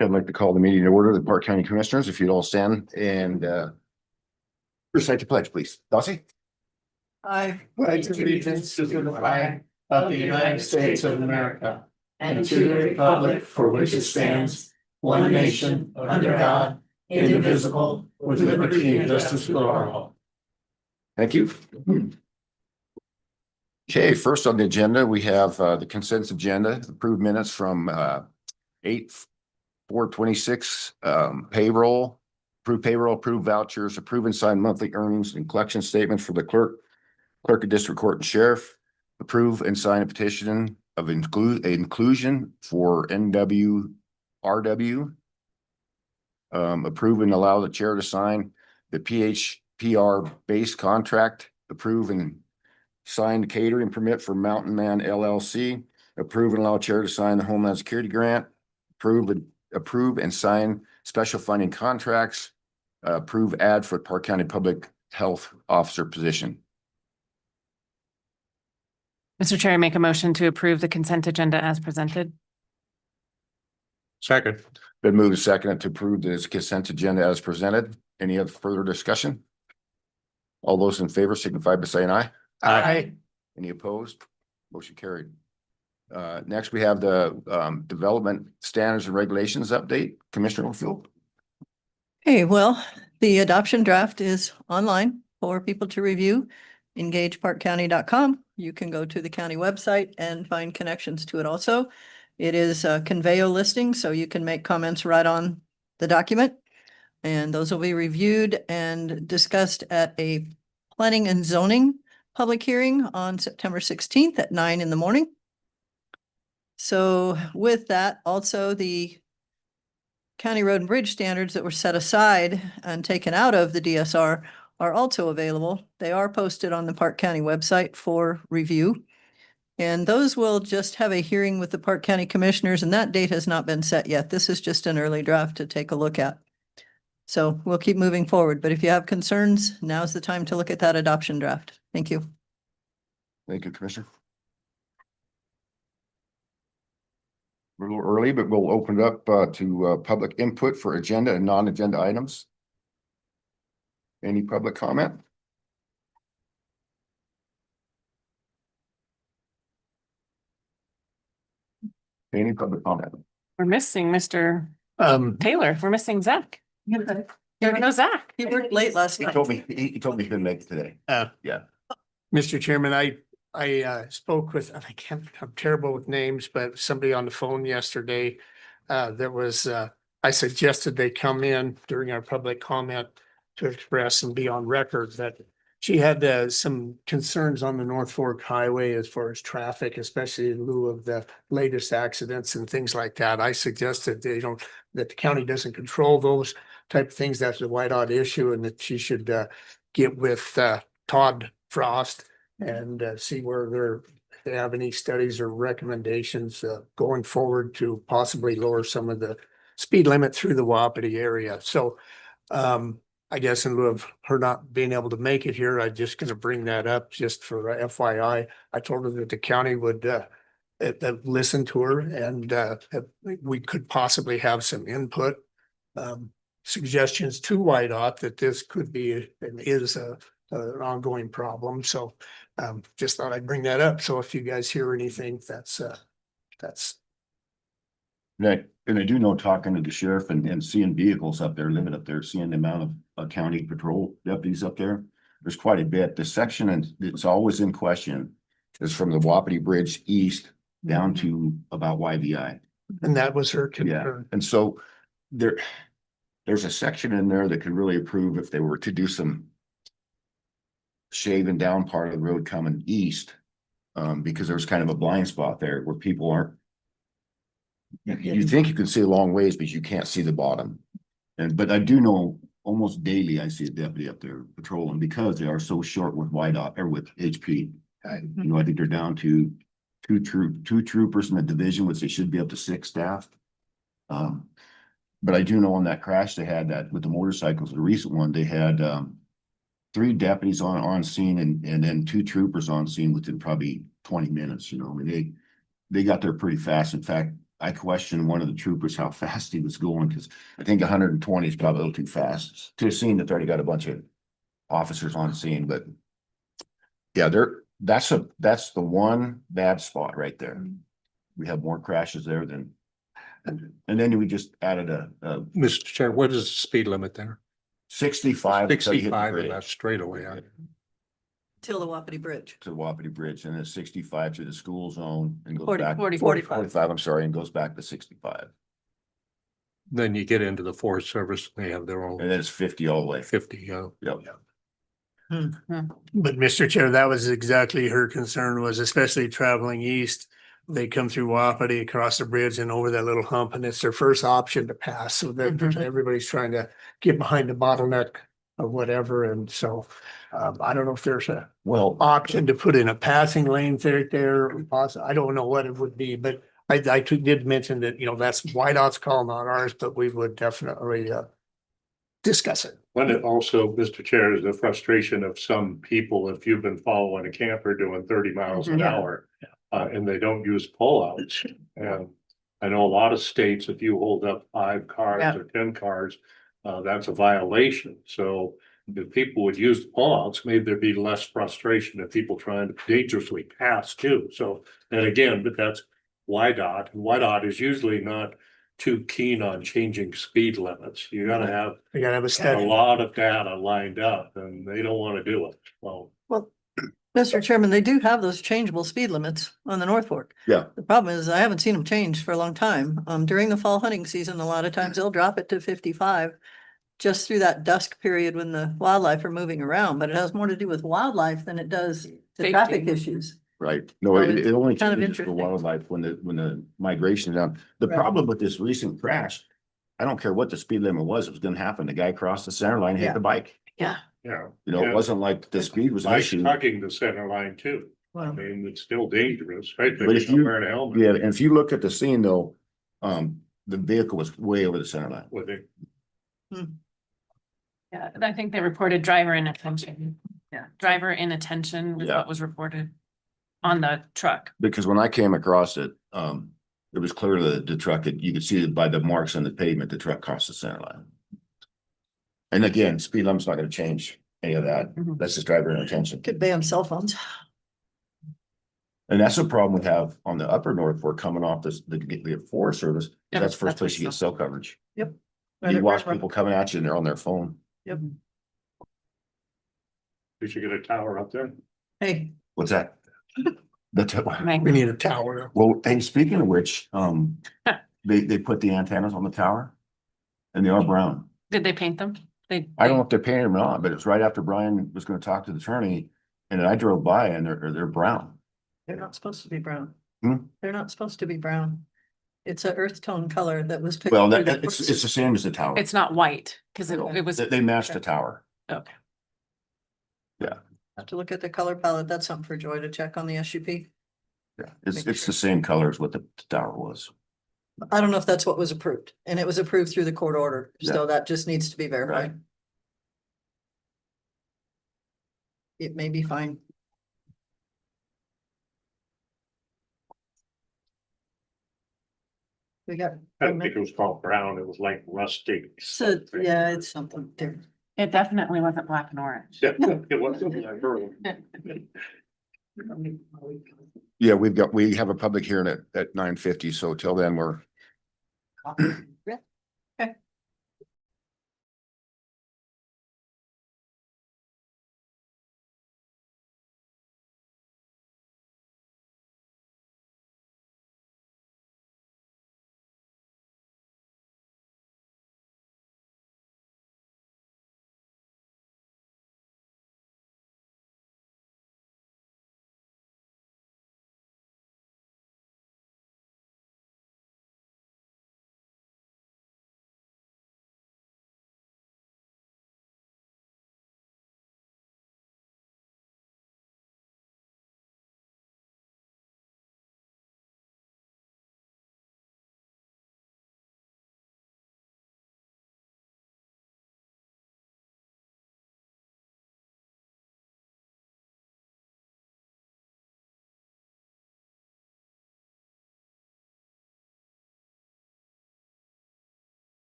I'd like to call the meeting to order, the Park County Commissioners, if you'd all stand and recite the pledge, please. Dossie? I pledge allegiance to the flag of the United States of America and to the republic for which it stands, one nation, under God, indivisible, with liberty and justice for all. Thank you. Okay, first on the agenda, we have the consent agenda, approved minutes from 8/4/26, payroll, approved vouchers, approve and sign monthly earnings and collection statements for the clerk of district court and sheriff, approve and sign a petition of inclusion for NWRW, approve and allow the chair to sign the PHPR base contract, approve and sign the catering permit for Mountain Man LLC, approve and allow chair to sign the Homeland Security grant, approve and sign special funding contracts, approve ad for Park County Public Health Officer position. Mr. Chair, I make a motion to approve the consent agenda as presented. Second. Been moved and seconded to approve this consent agenda as presented. Any other further discussion? All those in favor signify by saying aye. Aye. Any opposed? Motion carried. Next, we have the development standards and regulations update. Commissioner Oldfield. Hey, well, the adoption draft is online for people to review. EngageParkCounty.com. You can go to the county website and find connections to it also. It is a Conveo listing, so you can make comments right on the document. And those will be reviewed and discussed at a planning and zoning public hearing on September 16th at 9 a.m. So with that, also the county road and bridge standards that were set aside and taken out of the DSR are also available. They are posted on the Park County website for review. And those will just have a hearing with the Park County Commissioners, and that date has not been set yet. This is just an early draft to take a look at. So we'll keep moving forward, but if you have concerns, now's the time to look at that adoption draft. Thank you. Thank you, Commissioner. We're a little early, but we'll open it up to public input for agenda and non-agenda items. Any public comment? Any public comment? We're missing Mr. Taylor. We're missing Zach. No, Zach. He worked late last He night. told me he couldn't make it today. Yeah. Mr. Chairman, I spoke with, I'm terrible with names, but somebody on the phone yesterday, I suggested they come in during our public comment to express and be on record that she had some concerns on the North Fork Highway as far as traffic, especially in lieu of the latest accidents and things like that. I suggested that the county doesn't control those type of things. That's a white-hot issue, and that she should get with Todd Frost and see where they have any studies or recommendations going forward to possibly lower some of the speed limit through the Wapiti area. So I guess in lieu of her not being able to make it here, I'm just going to bring that up just for FYI. I told her that the county would listen to her, and we could possibly have some input, suggestions to YDOT that this could be and is an ongoing problem. So just thought I'd bring that up. So if you guys hear anything, that's. And I do know, talking to the sheriff and seeing vehicles up there, living up there, seeing the amount of county patrol deputies up there, there's quite a bit. The section that's always in question is from the Wapiti Bridge east down to about YVI. And that was her Yeah, concern. and so there's a section in there that could really improve if they were to do some shaving down part of the road coming east, because there's kind of a blind spot there where people aren't. You think you can see a long ways, but you can't see the bottom. But I do know almost daily I see a deputy up there patrolling because they are so short with YDOT or with HP. I think they're down to two troopers in the division, which they should be up to 6 staff. But I do know on that crash they had that with the motorcycles, the recent one, they had 3 deputies on scene and then 2 troopers on scene within probably 20 minutes. I mean, they got there pretty fast. In fact, I questioned one of the troopers how fast he was going, because I think 120 is probably a little too fast to a scene that's already got a bunch of officers on scene, but yeah, that's the one bad spot right there. We have more crashes there than, and then we just added a Mr. Chair, what is the speed limit there? 65 until you hit the 65 and bridge. that's straightaway. Till the Wapiti Bridge. To Wapiti Bridge, and then 65 to the school zone and goes 40, back. 45. 45, I'm sorry, and goes back to 65. Then you get into the Forest Service, they have their And own then it's 50 all the way. 50, Yep. But Mr. Chair, that was exactly her concern, was especially traveling east. They come through Wapiti, across the bridge and over that little hump, and it's their first option to pass. So that Mhm. everybody's trying to get behind the bottleneck or whatever. And so I don't know if there's a Well, option to put in a passing lane there. I don't know what it would be, but I did mention that, that's YDOT's call, not ours, but we would definitely discuss it. When it also, Mr. Chair, is the frustration of some people, if you've been following a camper doing 30 miles an Yeah. hour. And they don't use pullouts. And I know a lot of states, if you hold up 5 cars Yeah. or 10 cars, that's a violation. So if people would use the pullouts, maybe there'd be less frustration of people trying to dangerously pass too. So, and again, but that's YDOT. And YDOT is usually not too keen on changing speed limits. You gotta have We gotta have a a study. lot of data lined up and they don't wanna do it. Well, Mr. Chairman, they do have those changeable speed limits on the North Fork. Yeah. The problem is I haven't seen them changed for a long time. During the fall hunting season, a lot of times they'll drop it to 55 just through that dusk period when the wildlife are moving around, but it has more to do with wildlife than it does the traffic Safety. issues. right. No, So it it's only kind of changes for interesting. wildlife when the migration down. The Right. problem with this recent crash, I don't care what the speed limit was, it was gonna happen. The guy crossed the center line, hit Yeah. the bike. Yeah. yeah. You know, it Yeah. wasn't like the speed was an Bike's issue. hugging the center line too. I Well, mean, it's still dangerous, right? But if If you're you- wearing a helmet. Yeah, and if you look at the scene though, the vehicle was way over the center line. With it. Yeah, I think they reported driver inattention. Yeah, driver inattention was Yeah. what was reported on the truck. Because when I came across it, it was clear that the truck, you could see it by the marks on the pavement, the truck crossed the center line. And again, speed limit's not gonna change any of that. Mhm. That's just driver inattention. could ban cell phones. And that's a problem we have on the upper North Fork coming off the Forest Service. Yeah, That's the first that's place you get what's cell coverage. Right You at watch River. people coming at you and they're on their phone. We should get a tower up there. Hey, What's that? We need a tower. Well, hey, speaking of which, they put the antennas on the tower. And they are brown. Did they paint them? I don't know if they're painted them or not, but it's right after Brian was gonna talk to the attorney. And then I drove by and they're brown. they're not supposed to be brown. Hmm? They're not supposed to be brown. It's a earth tone color that was picked. Well, through that, the it's the same as the tower. It's not white, because it was. They matched the tower. Okay. Have to look at the color palette. That's something for Joy to check on the SUP. Yeah, it's the same color as what the tower was. I don't know if that's what was approved, and it was approved through the court order, so that just needs to be verified. It may be fine. We got, I don't think it was called brown. It was like rustic. so, yeah, it's something different. It definitely wasn't black and orange. Yeah, it wasn't like earlier. Yeah, we have a public hearing at 9:50, so till then we're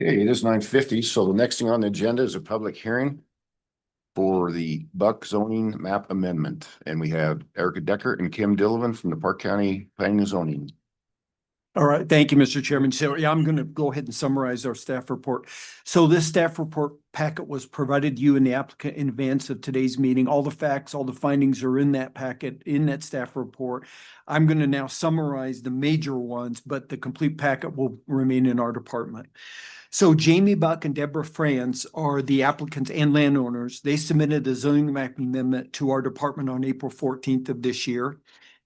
Okay, it is 9:50, so the next thing on the agenda is a public hearing for the BOCC zoning map amendment, and we have Erica Decker and Kim Dillon from the Park County Planning and Zoning. All right, thank you, Mr. Chairman. So yeah, I'm going to go ahead and summarize our staff report. So this staff report packet was provided to you and the applicant in advance of today's meeting. All the facts, all the findings are in that packet, in that staff report. I'm going to now summarize the major ones, but the complete packet will remain in our department. So Jamie Buck and Deborah Franz are the applicants and landowners. They submitted the zoning map amendment to our department on April 14th of this year.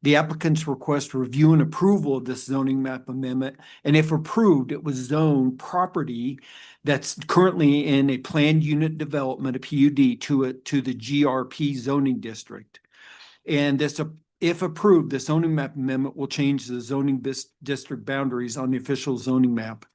The applicants request review and approval of this zoning map amendment, and if approved, it was zone property that's currently in a planned unit development, a PUD, to the GRP zoning district. And this, if approved, the zoning map amendment will change the zoning district boundaries on the official zoning map.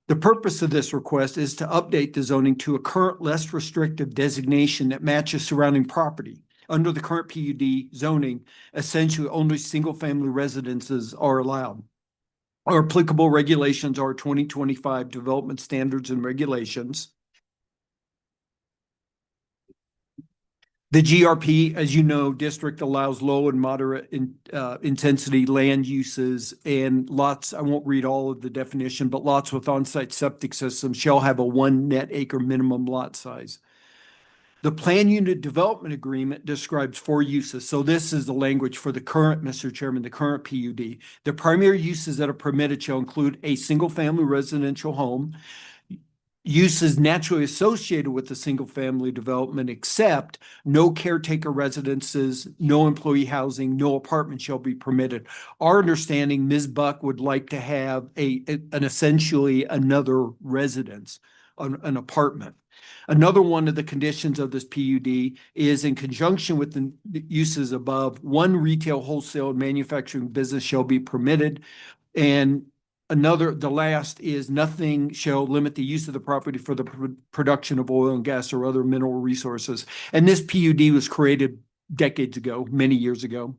The purpose of this request is to update the zoning to a current less restrictive designation that matches surrounding property. Under the current PUD zoning, essentially only single-family residences are allowed. Our applicable regulations are 2025 development standards and regulations. The GRP, as you know, district allows low and moderate intensity land uses and lots. I won't read all of the definition, but lots with on-site septic systems shall have a 1 net acre minimum lot size. The plan unit development agreement describes 4 uses. So this is the language for the current, Mr. Chairman, the current PUD. The primary uses that are permitted shall include a single-family residential home, uses naturally associated with the single-family development, except no caretaker residences, no employee housing, no apartment shall be permitted. Our understanding, Ms. Buck would like to have an essentially another residence, an apartment. Another one of the conditions of this PUD is in conjunction with the uses above, 1 retail, wholesale, and manufacturing business shall be permitted. And the last is nothing shall limit the use of the property for the production of oil and gas or other mineral resources. And this PUD was created decades ago, many years ago.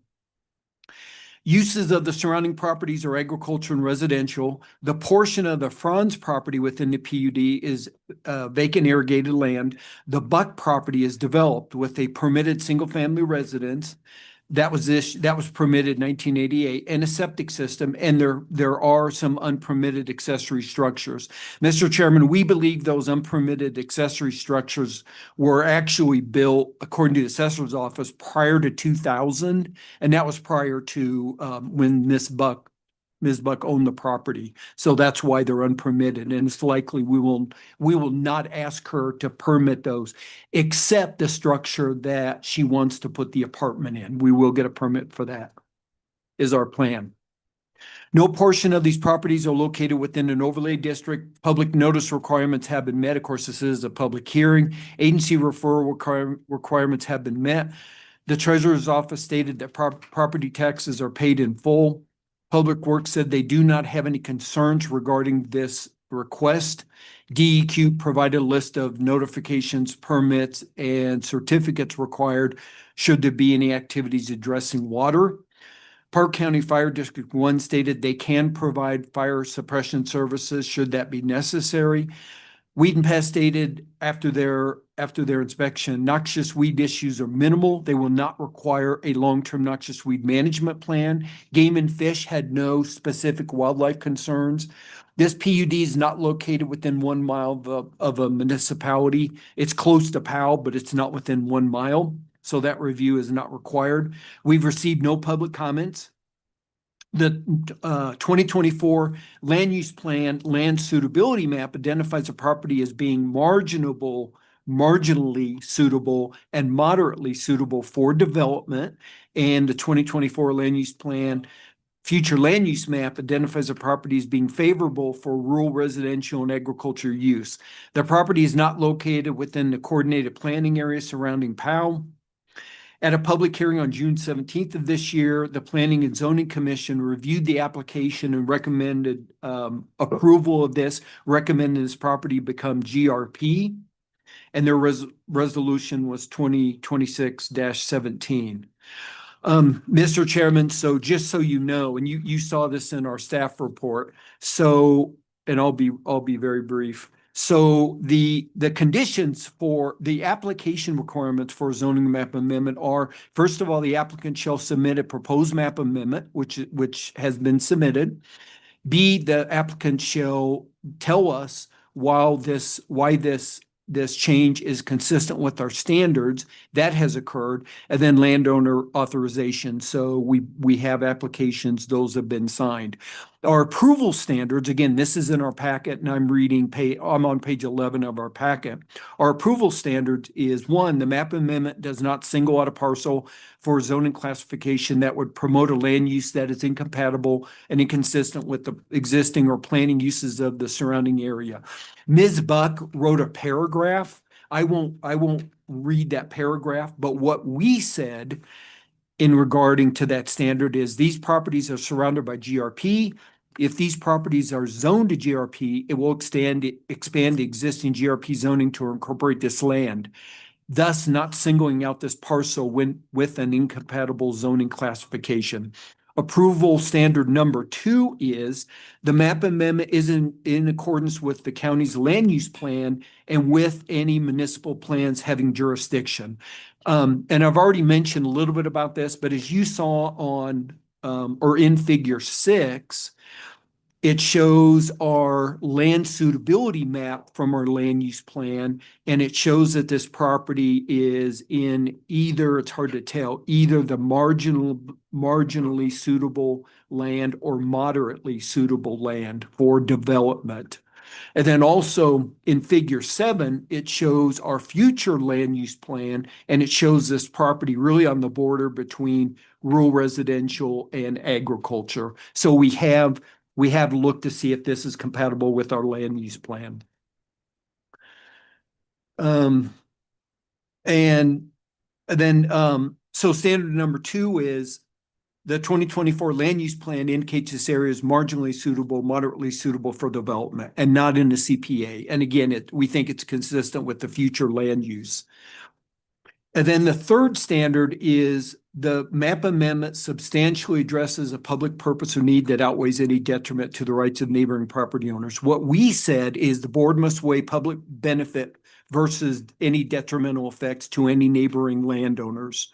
Uses of the surrounding properties are agriculture and residential. The portion of the Franz property within the PUD is vacant irrigated land. The Buck property is developed with a permitted single-family residence. That was permitted in 1988, and a septic system, and there are some unpermitted accessory structures. Mr. Chairman, we believe those unpermitted accessory structures were actually built, according to the assessor's office, prior to 2000, and that was prior to when Ms. Buck owned the property. So that's why they're unpermitted, and it's likely we will not ask her to permit those, except the structure that she wants to put the apartment in. We will get a permit for that, is our plan. No portion of these properties are located within an overlay district. Public notice requirements have been met. Of course, this is a public hearing. Agency referral requirements have been met. The treasurer's office stated that property taxes are paid in full. Public Works said they do not have any concerns regarding this request. DEQ provided a list of notifications, permits, and certificates required should there be any activities addressing water. Park County Fire District 1 stated they can provide fire suppression services should that be necessary. Weed and Pest stated after their inspection, noxious weed issues are minimal. They will not require a long-term noxious weed management plan. Game and Fish had no specific wildlife concerns. This PUD is not located within 1 mile of a municipality. It's close to Powell, but it's not within 1 mile. So that review is not required. We've received no public comments. The 2024 land use plan land suitability map identifies a property as being marginally suitable and moderately suitable for development. And the 2024 land use plan future land use map identifies a property as being favorable for rural residential and agriculture use. The property is not located within the coordinated planning area surrounding Powell. At a public hearing on June 17th of this year, the Planning and Zoning Commission reviewed the application and recommended approval of this, recommended this property become GRP, and their resolution was 2026-17. Mr. Chairman, so just so you know, and you saw this in our staff report, so and I'll be very brief. So the conditions for the application requirements for a zoning map amendment are, first of all, the applicant shall submit a proposed map amendment, which has been submitted. B, the applicant shall tell us why this change is consistent with our standards. That has occurred. And then landowner authorization. So we have applications, those have been signed. Our approval standards, again, this is in our packet and I'm on page 11 of our packet. Our approval standards is, one, the map amendment does not single out a parcel for zoning classification that would promote a land use that is incompatible and inconsistent with the existing or planning uses of the surrounding area. Ms. Buck wrote a paragraph. I won't read that paragraph, but what we said in regarding to that standard is these properties are surrounded by GRP. If these properties are zoned to GRP, it will expand existing GRP zoning to incorporate this land, thus not singling out this parcel with an incompatible zoning classification. Approval standard number 2 is the map amendment is in accordance with the county's land use plan and with any municipal plans having jurisdiction. And I've already mentioned a little bit about this, but as you saw on or in figure 6, it shows our land suitability map from our land use plan, and it shows that this property is in either, it's hard to tell, either the marginally suitable land or moderately suitable land for development. And then also in figure 7, it shows our future land use plan, and it shows this property really on the border between rural residential and agriculture. So we have looked to see if this is compatible with our land use plan. And then, so standard number 2 is the 2024 land use plan indicates this area is marginally suitable, moderately suitable for development and not in the CPA. And again, we think it's consistent with the future land use. And then the third standard is the map amendment substantially addresses a public purpose or need that outweighs any detriment to the rights of neighboring property owners. What we said is the board must weigh public benefit versus any detrimental effects to any neighboring landowners.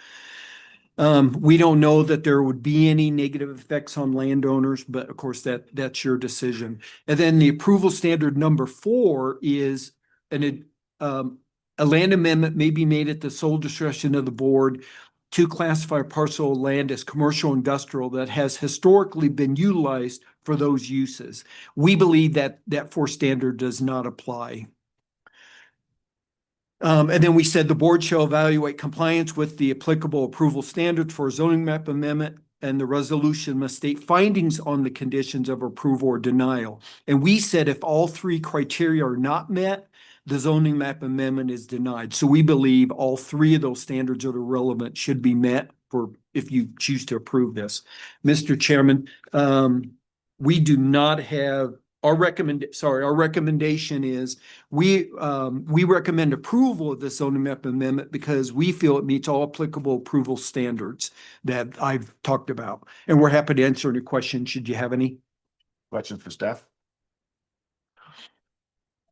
We don't know that there would be any negative effects on landowners, but of course that's your decision. And then the approval standard number 4 is a land amendment may be made at the sole discretion of the board to classify a parcel of land as commercial industrial that has historically been utilized for those uses. We believe that 4th standard does not apply. And then we said the board shall evaluate compliance with the applicable approval standards for a zoning map amendment, and the resolution must state findings on the conditions of approval or denial. And we said if all 3 criteria are not met, the zoning map amendment is denied. So we believe all 3 of those standards that are relevant should be met for if you choose to approve this. Mr. Chairman, we do not have our recommendation is we recommend approval of the zoning map amendment because we feel it meets all applicable approval standards that I've talked about. And we're happy to answer any questions. Should you have any? Questions for staff?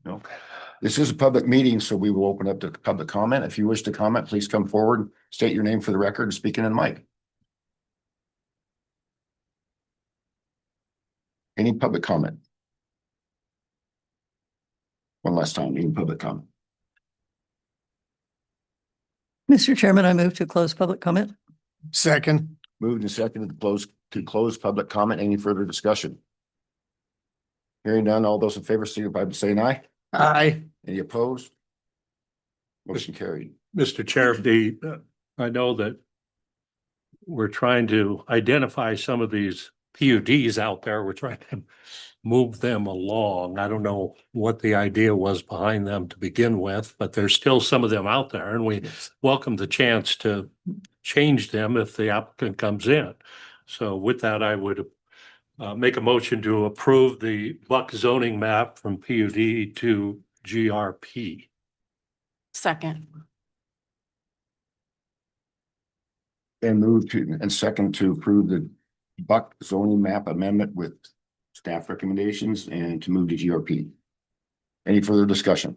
No. This is a public meeting, so we will open up to public comment. If you wish to comment, please come forward, state your name for the record, and speak in the mic. Any public comment? One last time, any public comment? Mr. Chairman, I move to close public comment. Second. Moved and seconded to close public comment. Any further discussion? Hearing none, all those in favor, signify by saying aye. Aye. Any opposed? Motion carried. Mr. Chair, I know that we're trying to identify some of these PUDs out there. We're trying to move them along. I don't know what the idea was behind them to begin with, but there's still some of them out there, and we welcome the chance to change them if the applicant comes in. So with that, I would make a motion to approve the BOCC zoning map from PUD to GRP. Second. And move to, and second to approve the BOCC zoning map amendment with staff recommendations and to move to GRP. Any further discussion?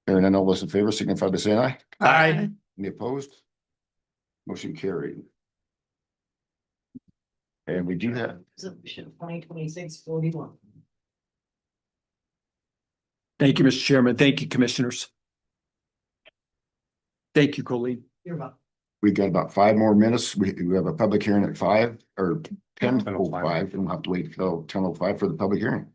Hearing none, all those in favor signify by saying aye. Aye. Any opposed? Motion carried. And we do have, 2026-41. Thank you, Mr. Chairman. Thank you, commissioners. Thank you, Colleen. You're welcome. we got about 5 more minutes. We have a public hearing at 5 or 10:05, and we'll have to wait till 10:05 for the public hearing.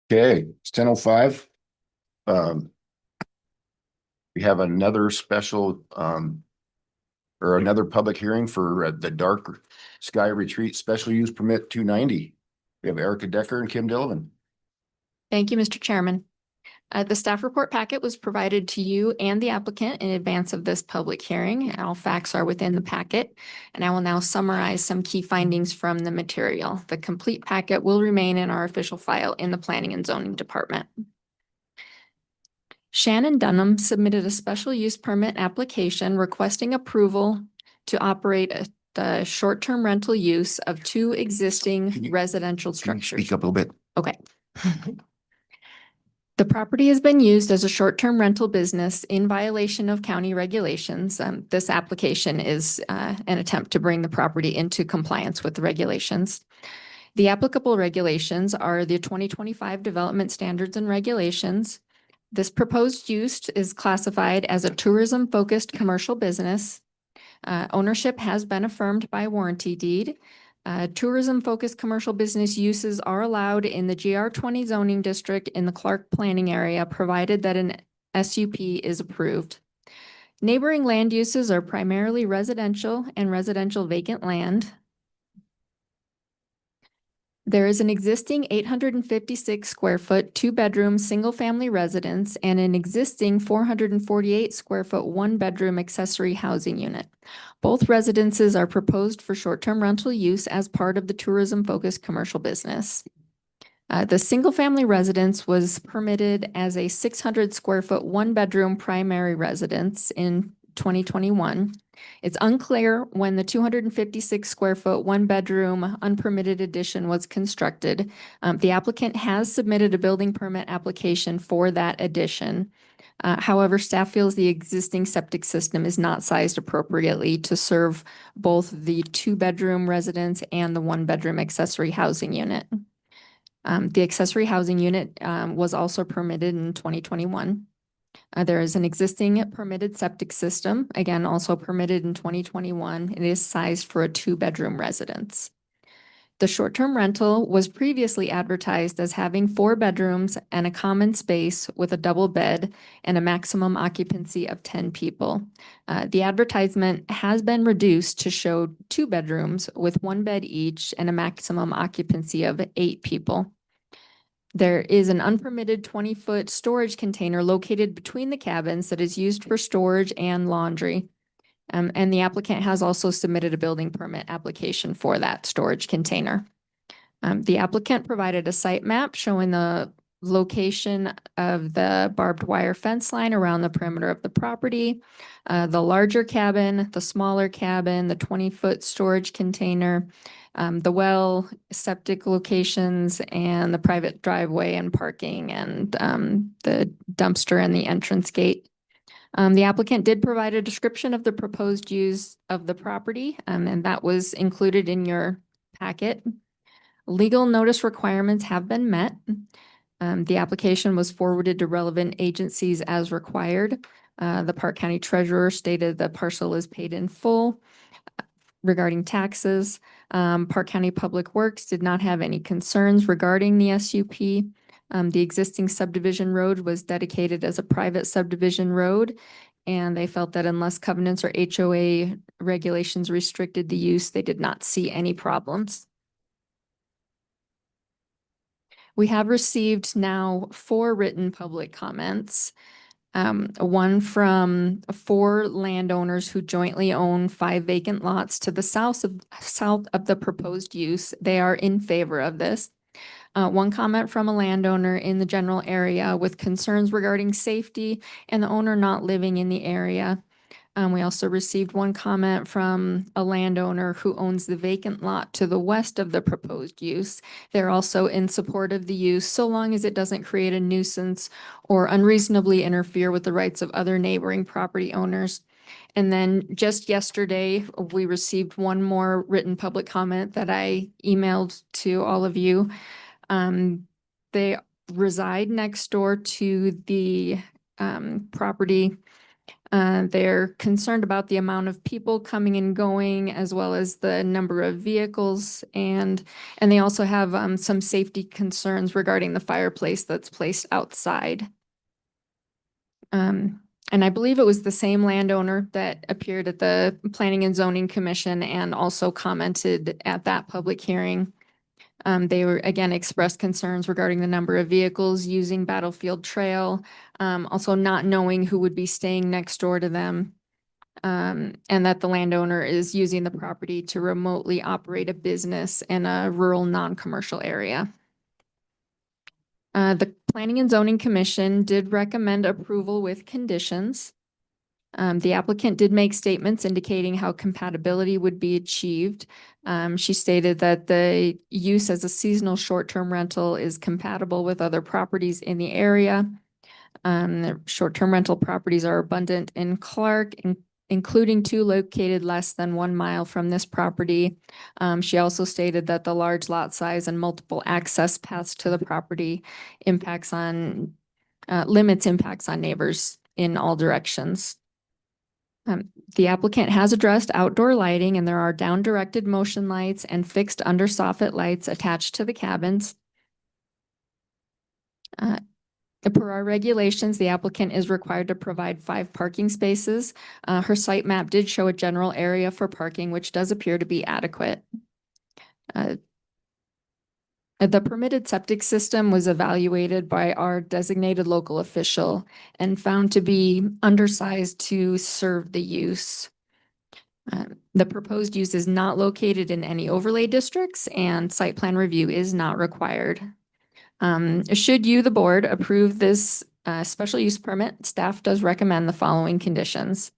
Okay, it's 10:05. We have another special, or another public hearing for the Dark Sky Retreat Special Use Permit 290. We have Erica Decker and Kim Dillon. Thank you, Mr. Chairman. The staff report packet was provided to you and the applicant in advance of this public hearing. All facts are within the packet, and I will now summarize some key findings from the material. The complete packet will remain in our official file in the Planning and Zoning Department. Shannon Dunham submitted a special use permit application requesting approval to operate the short-term rental use of two Can existing you- residential Can you structures. speak up a little bit? Okay. The property has been used as a short-term rental business in violation of county regulations. This application is an attempt to bring the property into compliance with the regulations. The applicable regulations are the 2025 Development Standards and Regulations. This proposed use is classified as a tourism-focused commercial business. Ownership has been affirmed by warranty deed. Tourism-focused commercial business uses are allowed in the GR 20 zoning district in the Clark planning area, provided that an SUP is approved. Neighboring land uses are primarily residential and residential vacant land. There is an existing 856 square foot, 2-bedroom, single-family residence and an existing 448 square foot, 1-bedroom accessory housing unit. Both residences are proposed for short-term rental use as part of the tourism-focused commercial business. The single-family residence was permitted as a 600 square foot, 1-bedroom primary residence in 2021. It's unclear when the 256 square foot, 1-bedroom unpermitted addition was constructed. The applicant has submitted a building permit application for that addition. However, staff feels the existing septic system is not sized appropriately to serve both the 2-bedroom residence and the 1-bedroom accessory housing unit. The accessory housing unit was also permitted in 2021. There is an existing permitted septic system, again, also permitted in 2021. It is sized for a 2-bedroom residence. The short-term rental was previously advertised as having 4 bedrooms and a common space with a double bed and a maximum occupancy of 10 people. The advertisement has been reduced to show 2 bedrooms with 1 bed each and a maximum occupancy of 8 people. There is an unpermitted 20-foot storage container located between the cabins that is used for storage and laundry. And the applicant has also submitted a building permit application for that storage container. The applicant provided a site map showing the location of the barbed wire fence line around the perimeter of the property, the larger cabin, the smaller cabin, the 20-foot storage container, the well, septic locations, and the private driveway and parking, and the dumpster and the entrance gate. The applicant did provide a description of the proposed use of the property, and that was included in your packet. Legal notice requirements have been met. The application was forwarded to relevant agencies as required. The Park County Treasurer stated the parcel is paid in full. Regarding taxes, Park County Public Works did not have any concerns regarding the SUP. The existing subdivision road was dedicated as a private subdivision road, and they felt that unless covenants or HOA regulations restricted the use, they did not see any problems. We have received now 4 written public comments. One from 4 landowners who jointly own 5 vacant lots to the south of the proposed use. They are in favor of this. One comment from a landowner in the general area with concerns regarding safety and the owner not living in the area. We also received one comment from a landowner who owns the vacant lot to the west of the proposed use. They're also in support of the use so long as it doesn't create a nuisance or unreasonably interfere with the rights of other neighboring property owners. And then just yesterday, we received one more written public comment that I emailed to all of you. They reside next door to the property They're concerned about the amount of people coming and going, as well as the number of vehicles, and they also have some safety concerns regarding the fireplace that's placed outside. And I believe it was the same landowner that appeared at the Planning and Zoning Commission and also commented at that public hearing. They were again expressed concerns regarding the number of vehicles using Battlefield Trail, also not knowing who would be staying next door to them. And that the landowner is using the property to remotely operate a business in a rural, non-commercial area. The Planning and Zoning Commission did recommend approval with conditions. The applicant did make statements indicating how compatibility would be achieved. She stated that the use as a seasonal short-term rental is compatible with other properties in the area. The short-term rental properties are abundant in Clark, including 2 located less than 1 mile from this property. She also stated that the large lot size and multiple access paths to the property limits impacts on neighbors in all directions. The applicant has addressed outdoor lighting, and there are down-directed motion lights and fixed under soffit lights attached to the cabins. Per our regulations, the applicant is required to provide 5 parking spaces. Her site map did show a general area for parking, which does appear to be adequate. The permitted septic system was evaluated by our designated local official and found to be undersized to serve the use. The proposed use is not located in any overlay districts, and site plan review is not required. Should you, the board, approve this special use permit, staff does recommend the following conditions.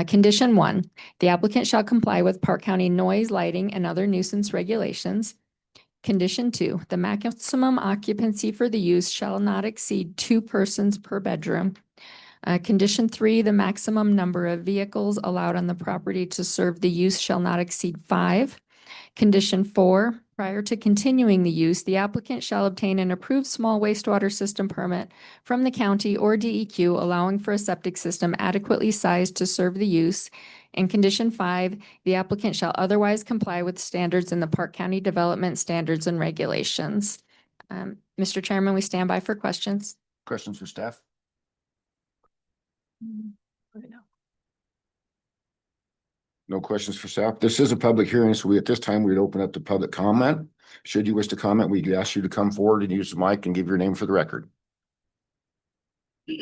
Condition 1, the applicant shall comply with Park County noise, lighting, and other nuisance regulations. Condition 2, the maximum occupancy for the use shall not exceed 2 persons per bedroom. Condition 3, the maximum number of vehicles allowed on the property to serve the use shall not exceed 5. Condition 4, prior to continuing the use, the applicant shall obtain an approved small wastewater system permit from the county or DEQ, allowing for a septic system adequately sized to serve the use. And condition 5, the applicant shall otherwise comply with standards in the Park County Development Standards and Regulations. Mr. Chairman, we stand by for questions. Questions for staff? No questions for staff. This is a public hearing, so at this time, we'd open up to public comment. Should you wish to comment, we could ask you to come forward and use the mic and give your name for the record. Do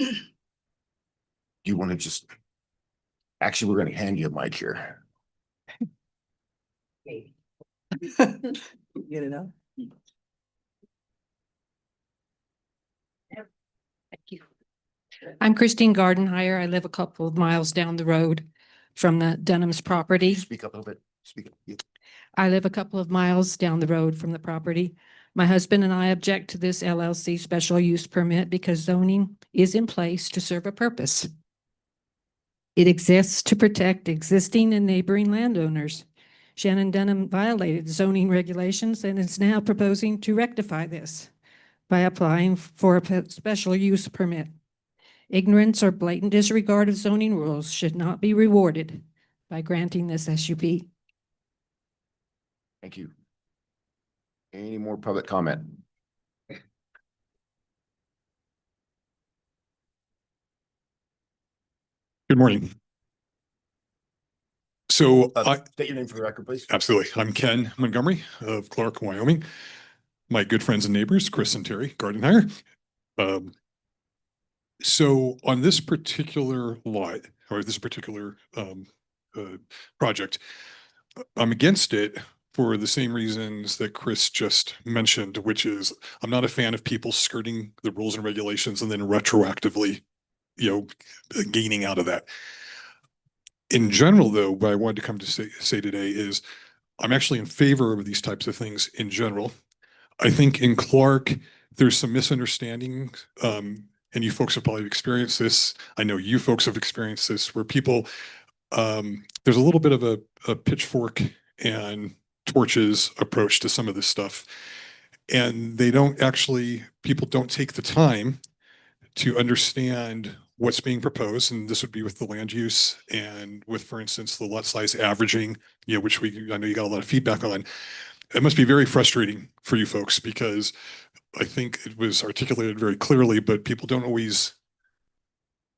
you want to just... Actually, we're going to hand you a mic here. Get it out. Thank you. I'm Christine Gardenhire. I live a couple of miles down the road from the Dunham's property. Speak up a little bit. Speak up. I live a couple of miles down the road from the property. My husband and I object to this LLC special use permit because zoning is in place to serve a purpose. It exists to protect existing and neighboring landowners. Shannon Dunham violated zoning regulations and is now proposing to rectify this by applying for a special use permit. Ignorance or blatant disregard of zoning rules should not be rewarded by granting this SUP. Thank you. Any more public comment? Good morning. So State your name for the record, please. absolutely. I'm Ken Montgomery of Clark, Wyoming. My good friends and neighbors, Chris and Terry Gardenhire. So on this particular lot or this particular project, I'm against it for the same reasons that Chris just mentioned, which is I'm not a fan of people skirting the rules and regulations and then retroactively, gaining out of that. In general, though, what I wanted to come to say today is I'm actually in favor of these types of things in general. I think in Clark, there's some misunderstandings, and you folks have probably experienced this. I know you folks have experienced this, where people, there's a little bit of a pitchfork and torches approach to some of this stuff. And people don't take the time to understand what's being proposed, and this would be with the land use and with, for instance, the lot size averaging, which I know you got a lot of feedback on. It must be very frustrating for you folks because I think it was articulated very clearly, but people don't always,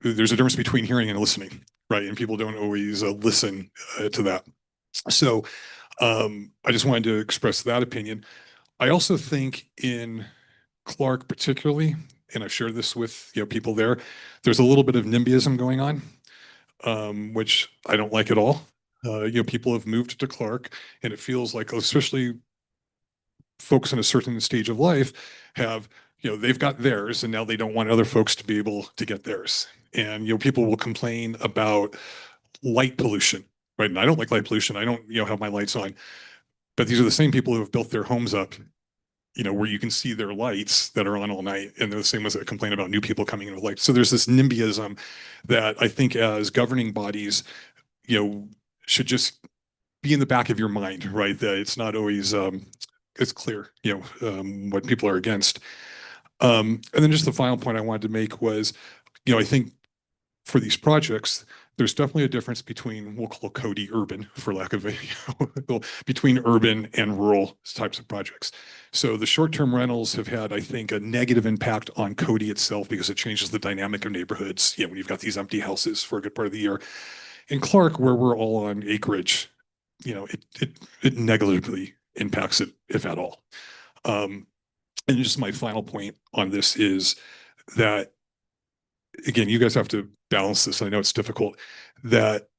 there's a difference between hearing and listening, right? And people don't always listen to that. So I just wanted to express that opinion. I also think in Clark particularly, and I've shared this with people there, there's a little bit of NIMBYism going on, which I don't like at all. People have moved to Clark, and it feels like, especially folks in a certain stage of life, have they've got theirs, and now they don't want other folks to be able to get theirs. And people will complain about light pollution, right? And I don't like light pollution. I don't have my lights on, but these are the same people who have built their homes up where you can see their lights that are on all night, and they're the same ones that complain about new people coming in with lights. So there's this NIMBYism that I think as governing bodies, should just be in the back of your mind, right? That it's not always it's clear, what people are against. And then just the final point I wanted to make was, I think for these projects, there's definitely a difference between, we'll call Cody urban, for lack of a, between urban and rural types of projects. So the short-term rentals have had, I think, a negative impact on Cody itself because it changes the dynamic of neighborhoods. When you've got these empty houses for a good part of the year. In Clark, where we're all on acreage, it negligibly impacts it, if at all. And just my final point on this is that, again, you guys have to balance this. I know it's difficult, that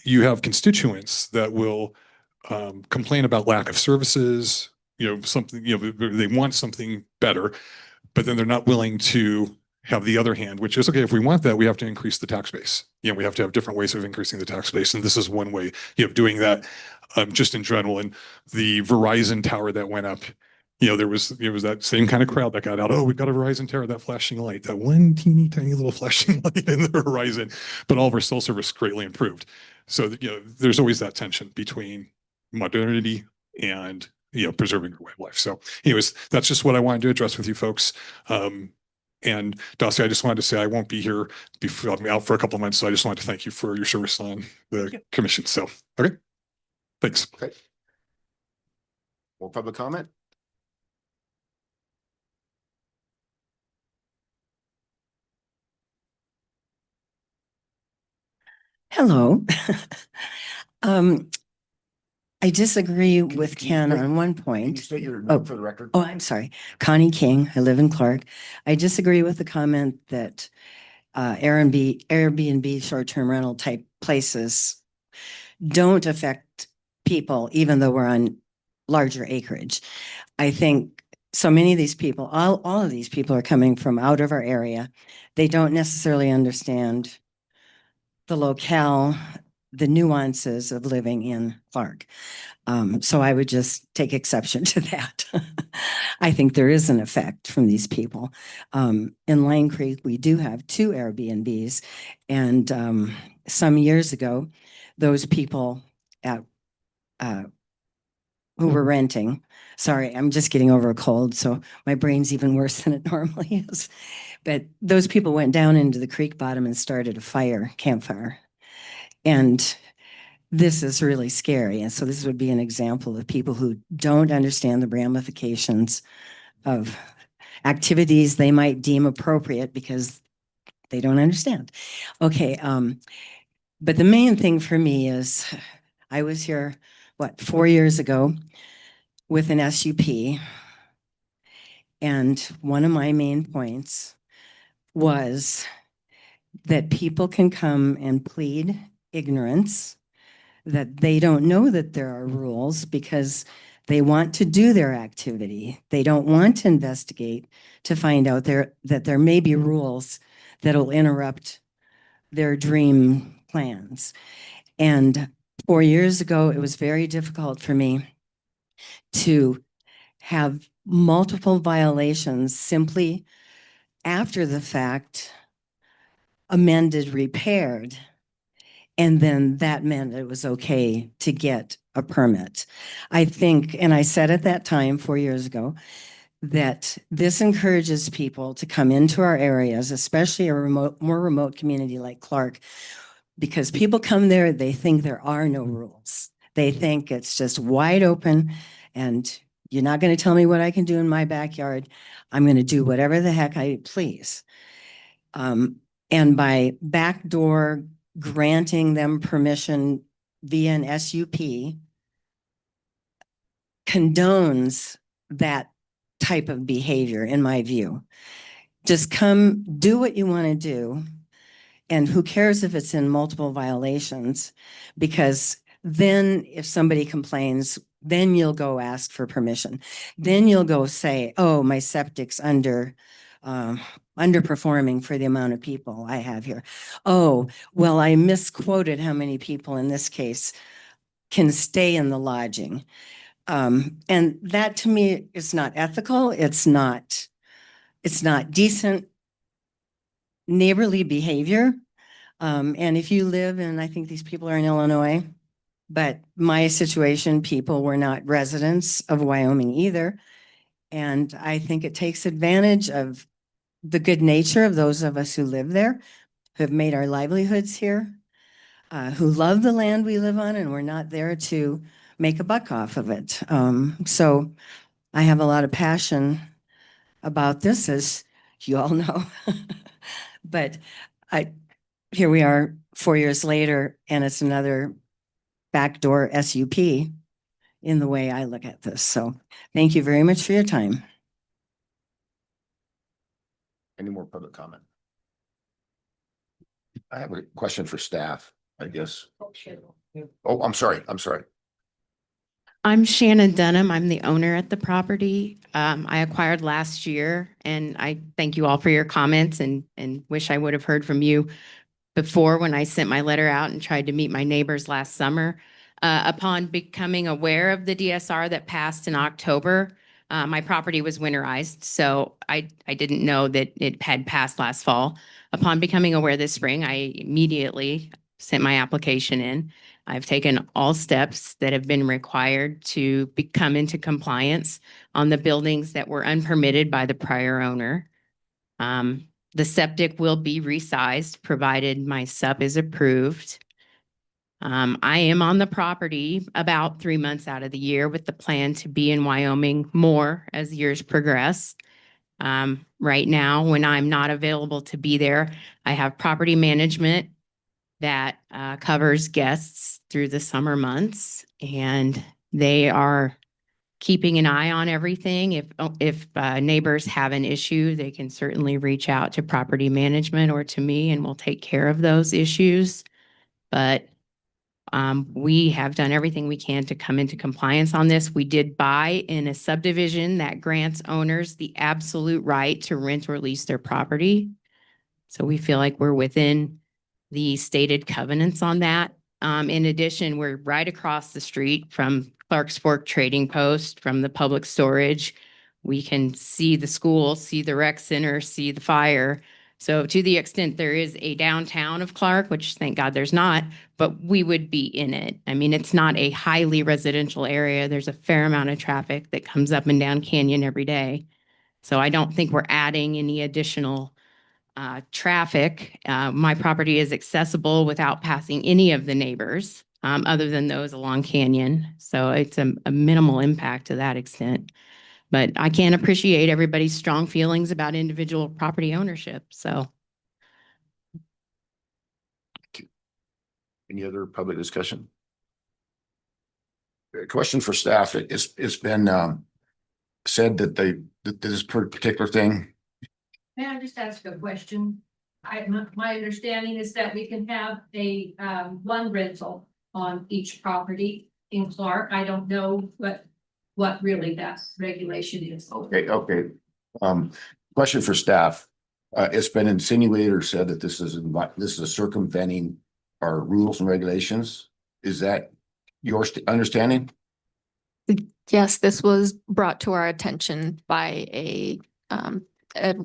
you have constituents that will complain about lack of services, something, they want something better, but then they're not willing to have the other hand, which is, okay, if we want that, we have to increase the tax base. We have to have different ways of increasing the tax base. And this is one way of doing that, just in general. And the Verizon tower that went up, there was that same kind of crowd that got out. Oh, we've got a Verizon tower, that flashing light, that one teeny tiny little flashing light in the horizon, but all of our cell service greatly improved. So, there's always that tension between modernity and, preserving our way of life. So anyways, that's just what I wanted to address with you folks. And Darcy, I just wanted to say I won't be here before I'm out for a couple of months. So I just wanted to thank you for your service on the commission. So, okay. Thanks. Okay. More public comment? Hello. I disagree with Ken on one Can you point. state your name for the record? Oh, I'm sorry. Connie King. I live in Clark. I disagree with the comment that Airbnb short-term rental type places don't affect people, even though we're on larger acreage. I think so many of these people, all of these people are coming from out of our area. They don't necessarily understand the locale, the nuances of living in Clark. So I would just take exception to that. I think there is an effect from these people. In Lime Creek, we do have 2 Airbnbs, and some years ago, those people at who were renting, sorry, I'm just getting over a cold, so my brain's even worse than it normally is. But those people went down into the creek bottom and started a campfire. And this is really scary. And so this would be an example of people who don't understand the ramifications of activities they might deem appropriate because they don't understand. Okay. But the main thing for me is I was here, 4 years ago with an SUP. And one of my main points was that people can come and plead ignorance, that they don't know that there are rules because they want to do their activity. They don't want to investigate to find out that there may be rules that will interrupt their dream plans. And 4 years ago, it was very difficult for me to have multiple violations simply after the fact, amended, repaired. And then that meant it was okay to get a permit. I think, and I said at that time 4 years ago, that this encourages people to come into our areas, especially a more remote community like Clark, because people come there, they think there are no rules. They think it's just wide open and you're not going to tell me what I can do in my backyard. I'm going to do whatever the heck I please. And by backdoor granting them permission via an SUP condones that type of behavior, in my view. Just come do what you want to do. And who cares if it's in multiple violations? Because then if somebody complains, then you'll go ask for permission. Then you'll go say, oh, my septic's underperforming for the amount of people I have here. Oh, well, I misquoted how many people in this case can stay in the lodging. And that to me is not ethical. It's not decent neighborly behavior. And if you live, and I think these people are in Illinois, but my situation, people were not residents of Wyoming either. And I think it takes advantage of the good nature of those of us who live there, who have made our livelihoods here, who love the land we live on, and we're not there to make a buck off of it. So I have a lot of passion about this, as you all know. But here we are 4 years later, and it's another backdoor SUP in the way I look at this. So thank you very much for your time. Any more public comment? I have a question for staff, I guess. Oh, I'm sorry. I'm Shannon Dunham. I'm the owner at the property. I acquired last year, and I thank you all for your comments and wish I would have heard from you before when I sent my letter out and tried to meet my neighbors last summer. Upon becoming aware of the DSR that passed in October, my property was winterized, so I didn't know that it had passed last fall. Upon becoming aware this spring, I immediately sent my application in. I've taken all steps that have been required to come into compliance on the buildings that were unpermitted by the prior owner. The septic will be resized provided my SUP is approved. I am on the property about 3 months out of the year with the plan to be in Wyoming more as years progress. Right now, when I'm not available to be there, I have property management that covers guests through the summer months, and they are keeping an eye on everything. If neighbors have an issue, they can certainly reach out to property management or to me, and we'll take care of those issues. But we have done everything we can to come into compliance on this. We did buy in a subdivision that grants owners the absolute right to rent or lease their property. So we feel like we're within the stated covenants on that. In addition, we're right across the street from Clark's Fork Trading Post, from the public storage. We can see the school, see the rec center, see the fire. So to the extent there is a downtown of Clark, which thank God there's not, but we would be in it. I mean, it's not a highly residential area. There's a fair amount of traffic that comes up and down Canyon every day. So I don't think we're adding any additional traffic. My property is accessible without passing any of the neighbors, other than those along Canyon. So it's a minimal impact to that extent. But I can appreciate everybody's strong feelings about individual property ownership. So Any other public discussion? Question for staff. It's been said that this particular thing. May I just ask a question? My understanding is that we can have a one rental on each property in Clark. I don't know what really that regulation is. Okay. Question for staff. It's been insinuated or said that this is circumventing our rules and regulations. Is that your understanding? Yes, this was brought to our attention by a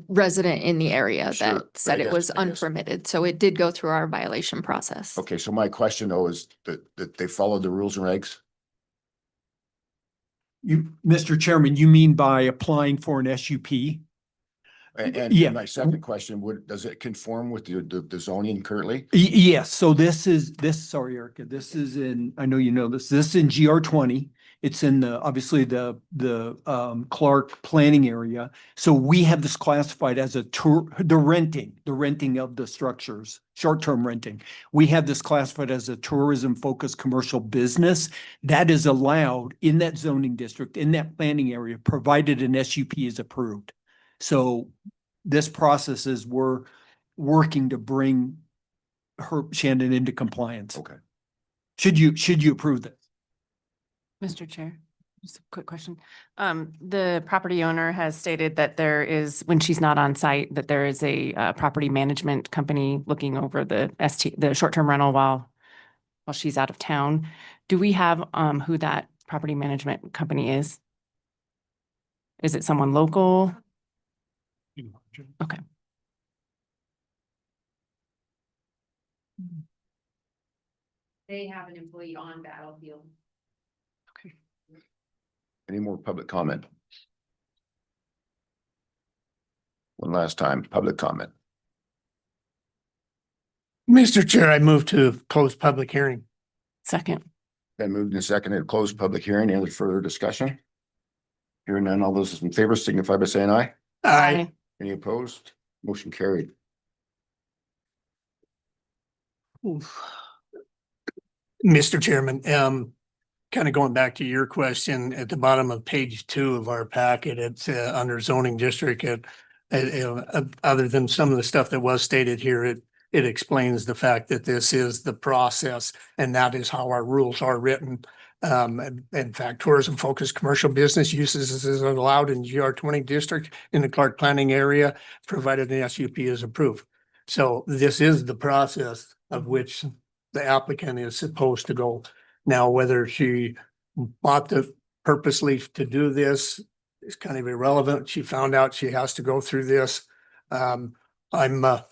resident in the area Sure, that said I it guess- was I guess. unpermitted. So it did go through our violation process. Okay, so my question though is that they followed the rules and regs? Mr. Chairman, you mean by applying for an SUP? Yeah. And my second question, does it conform with the zoning currently? Yes, so sorry, Erica, this is in, I know you know this is in GR 20. It's in obviously the Clark planning area. So we have this classified as the renting of the structures, short-term renting. We have this classified as a tourism-focused commercial business that is allowed in that zoning district, in that planning area, provided an SUP is approved. So this process is we're working to bring Shannon into compliance. Okay. Should you approve this? Mr. Chair, just a quick question. The property owner has stated that there is, when she's not on site, that there is a property management company looking over the short-term rental while she's out of town. Do we have who that property management company is? Is it someone local? Okay. They have an employee on Battlefield. Okay. Any more public comment? One last time, public comment. Mr. Chair, I move to close public hearing. Second. Then moved and seconded to close public hearing. Any further discussion? Hearing none, all those in favor signify by saying aye. Aye. Any opposed? Motion carried. Mr. Chairman, kind of going back to your question, at the bottom of page 2 of our packet, it's under zoning district. Other than some of the stuff that was stated here, it explains the fact that this is the process and that is how our rules are written. In fact, tourism focused commercial business uses is allowed in GR 20 district in the Clark planning area, provided the SUP is approved. So this is the process of which the applicant is supposed to go. Now, whether she bought the purposely to do this is kind of irrelevant. She found out she has to go through this. I'm a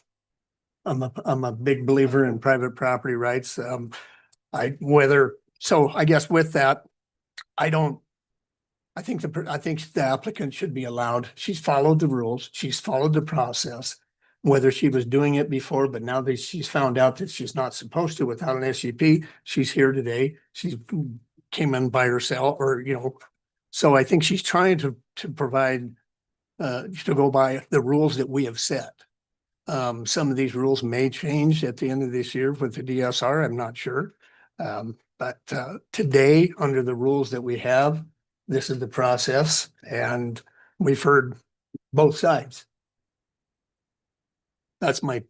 big believer in private property rights. I guess with that, I think the applicant should be allowed. She's followed the rules. She's followed the process. Whether she was doing it before, but now that she's found out that she's not supposed to without an SUP, she's here today. She came in by herself so I think she's trying to provide, to go by the rules that we have set. Some of these rules may change at the end of this year with the DSR. I'm not sure. But today, under the rules that we have, this is the process, and we've heard both sides. That's my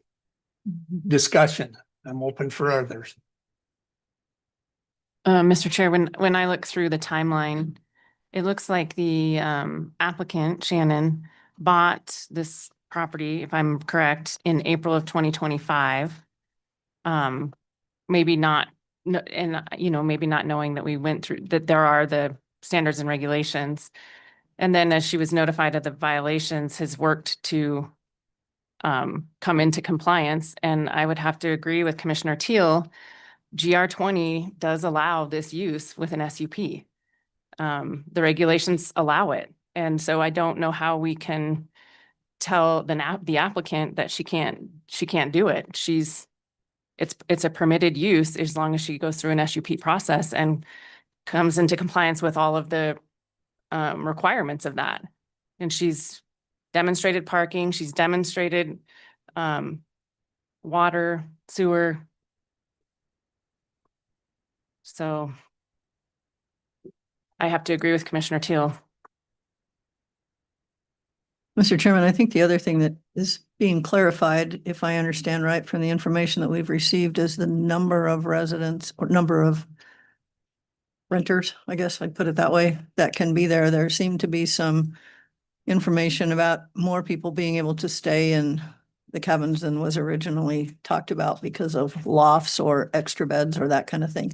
discussion. I'm open for others. Mr. Chair, when I look through the timeline, it looks like the applicant, Shannon, bought this property, if I'm correct, in April of 2025. Maybe not, maybe not knowing that we went through, that there are the standards and regulations. And then as she was notified of the violations, has worked to come into compliance. And I would have to agree with Commissioner Teal, GR 20 does allow this use with an SUP. The regulations allow it. And so I don't know how we can tell the applicant that she can't do it. It's a permitted use as long as she goes through an SUP process and comes into compliance with all of the requirements of that. And she's demonstrated parking, she's demonstrated water, sewer. So I have to agree with Commissioner Teal. Mr. Chairman, I think the other thing that is being clarified, if I understand right from the information that we've received, is the number of residents or number of renters, I guess I'd put it that way, that can be there. There seemed to be some information about more people being able to stay in the cabins than was originally talked about because of lofts or extra beds or that kind of thing.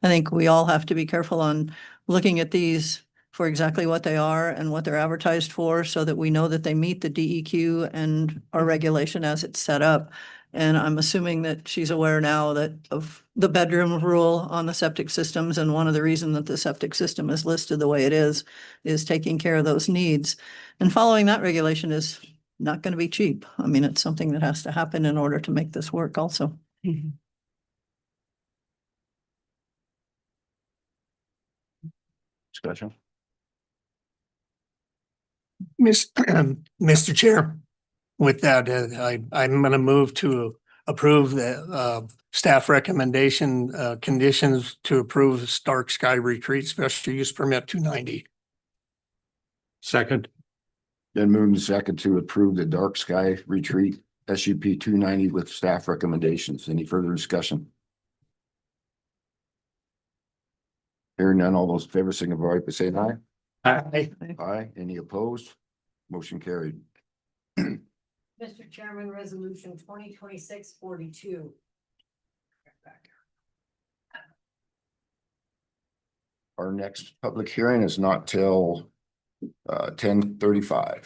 I think we all have to be careful on looking at these for exactly what they are and what they're advertised for so that we know that they meet the DEQ and our regulation as it's set up. And I'm assuming that she's aware now that of the bedroom rule on the septic systems. And one of the reasons that the septic system is listed the way it is taking care of those needs. And following that regulation is not going to be cheap. I mean, it's something that has to happen in order to make this work also. Discussion. Mr. Chair, with that, I'm gonna move to approve the staff recommendation conditions to approve Stark Sky Retreat Special Use Permit 290. Second. Then moving second to approve the Dark Sky Retreat SUP 290 with staff recommendations. Any further discussion? Hearing none, all those in favor signify by saying aye. Aye. Aye. Any opposed? Motion carried. Mr. Chairman, resolution 2026-42. Our next public hearing is not till 10:35.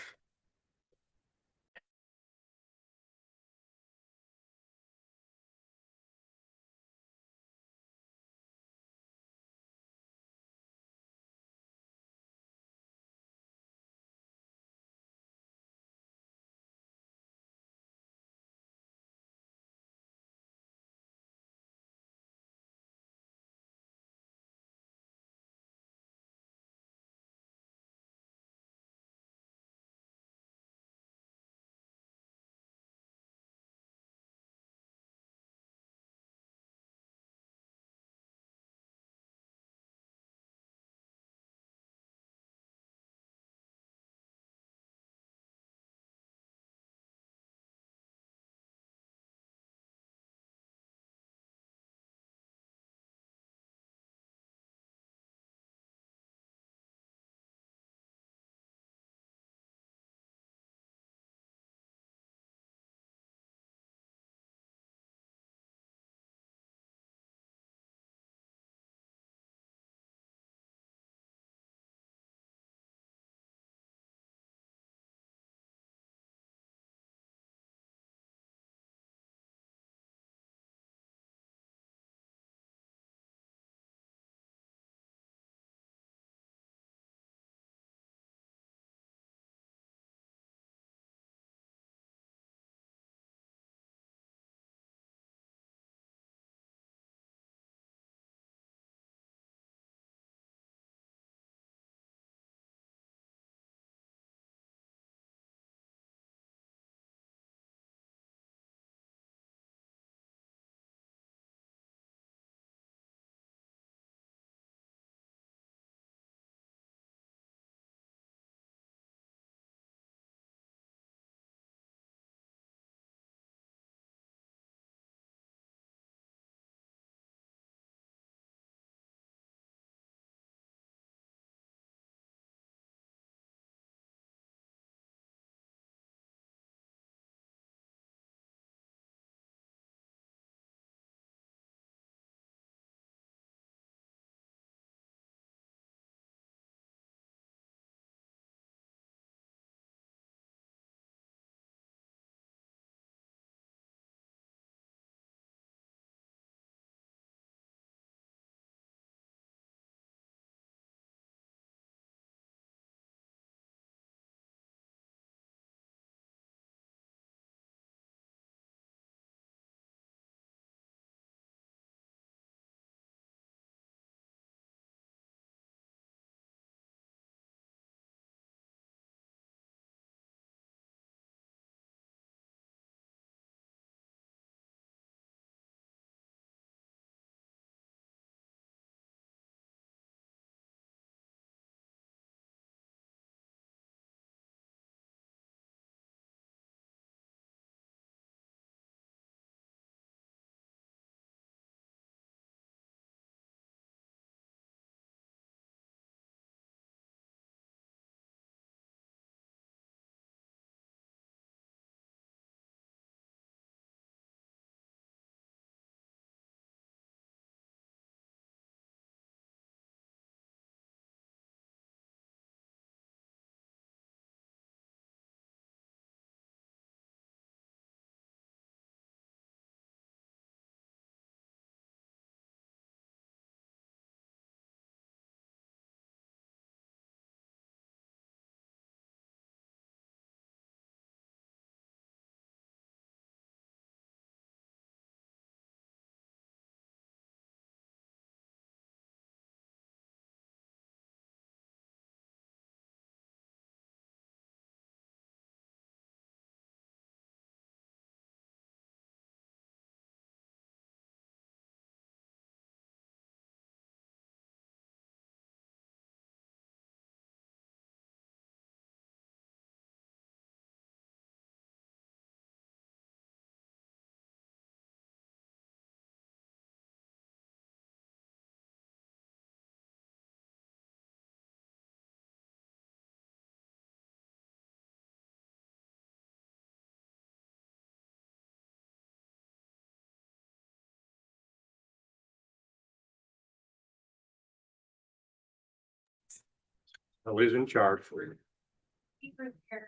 Always in charge for you.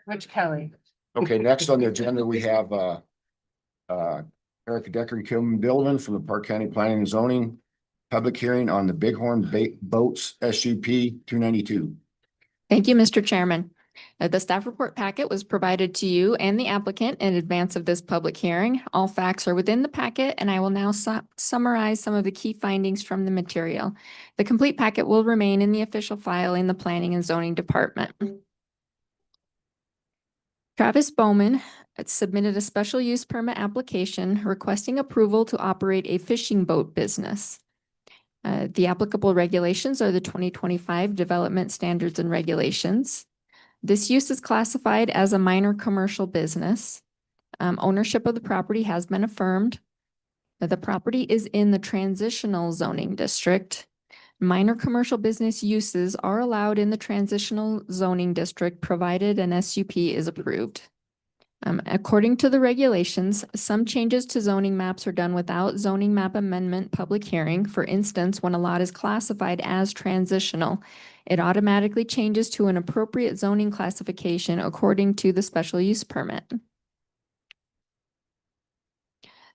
Which Kelly? Okay, next on the agenda, we have Erica Decker Kilman Billman from the Park County Planning and Zoning. Public hearing on the Bighorn Boats SUP 292. Thank you, Mr. Chairman. The staff report packet was provided to you and the applicant in advance of this public hearing. All facts are within the packet, and I will now summarize some of the key findings from the material. The complete packet will remain in the official file in the Planning and Zoning Department. Travis Bowman submitted a special use permit application requesting approval to operate a fishing boat business. The applicable regulations are the 2025 Development Standards and Regulations. This use is classified as a minor commercial business. Ownership of the property has been affirmed. The property is in the transitional zoning district. Minor commercial business uses are allowed in the transitional zoning district provided an SUP is approved. According to the regulations, some changes to zoning maps are done without zoning map amendment public hearing. For instance, when a lot is classified as transitional, it automatically changes to an appropriate zoning classification according to the special use permit.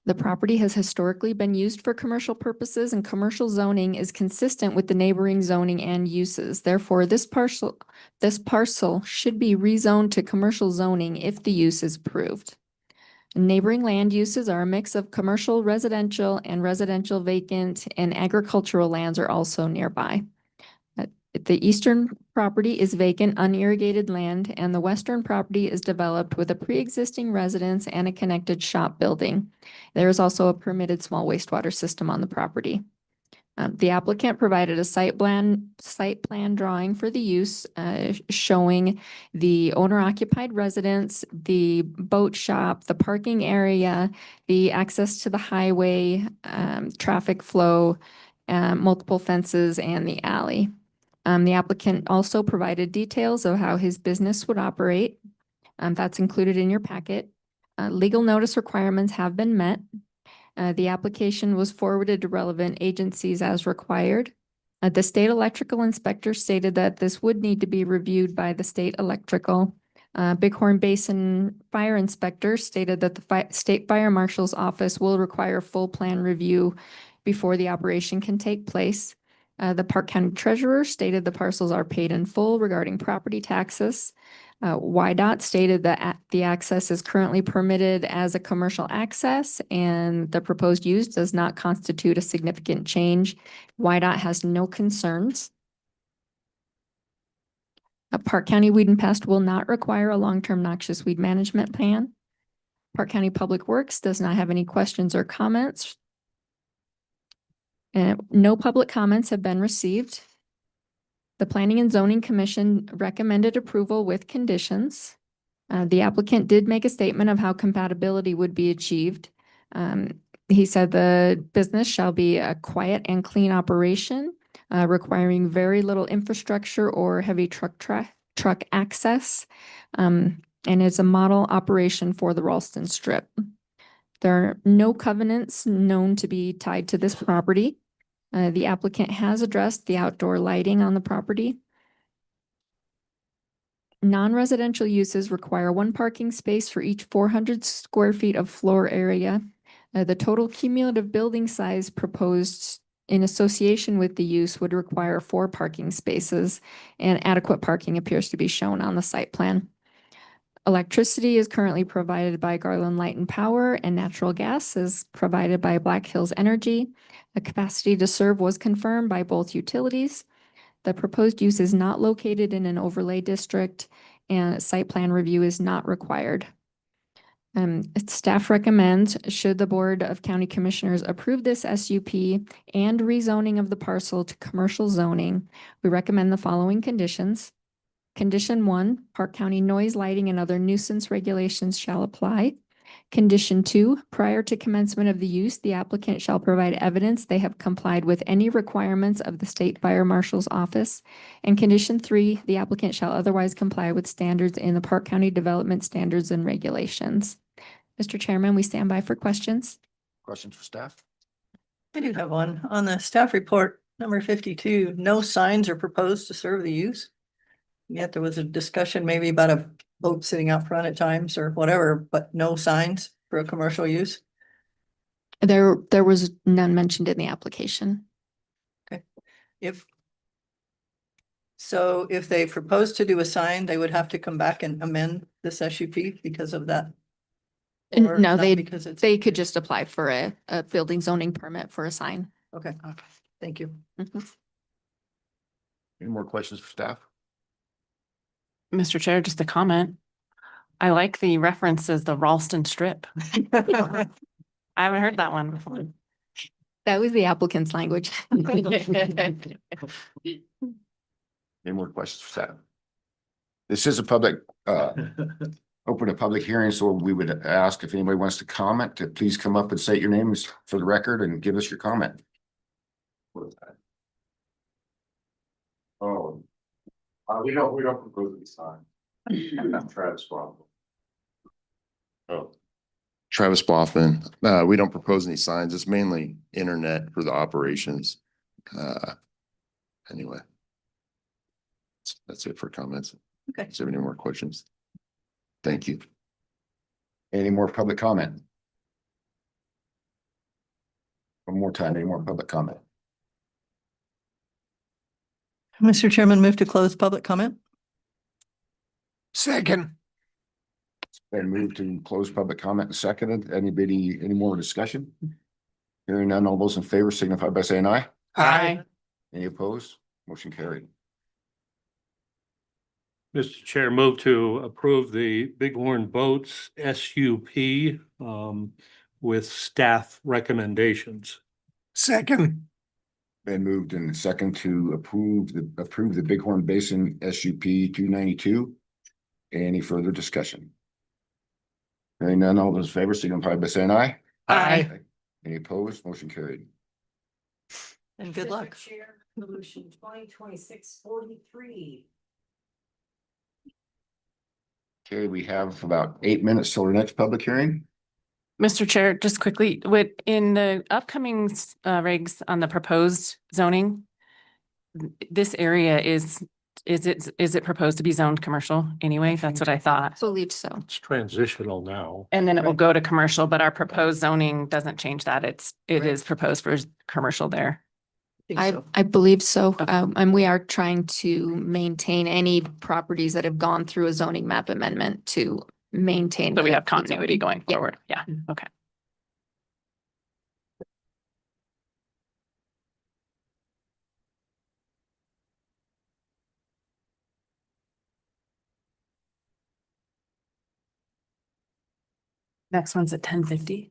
The property has historically been used for commercial purposes, and commercial zoning is consistent with the neighboring zoning and uses. Therefore, this parcel should be rezoned to commercial zoning if the use is approved. Neighboring land uses are a mix of commercial, residential, and residential vacant, and agricultural lands are also nearby. The eastern property is vacant, unirrigated land, and the western property is developed with a pre-existing residence and a connected shop building. There is also a permitted small wastewater system on the property. The applicant provided a site plan drawing for the use, showing the owner-occupied residence, the boat shop, the parking area, the access to the highway, traffic flow, multiple fences, and the alley. The applicant also provided details of how his business would operate. That's included in your packet. Legal notice requirements have been met. The application was forwarded to relevant agencies as required. The state electrical inspector stated that this would need to be reviewed by the state electrical. Bighorn Basin Fire Inspector stated that the State Fire Marshal's office will require full plan review before the operation can take place. The Park County Treasurer stated the parcels are paid in full regarding property taxes. YDOT stated that the access is currently permitted as a commercial access, and the proposed use does not constitute a significant change. YDOT has no concerns. Park County Weed and Pest will not require a long-term noxious weed management plan. Park County Public Works does not have any questions or comments. No public comments have been received. The Planning and Zoning Commission recommended approval with conditions. The applicant did make a statement of how compatibility would be achieved. He said the business shall be a quiet and clean operation, requiring very little infrastructure or heavy truck access, and is a model operation for the Ralston Strip. There are no covenants known to be tied to this property. The applicant has addressed the outdoor lighting on the property. Non-residential uses require one parking space for each 400 square feet of floor area. The total cumulative building size proposed in association with the use would require 4 parking spaces, and adequate parking appears to be shown on the site plan. Electricity is currently provided by Garland Light and Power, and natural gas is provided by Black Hills Energy. The capacity to serve was confirmed by both utilities. The proposed use is not located in an overlay district, and site plan review is not required. Staff recommends, should the Board of County Commissioners approve this SUP and rezoning of the parcel to commercial zoning, we recommend the following conditions. Condition 1, Park County noise, lighting, and other nuisance regulations shall apply. Condition 2, prior to commencement of the use, the applicant shall provide evidence they have complied with any requirements of the State Fire Marshal's office. And Condition 3, the applicant shall otherwise comply with standards in the Park County Development Standards and Regulations. Mr. Chairman, we stand by for questions. Questions for staff? I do have one. On the staff report, number 52, no signs are proposed to serve the use. Yet there was a discussion maybe about a boat sitting out front at times or whatever, but no signs for a commercial use. There was none mentioned in the application. If. So if they propose to do a sign, they would have to come back and amend this SUP because of that. Or No, not they, because it's. they could just apply for a building zoning permit for a sign. Okay, thank you. Mhm. Any more questions for staff? Mr. Chair, just a comment. I like the references, the Ralston strip. I haven't heard that one before. That was the applicant's language. Any more questions for staff? This is a public, open a public hearing, so we would ask if anybody wants to comment, to please come up and state your names for the record and give us your comment. Oh. We don't propose any sign. I'm Travis Bob. Oh, Travis Bloffman. We don't propose any signs. It's mainly internet for the operations. Anyway. That's it for comments. Okay. Is there any more questions? Thank you. any more public comment? One more time, any more public comment? Mr. Chairman, move to close public comment. Second. Been moved to close public comment and seconded. Anybody, any more discussion? Hearing none, all those in favor signify by saying aye. Aye. Any opposed? Motion carried. Mr. Chair, move to approve the Bighorn Boats SUP with staff recommendations. Second. Been moved and second to approve the Bighorn Basin SUP 292. Any further discussion? Hearing none, all those in favor signify by saying aye. Aye. Any opposed? Motion carried. And good luck. Resolution 2026-43. Okay, we have about 8 minutes till the next public hearing. Mr. Chair, just quickly, in the upcoming regs on the proposed zoning, this area is it proposed to be zoned commercial anyway? That's what I thought. Believe so. It's transitional now. And then it will go to commercial, but our proposed zoning doesn't change that. It is proposed for commercial there. I believe so. Okay. And we are trying to maintain any properties that have gone through a zoning map amendment to maintain. So we the- have the continuity zoning. going Yeah. forward. Yeah, okay. Next one's at 10:50.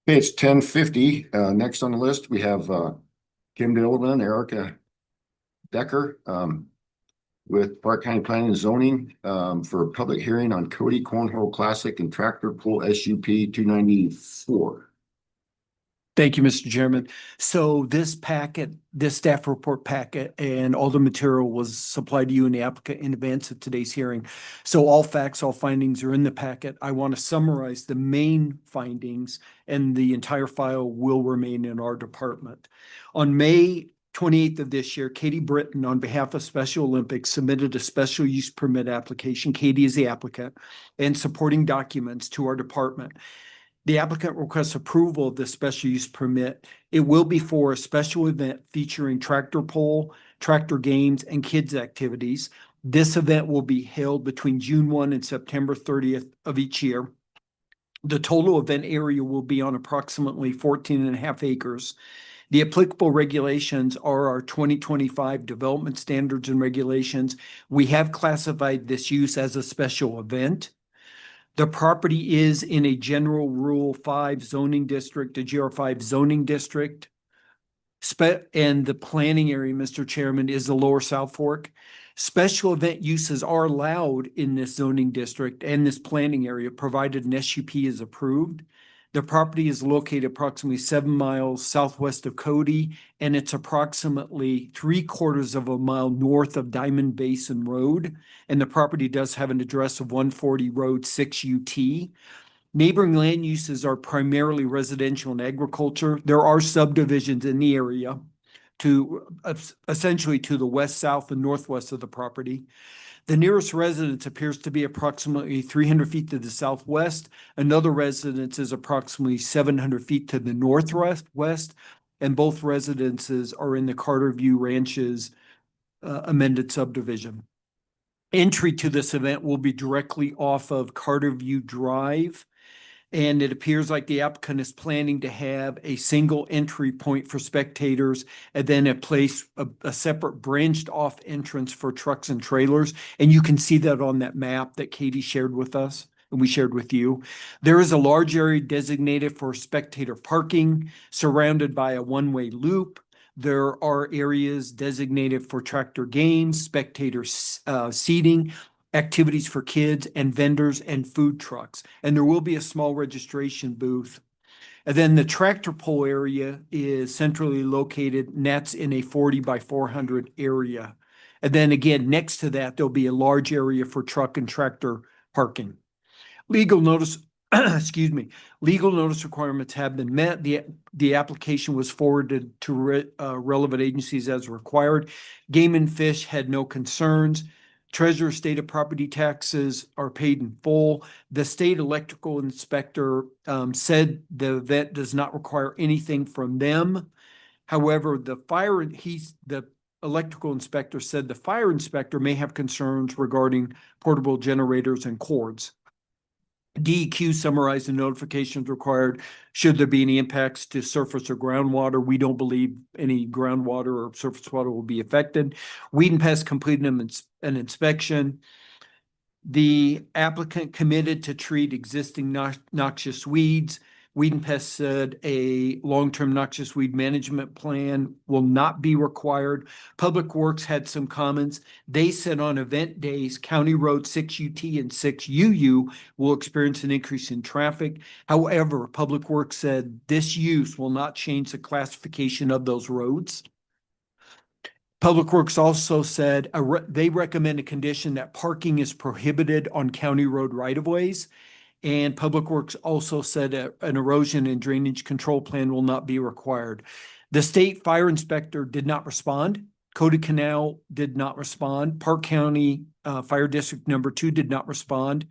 Okay, it's 10:50. Next on the list, we have Kim Dillon, Erica Decker with Park County Planning and Zoning for a public hearing on Cody Cornhole Classic and Tractor Pull SUP 294. Thank you, Mr. Chairman. So this packet, this staff report packet and all the material was supplied to you and the applicant in advance of today's hearing. So all facts, all findings are in the packet. I want to summarize the main findings and the entire file will remain in our department. On May 28th of this year, Katie Britton, on behalf of Special Olympics, submitted a special use permit application. Katie is the applicant and supporting documents to our department. The applicant requests approval of the special use permit. It will be for a special event featuring tractor pull, tractor games, and kids activities. This event will be held between June 1 and September 30th of each year. The total event area will be on approximately 14.5 acres. The applicable regulations are our 2025 development standards and regulations. We have classified this use as a special event. The property is in a general Rule 5 zoning district, a GR5 zoning district. And the planning area, Mr. Chairman, is the Lower South Fork. Special event uses are allowed in this zoning district and this planning area, provided an SUP is approved. The property is located approximately 7 miles southwest of Cody, and it's approximately 3/4 of a mile north of Diamond Basin Road. And the property does have an address of 140 Road 6 UT. Neighboring land uses are primarily residential and agriculture. There are subdivisions in the area to essentially to the west, south, and northwest of the property. The nearest residence appears to be approximately 300 feet to the southwest. Another residence is approximately 700 feet to the northwest, and both residences are in the Carter View Ranches amended subdivision. Entry to this event will be directly off of Carter View Drive. And it appears like the applicant is planning to have a single entry point for spectators and then a separate branched off entrance for trucks and trailers. And you can see that on that map that Katie shared with us and we shared with you. There is a large area designated for spectator parking surrounded by a one-way loop. There are areas designated for tractor games, spectator seating, activities for kids and vendors and food trucks. And there will be a small registration booth. And then the tractor pull area is centrally located, and that's in a 40 by 400 area. And then again, next to that, there'll be a large area for truck and tractor parking. Legal notice, excuse me, legal notice requirements have been met. The application was forwarded to relevant agencies as required. Game and Fish had no concerns. Treasurer stated property taxes are paid in full. The state electrical inspector said the event does not require anything from them. However, the electrical inspector said the fire inspector may have concerns regarding portable generators and cords. DEQ summarized the notifications required should there be any impacts to surface or groundwater. We don't believe any groundwater or surface water will be affected. Weed and Pest completed an inspection. The applicant committed to treat existing noxious weeds. Weed and Pest said a long-term noxious weed management plan will not be required. Public Works had some comments. They said on event days, County Road 6 UT and 6 UU will experience an increase in traffic. However, Public Works said this use will not change the classification of those roads. Public Works also said they recommend a condition that parking is prohibited on county road right-of-ways. And Public Works also said an erosion and drainage control plan will not be required. The state fire inspector did not respond. Cody Canal did not respond. Park County Fire District number 2 did not respond.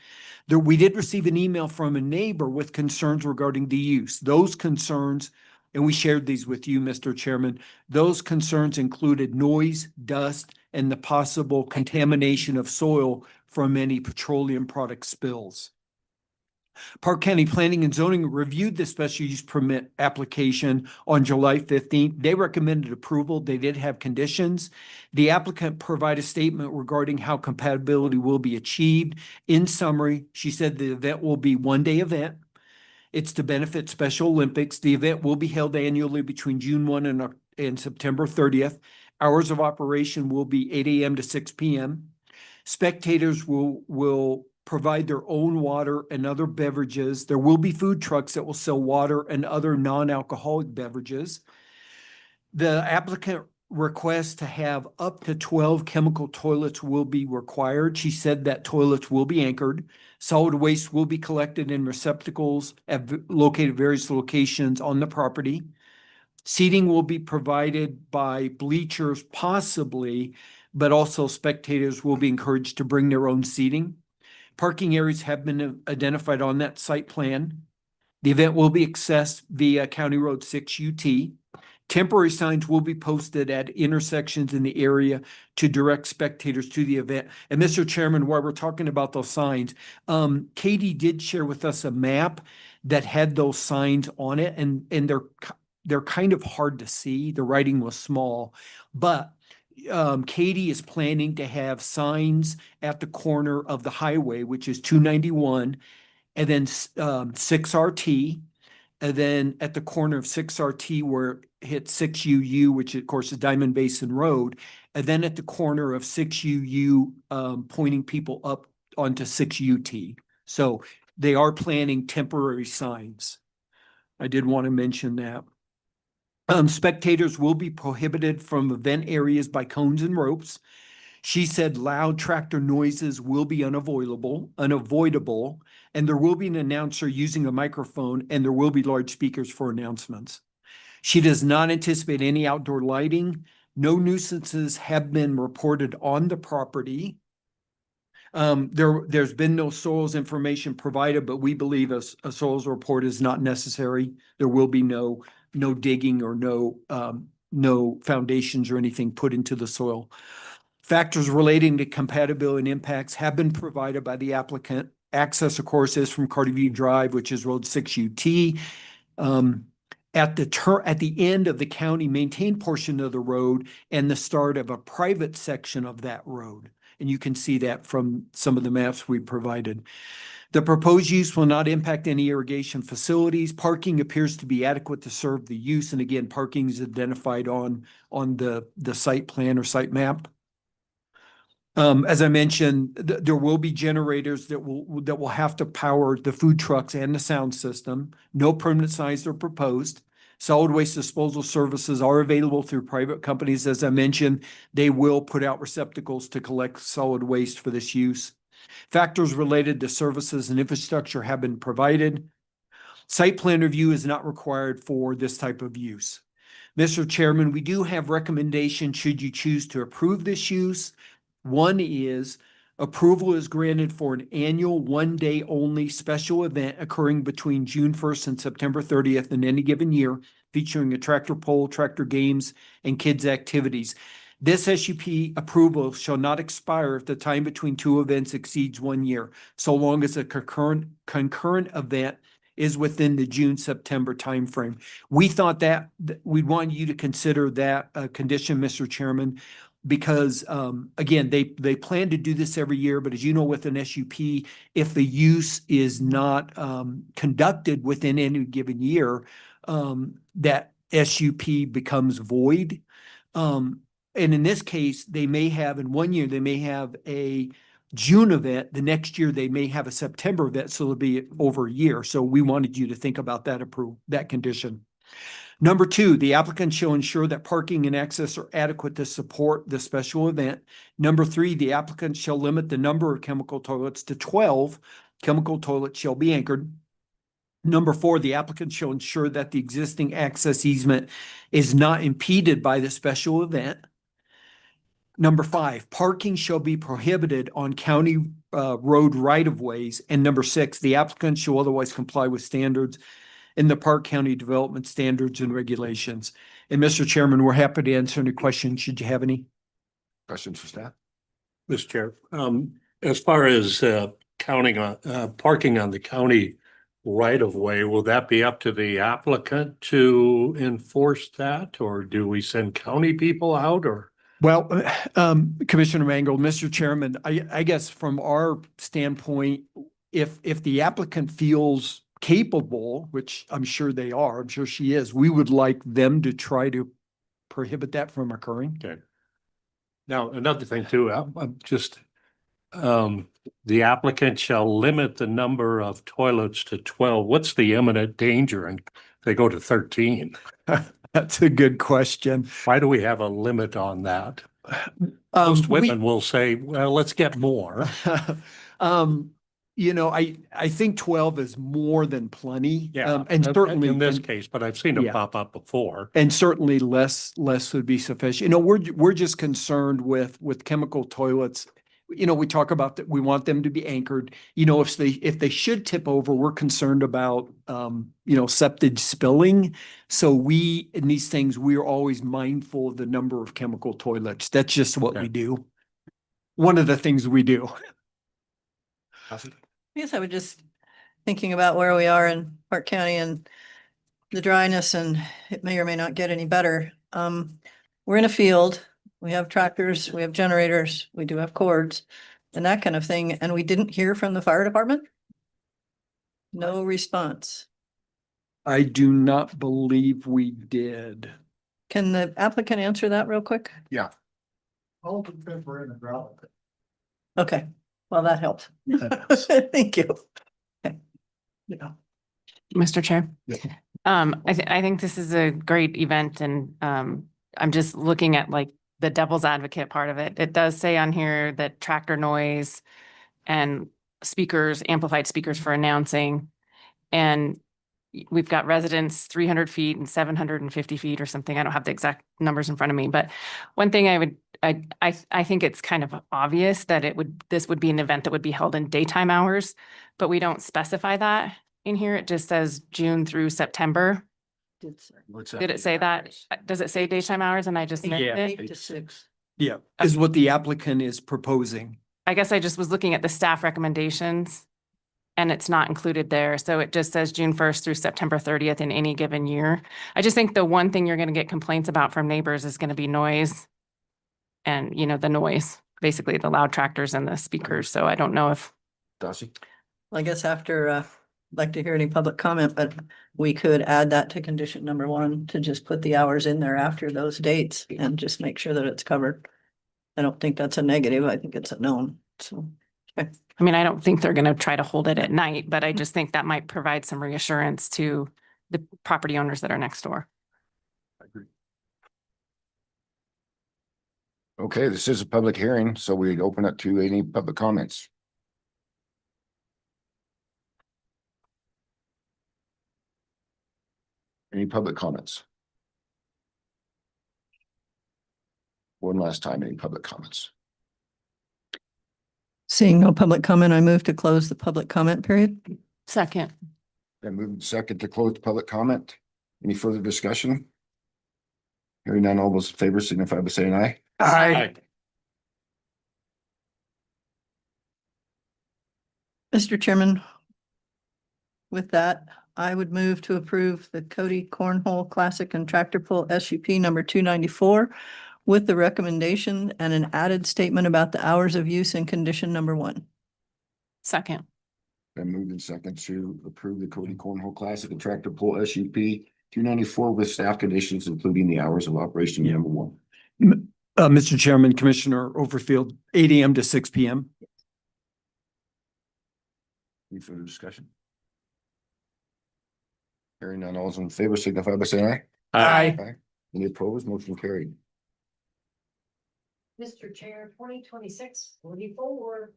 We did receive an email from a neighbor with concerns regarding the use. Those concerns, and we shared these with you, Mr. Chairman, those concerns included noise, dust, and the possible contamination of soil from any petroleum product spills. Park County Planning and Zoning reviewed the special use permit application on July 15th. They recommended approval. They did have conditions. The applicant provided a statement regarding how compatibility will be achieved. In summary, she said the event will be one-day event. It's to benefit Special Olympics. The event will be held annually between June 1 and September 30th. Hours of operation will be 8 a.m. to 6 p.m. Spectators will provide their own water and other beverages. There will be food trucks that will sell water and other non-alcoholic beverages. The applicant request to have up to 12 chemical toilets will be required. She said that toilets will be anchored. Solid waste will be collected in receptacles located at various locations on the property. Seating will be provided by bleachers possibly, but also spectators will be encouraged to bring their own seating. Parking areas have been identified on that site plan. The event will be accessed via County Road 6 UT. Temporary signs will be posted at intersections in the area to direct spectators to the event. And Mr. Chairman, while we're talking about those signs, Katie did share with us a map that had those signs on it, and they're kind of hard to see. The writing was small, but Katie is planning to have signs at the corner of the highway, which is 291, and then 6RT. And then at the corner of 6RT where it hits 6UU, which of course is Diamond Basin Road, and then at the corner of 6UU, pointing people up onto 6UT. So they are planning temporary signs. I did want to mention that. Spectators will be prohibited from event areas by cones and ropes. She said loud tractor noises will be unavoidable, and there will be an announcer using a microphone, and there will be large speakers for announcements. She does not anticipate any outdoor lighting. No nuisances have been reported on the property. There's been no soils information provided, but we believe a soils report is not necessary. There will be no digging or no foundations or anything put into the soil. Factors relating to compatibility and impacts have been provided by the applicant. Access, of course, is from Carter View Drive, which is Road 6 UT. At the end of the county maintained portion of the road and the start of a private section of that road. And you can see that from some of the maps we provided. The proposed use will not impact any irrigation facilities. Parking appears to be adequate to serve the use. And again, parking is identified on the site plan or site map. As I mentioned, there will be generators that will have to power the food trucks and the sound system. No permanent signs are proposed. Solid waste disposal services are available through private companies. As I mentioned, they will put out receptacles to collect solid waste for this use. Factors related to services and infrastructure have been provided. Site plan review is not required for this type of use. Mr. Chairman, we do have recommendations should you choose to approve this use. One is approval is granted for an annual one-day only special event occurring between June 1st and September 30th in any given year, featuring a tractor pull, tractor games, and kids' activities. This SUP approval shall not expire if the time between two events exceeds 1 year, so long as a concurrent event is within the June-September timeframe. We thought that we'd want you to consider that condition, Mr. Chairman, because again, they plan to do this every year, but as you know, with an SUP, if the use is not conducted within any given year, that SUP becomes void. And in this case, they may have, in 1 year, they may have a June event. The next year, they may have a September event, so it'll be over a year. So we wanted you to think about that condition. Number 2, the applicant shall ensure that parking and access are adequate to support the special event. Number 3, the applicant shall limit the number of chemical toilets to 12. Chemical toilets shall be anchored. Number 4, the applicant shall ensure that the existing access easement is not impeded by the special event. Number 5, parking shall be prohibited on county road right-of-ways. And number 6, the applicant shall otherwise comply with standards in the Park County Development Standards and Regulations. And Mr. Chairman, we're happy to answer any questions. Should you have any? Questions for staff? Mr. Chair, as far as counting on parking on the county right of way, will that be up to the applicant to enforce that, or do we send county people out, or? Well, Commissioner Mangold, Mr. Chairman, I guess from our standpoint, if the applicant feels capable, which I'm sure they are, I'm sure she is, we would like them to try to prohibit that from occurring. Okay. Now, another thing too, I'm just, the applicant shall limit the number of toilets to 12. What's the imminent danger? And they go to 13. That's a good question. Why do we have a limit on that? Um, Most we- women will say, well, let's get more. You know, I think 12 is more than plenty. Yeah, And certainly. in this and- case, but I've seen them Yeah. pop up before. And certainly less would be sufficient. You know, we're just concerned with chemical toilets. You know, we talk about that, we want them to be anchored. You know, if they should tip over, we're concerned about, you know, septic spilling. So in these things, we are always mindful of the number of chemical toilets. That's just what we Okay. do. One of the things we do. I guess I would just thinking about where we are in Park County and the dryness, and it may or may not get any better. We're in a field, we have tractors, we have generators, we do have cords and that kind of thing, and we didn't hear from the fire department? No response. I do not believe we did. Can the applicant answer that real quick? Yeah. We're in a drought. Okay, well, that helped. Thank you. Okay. Yeah. Mr. Chair. Yeah. I think this is a great event and, I'm just looking at like the devil's advocate part of it. It does say on here that tractor noise and speakers, amplified speakers for announcing. And we've got residents 300 feet and 750 feet or something. I don't have the exact numbers in front of me, but one thing I think it's kind of obvious that this would be an event that would be held in daytime hours, but we don't specify that in here. It just says June through September. What's that? Did it say that? Does it say daytime hours and I just missed Yeah. it? 8 to 6. Yeah, is what the applicant is proposing. I guess I just was looking at the staff recommendations and it's not included there. So it just says June 1st through September 30th in any given year. I just think the one thing you're going to get complaints about from neighbors is going to be noise. And, you know, the noise, basically the loud tractors and the speakers. So I don't know if, Darcy? I guess after, like to hear any public comment, but we could add that to condition number 1 to just put the hours in there after those dates and just make sure that it's covered. I don't think that's a negative. I think it's a known, so. I mean, I don't think they're going to try to hold it at night, but I just think that might provide some reassurance to the property owners that are next door. I agree. Okay, this is a public hearing, so we open it to any public comments. Any public comments? One last time, any public comments? Seeing no public comment, I move to close the public comment period. Second. Then moving second to close the public comment. Any further discussion? Hearing none, all those in favor signify by saying aye. Aye. Mr. Chairman, with that, I would move to approve the Cody Cornhole Classic and Tractor Pull SUP number 294 with the recommendation and an added statement about the hours of use in condition number 1. Second. Then moving second to approve the Cody Cornhole Classic and Tractor Pull SUP 294 with staff conditions, including the hours of operation number 1. Mr. Chairman, Commissioner Overfield, 8 AM to 6 PM. Any further discussion? Hearing none, all those in favor signify by saying aye. Aye. Any opposed? Motion carried. Mr. Chair, 2026-44.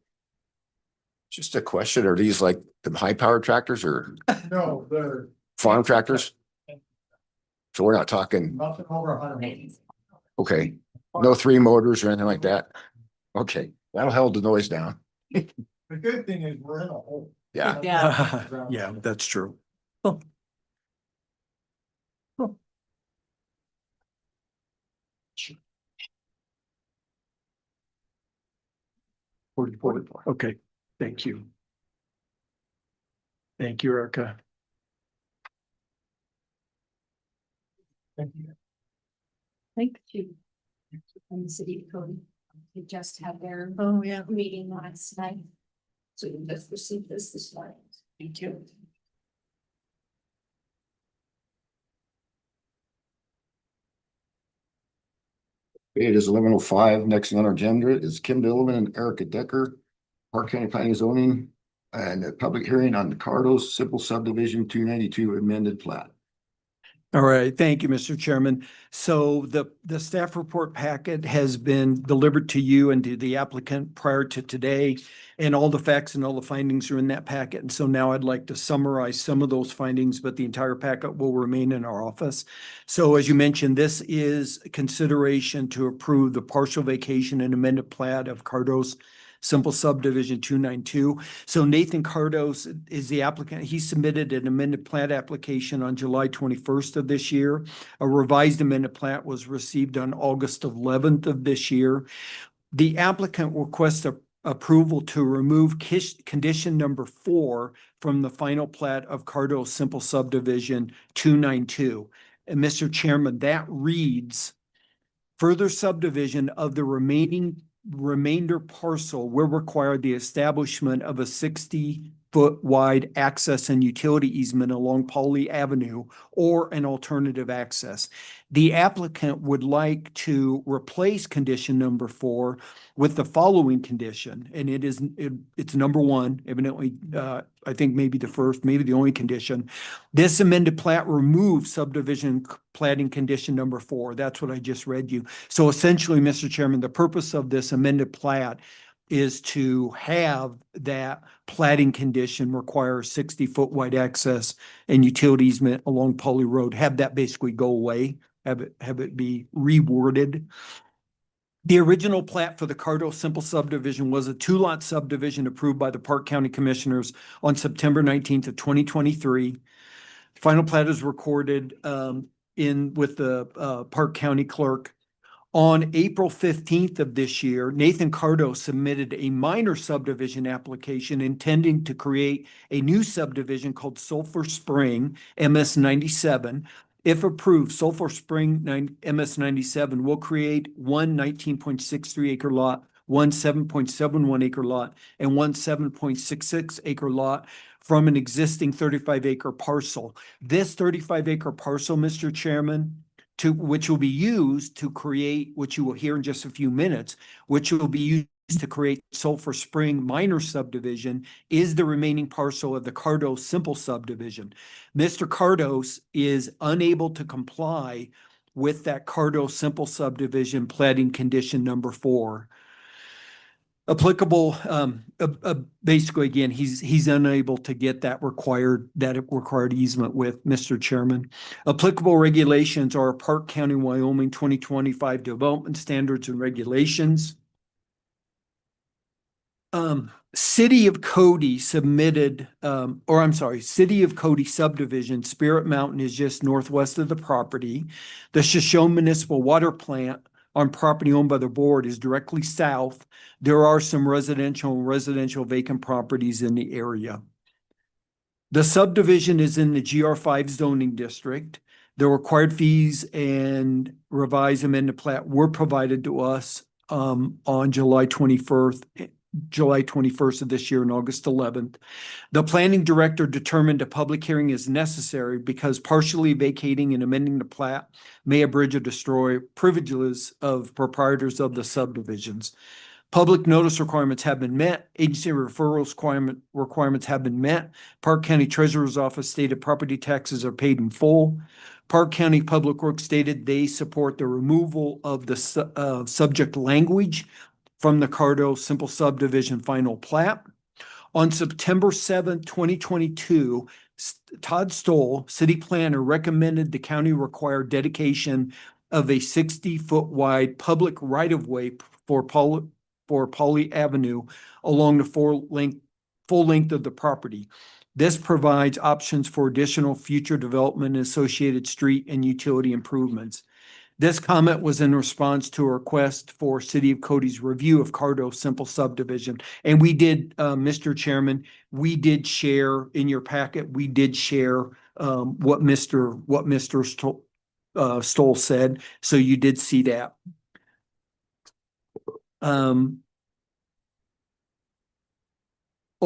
Just a question, are these like the high powered tractors or No, they're farm tractors? So we're not talking, nothing over 100. okay, no 3 motors or anything like that? Okay, that'll hold the noise down. The good thing is we're in a hole. Yeah. Yeah, that's true. Cool. Cool. Okay, thank you. Thank you, Erica. Thank you. Thank you. From the city of Cody. They just had their Oh, yeah. meeting last night. So you just received this morning. Thank you. It is 11:05. Next on our agenda is Kim Dillman and Erica Decker, Park County Planning and Zoning, and a public hearing on the Cardos Simple Subdivision 292 amended plat. All right, thank you, Mr. Chairman. So the staff report packet has been delivered to you and to the applicant prior to today, and all the facts and all the findings are in that packet. And so now I'd like to summarize some of those findings, but the entire packet will remain in our office. So as you mentioned, this is consideration to approve the partial vacation and amended plat of Cardos Simple Subdivision 292. So Nathan Cardos is the applicant. He submitted an amended plat application on July 21st of this year. A revised amended plat was received on August 11th of this year. The applicant requests approval to remove condition number 4 from the final plat of Cardos Simple Subdivision 292. And Mr. Chairman, that reads, further subdivision of the remainder parcel will require the establishment of a 60-foot wide access and utility easement along Pauley Avenue or an alternative access. The applicant would like to replace condition number 4 with the following condition, and it's number 1, evidently, I think maybe the first, maybe the only condition. This amended plat removes subdivision platting condition number 4. That's what I just read you. So essentially, Mr. Chairman, the purpose of this amended plat is to have that platting condition require 60-foot wide access and utility easement along Pauley Road, have that basically go away, have it be reworded. The original plat for the Cardos Simple Subdivision was a 2-lot subdivision approved by the Park County Commissioners on September 19th of 2023. Final plat is recorded with the Park County Clerk. On April 15th of this year, Nathan Cardos submitted a minor subdivision application intending to create a new subdivision called Sulphur Spring MS 97. If approved, Sulphur Spring MS 97 will create one 19.63 acre lot, one 7.71 acre lot, and one 7.66 acre lot from an existing 35 acre parcel. This 35 acre parcel, Mr. Chairman, which will be used to create, which you will hear in just a few minutes, which will be used to create Sulphur Spring minor subdivision, is the remaining parcel of the Cardos Simple Subdivision. Mr. Cardos is unable to comply with that Cardos Simple Subdivision platting condition number 4. Applicable, basically, again, he's unable to get that required easement with, Mr. Chairman. Applicable regulations are Park County, Wyoming 2025 Development Standards and Regulations. City of Cody submitted, City of Cody subdivision, Spirit Mountain is just northwest of the property. The Shoshone Municipal Water Plant on property owned by the board is directly south. There are some residential vacant properties in the area. The subdivision is in the GR5 zoning district. The required fees and revised amended plat were provided to us on July 21st of this year and August 11th. The planning director determined a public hearing is necessary because partially vacating and amending the plat may abridge or destroy privileges of proprietors of the subdivisions. Public notice requirements have been met. Agency referrals requirements have been met. Park County Treasurer's Office stated property taxes are paid in full. Park County Public Works stated they support the removal of the subject language from the Cardos Simple Subdivision final plat. On September 7th, 2022, Todd Stoll, city planner, recommended the county require dedication of a 60-foot wide public right-of-way for Pauley Avenue along the full length of the property. This provides options for additional future development and associated street and utility improvements. This comment was in response to a request for City of Cody's review of Cardos Simple Subdivision. And we did, Mr. Chairman, we did share in your packet, we did share what Mr. Stoll said. So you did see that.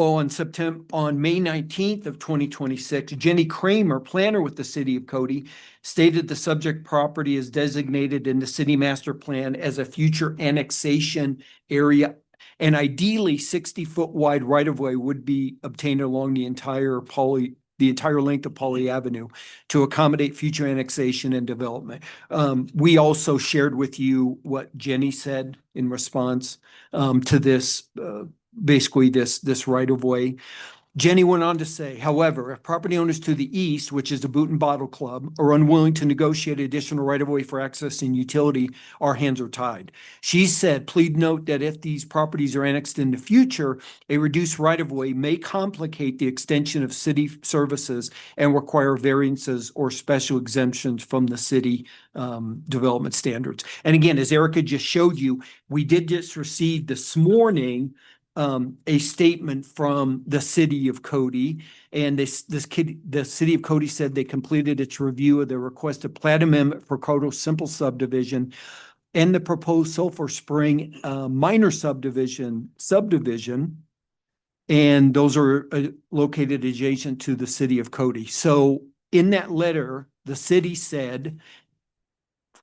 on May 19th of 2026, Jenny Kramer, planner with the city of Cody, stated the subject property is designated in the city master plan as a future annexation area. And ideally 60-foot wide right-of-way would be obtained along the entire length of Poly Avenue to accommodate future annexation and development. We also shared with you what Jenny said in response to this, basically this right-of-way. Jenny went on to say, however, if property owners to the east, which is the Boot and Bottle Club, are unwilling to negotiate additional right-of-way for access and utility, our hands are tied. She said, please note that if these properties are annexed in the future, a reduced right-of-way may complicate the extension of city services and require variances or special exemptions from the city development standards. And again, as Erica just showed you, we did just receive this morning a statement from the city of Cody, and the city of Cody said they completed its review of the requested plat amendment for Codo's simple subdivision and the proposed Sulphur Spring minor subdivision, and those are located adjacent to the city of Cody. So in that letter, the city said,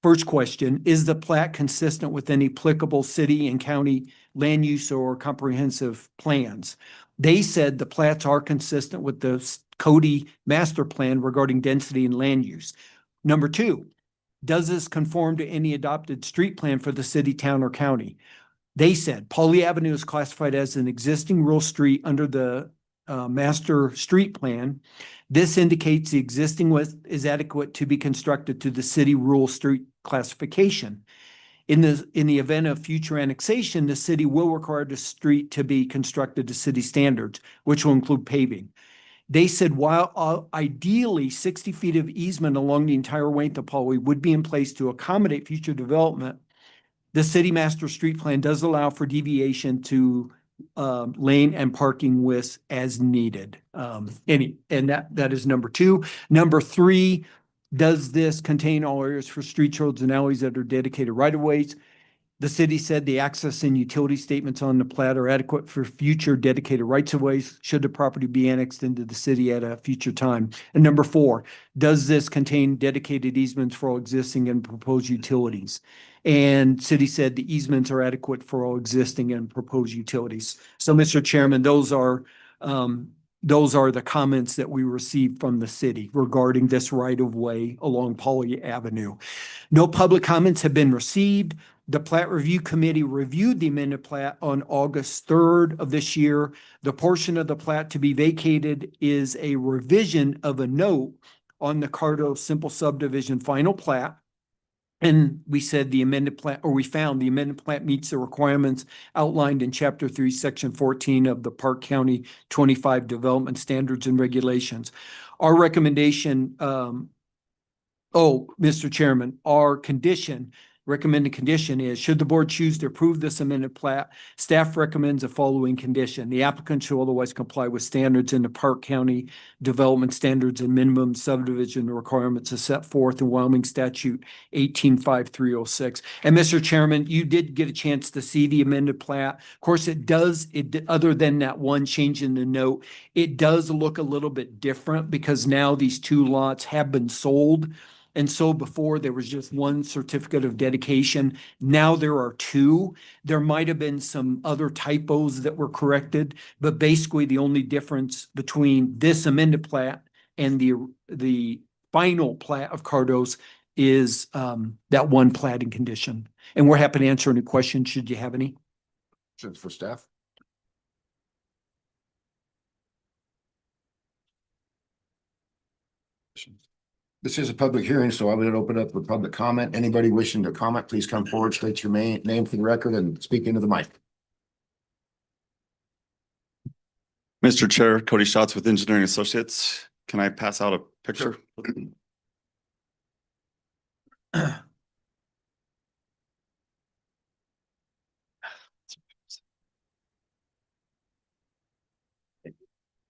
first question, is the plat consistent with any applicable city and county land use or comprehensive plans? They said the plats are consistent with the Cody master plan regarding density and land use. Number two, does this conform to any adopted street plan for the city, town, or county? They said Poly Avenue is classified as an existing rural street under the master street plan. This indicates the existing width is adequate to be constructed to the city rural street classification. In the event of future annexation, the city will require the street to be constructed to city standards, which will include paving. They said while ideally 60 feet of easement along the entire length of Poly would be in place to accommodate future development, the city master street plan does allow for deviation to lane and parking widths as needed. And that is number two. Number three, does this contain all areas for street roads and alleys that are dedicated right-of-ways? The city said the access and utility statements on the plat are adequate for future dedicated rights-of-ways should the property be annexed into the city at a future time. And number four, does this contain dedicated easements for all existing and proposed utilities? And city said the easements are adequate for all existing and proposed utilities. So, Mr. Chairman, those are the comments that we received from the city regarding this right-of-way along Poly Avenue. No public comments have been received. The Plat Review Committee reviewed the amended plat on August 3rd of this year. The portion of the plat to be vacated is a revision of a note on the Cardo Simple Subdivision final plat. And we said the amended plat, or we found the amended plat meets the requirements outlined in Chapter 3, Section 14 of the Park County 25 Development Standards and Regulations. Our recommendation, Mr. Chairman, our recommended condition is, should the board choose to approve this amended plat, staff recommends the following condition. The applicant should otherwise comply with standards in the Park County Development Standards and minimum subdivision requirements as set forth in Wyoming Statute 185306. And Mr. Chairman, you did get a chance to see the amended plat. Of course, other than that one change in the note, it does look a little bit different because now these two lots have been sold. And so before there was just one certificate of dedication. Now there are two. There might have been some other typos that were corrected, but basically the only difference between this amended plat and the final plat of Cardo's is that one platting condition. And we're happy to answer any questions should you have any. Questions for staff? This is a public hearing, so I would open up for public comment. Anybody wishing to comment, please come forward, state your name for the record and speak into the mic. Mr. Chair, Cody Schatz with Engineering Associates. Can I pass out a picture?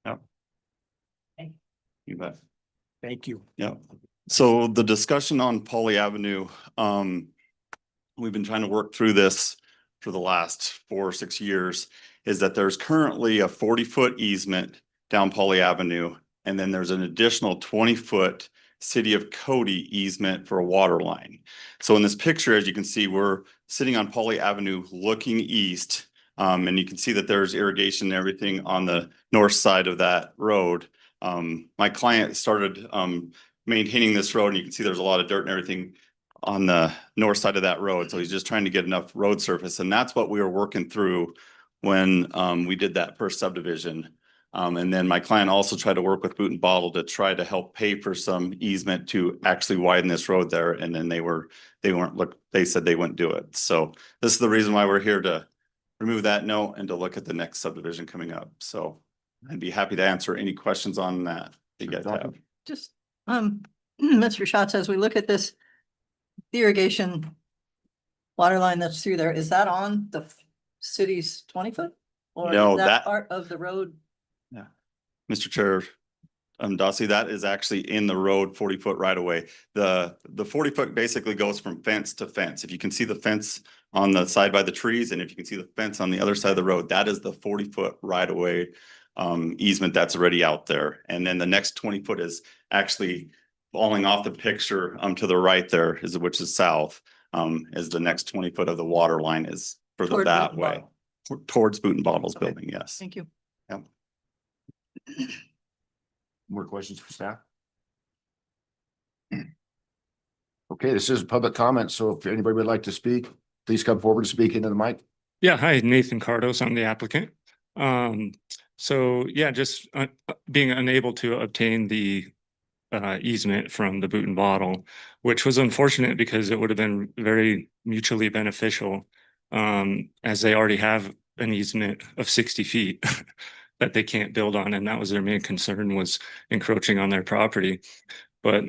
Yep. You bet. Thank you. Yeah. So the discussion on Poly Avenue, we've been trying to work through this for the last 4 or 6 years is that there's currently a 40-foot easement down Poly Avenue, and then there's an additional 20-foot City of Cody easement for a water line. So in this picture, as you can see, we're sitting on Poly Avenue looking east. And you can see that there's irrigation and everything on the north side of that road. My client started maintaining this road, and you can see there's a lot of dirt and everything on the north side of that road. So he's just trying to get enough road surface. And that's what we were working through when we did that first subdivision. And then my client also tried to work with Boot and Bottle to try to help pay for some easement to actually widen this road there. And then they said they wouldn't do it. So this is the reason why we're here, to remove that note and to look at the next subdivision coming up. So I'd be happy to answer any questions on that you guys have. Just, Mr. Schatz, as we look at this, the irrigation water line that's through there, is that on the city's 20-foot? Or No, is that that- part of the road? Mr. Chair, Dossie, that is actually in the road 40-foot right away. The 40-foot basically goes from fence to fence. If you can see the fence on the side by the trees, and if you can see the fence on the other side of the road, that is the 40-foot right away easement that's already out there. And then the next 20-foot is actually falling off the picture to the right there, which is south, is the next 20-foot of the water line is further Toward that Boot and way. Bottle. Towards Boot and Bottle's Okay. building, yes. Thank you. Yep. More questions for staff? Okay, this is public comment, so if anybody would like to speak, please come forward to speak into the mic. Yeah, hi, Nathan Cardos, I'm the applicant. So yeah, just being unable to obtain the easement from the Boot and Bottle, which was unfortunate because it would have been very mutually beneficial, as they already have an easement of 60 feet that they can't build on, and that was their main concern, was encroaching on their property. But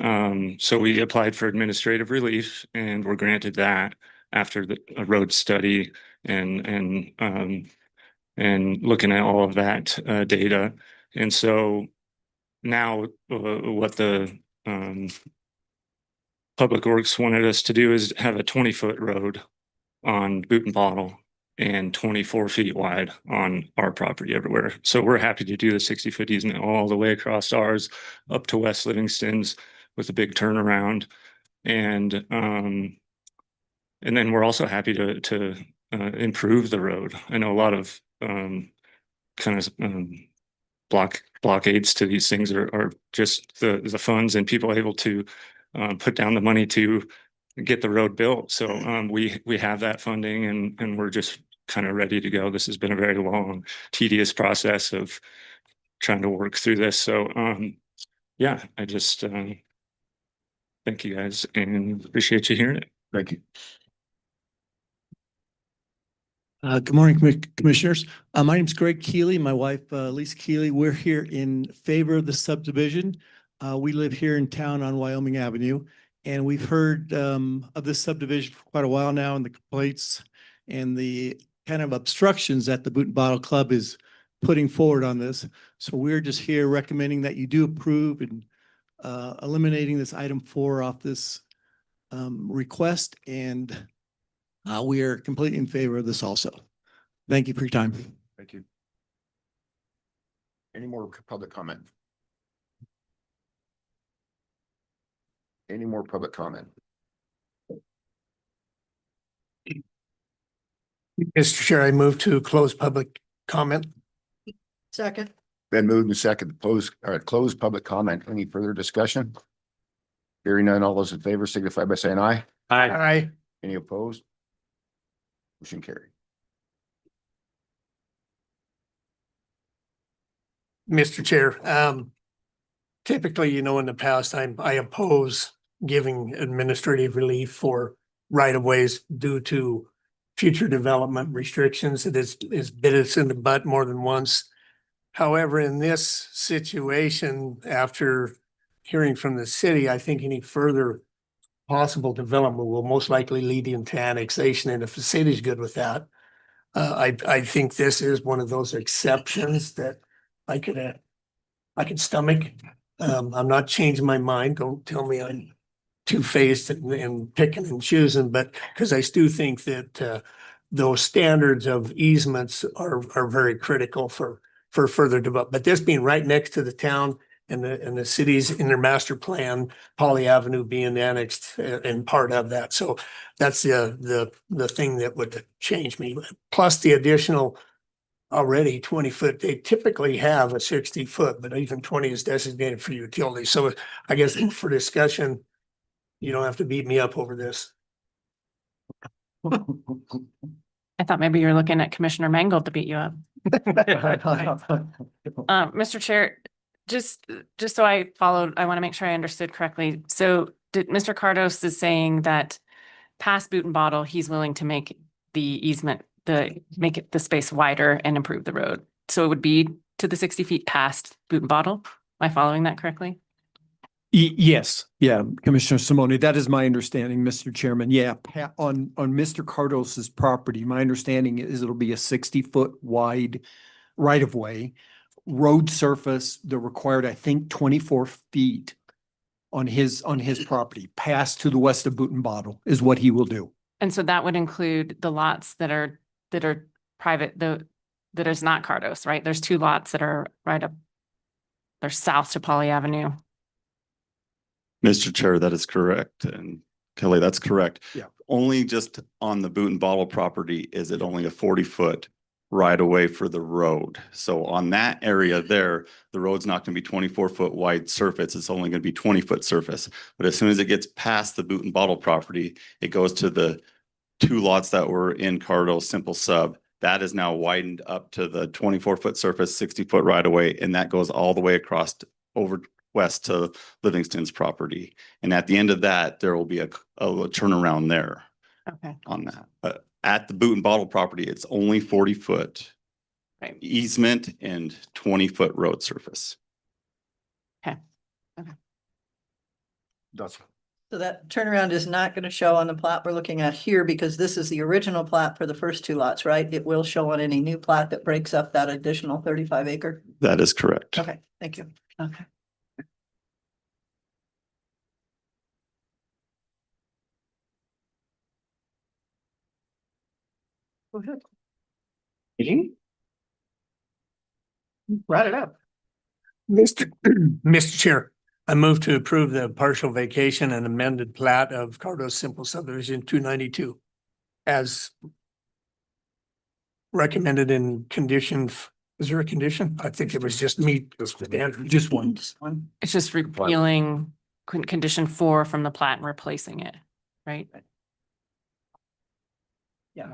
so we applied for administrative relief and were granted that after a road study and looking at all of that data. And so now what the Public Works wanted us to do is have a 20-foot road on Boot and Bottle and 24 feet wide on our property everywhere. So we're happy to do the 60-foot easement all the way across ours up to West Livingston's with a big turnaround. And then we're also happy to improve the road. I know a lot of blockades to these things are just the funds and people able to put down the money to get the road built. So we have that funding and we're just kind of ready to go. This has been a very long, tedious process of trying to work through this. So yeah, I just thank you guys and appreciate you hearing it. Thank you. Good morning, commissioners. My name is Greg Keeley, my wife, Lisa Keeley. We're here in favor of the subdivision. We live here in town on Wyoming Avenue, and we've heard of this subdivision for quite a while now, and the complaints and the kind of obstructions that the Boot and Bottle Club is putting forward on this. So we're just here recommending that you do approve and eliminating this item 4 off this request, and we are completely in favor of this also. Thank you for your time. Thank you. Any more public comment? Any more public comment? Mr. Chair, I move to close public comment. Second. Then moved and second to close public comment. Any further discussion? Hearing none, all those in favor signify by saying aye. Aye. Any opposed? Motion carried. Mr. Chair, typically, in the past, I oppose giving administrative relief for right-of-ways due to future development restrictions. It is bit us in the butt more than once. However, in this situation, after hearing from the city, I think any further possible development will most likely lead into annexation, and if the city's good with that, I think this is one of those exceptions that I could stomach. I'm not changing my mind. Don't tell me I'm two-faced and picking and choosing, but because I do think that those standards of easements are very critical for further development. But this being right next to the town and the city's in their master plan, Polly Avenue being annexed and part of that. So that's the thing that would change me. Plus the additional already 20-foot, they typically have a 60-foot, but even 20 is designated for utilities. So I guess for discussion, you don't have to beat me up over this. I thought maybe you're looking at Commissioner Mangold to beat you up. Mr. Chair, just so I followed, I want to make sure I understood correctly. So Mr. Cardos is saying that past Boot and Bottle, he's willing to make the easement, make it the space wider and improve the road. So it would be to the 60 feet past Boot and Bottle. Am I following that correctly? Yes, yeah, Commissioner Simone, that is my understanding, Mr. Chairman. Yeah, on Mr. Cardos's property, my understanding is it'll be a 60-foot wide right of way. Road surface, the required, I think, 24 feet on his property, past to the west of Boot and Bottle is what he will do. And so that would include the lots that are private, that is not Cardos, right? There's 2 lots that are right up, they're south to Polly Avenue. Mr. Chair, that is correct. And Kelly, that's correct. Yeah. Only just on the Boot and Bottle property is it only a 40-foot right away for the road. So on that area there, the road's not going to be 24-foot wide surface. It's only going to be 20-foot surface. But as soon as it gets past the Boot and Bottle property, it goes to the 2 lots that were in Cardo Simple Sub. That is now widened up to the 24-foot surface, 60-foot right away, and that goes all the way across over west to Livingston's property. And at the end of that, there will be a turnaround there. Okay. On that. But at the Boot and Bottle property, it's only 40-foot Right. easement and 20-foot road surface. Okay. That's So that turnaround is not going to show on the plat we're looking at here because this is the original plat for the first 2 lots, right? It will show on any new plat that breaks up that additional 35 acre. That is correct. Okay, thank you. Okay. Go ahead. Brought it up. Mr. Chair, I move to approve the partial vacation and amended plat of Cardos Simple Subdivision 292 as recommended in condition. Is there a condition? I think it was just meet the standard. Just one. Just one. It's just repealing condition 4 from the plat and replacing it, right? Yeah.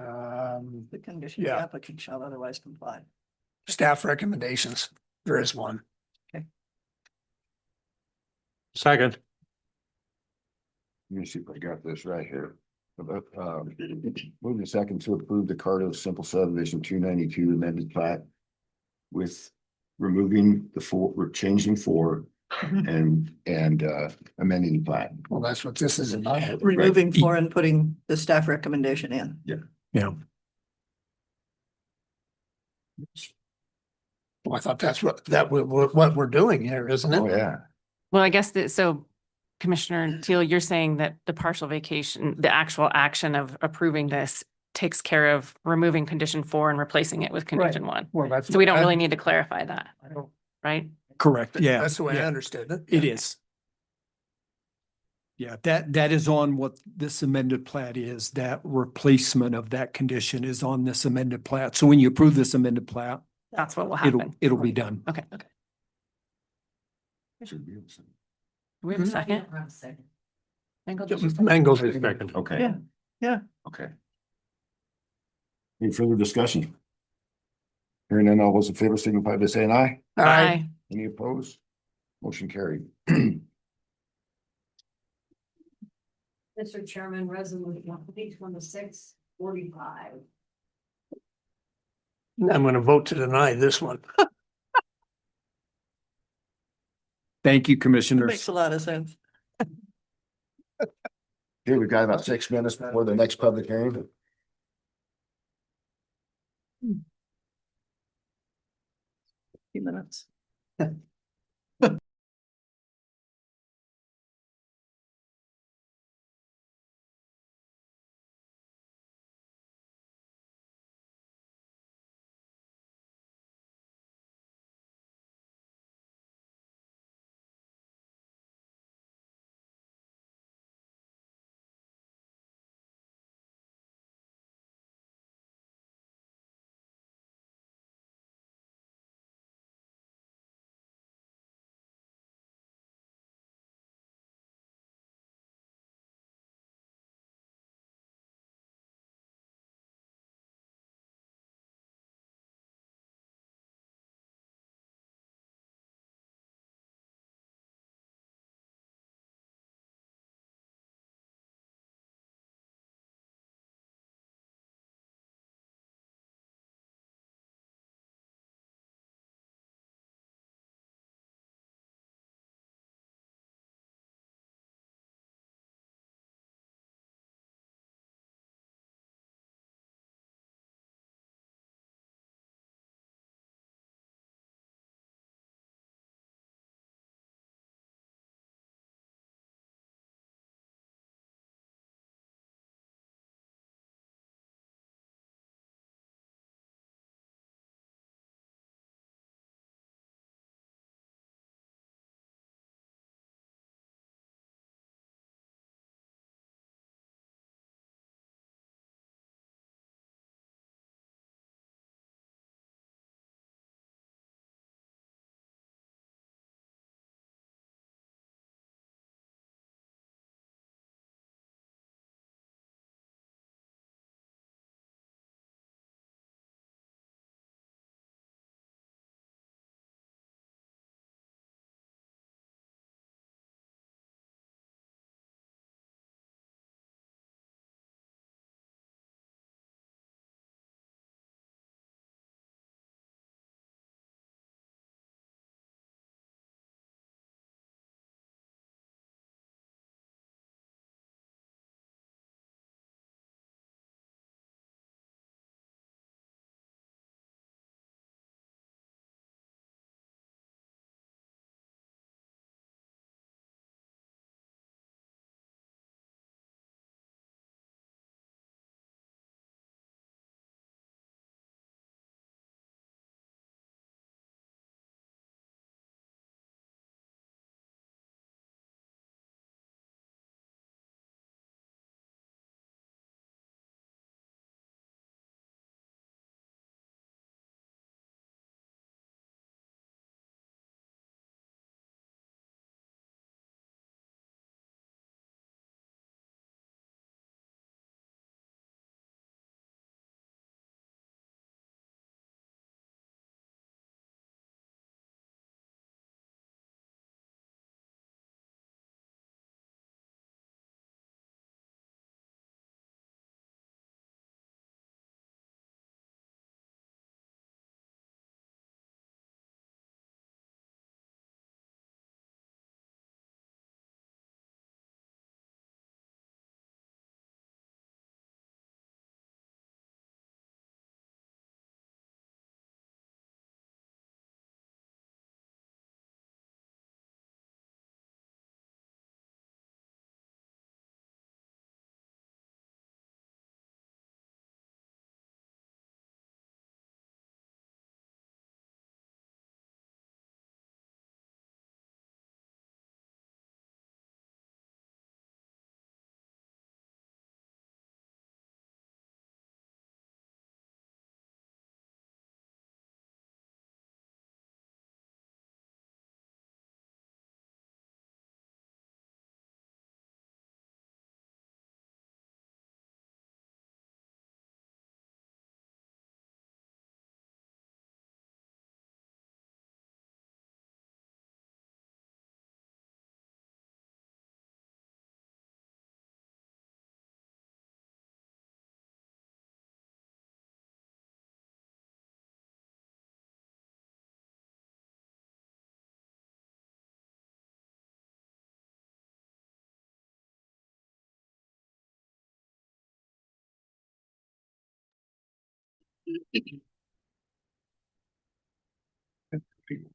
The condition the yeah. applicant shall otherwise comply. Staff recommendations. There is one. Second. Let me see if I got this right here. Moving second to approve the Cardo Simple Subdivision 292 amended plat with removing the 4, we're changing 4 and amending the plat. Well, that's what this is about. Removing 4 and putting the staff recommendation in. Yeah. Well, I thought that's what we're doing here, isn't it? Oh, yeah. Well, I guess that, so Commissioner Teal, you're saying that the partial vacation, the actual action of approving this takes care of removing condition 4 and replacing it with condition 1. Well, that's. So we don't really need to clarify that, I don't. right? Correct, yeah. That's the way I yeah. understood it. It is. Yeah, that is on what this amended plat is. That replacement of that condition is on this amended plat. So when you approve this amended plat, That's what will happen. it'll be done. Okay. Should be able to- Do we have a second? Mangoes. Okay. Yeah. Yeah. Okay. Any further discussion? Hearing none, all those in favor signify by saying aye. Aye. Any opposed? Motion carried. Mr. Chairman, resolution 2645. I'm gonna vote to deny this one. Thank you, Makes commissioners. a lot of sense. Here, we've got about 6 minutes before the next public hearing. Few minutes.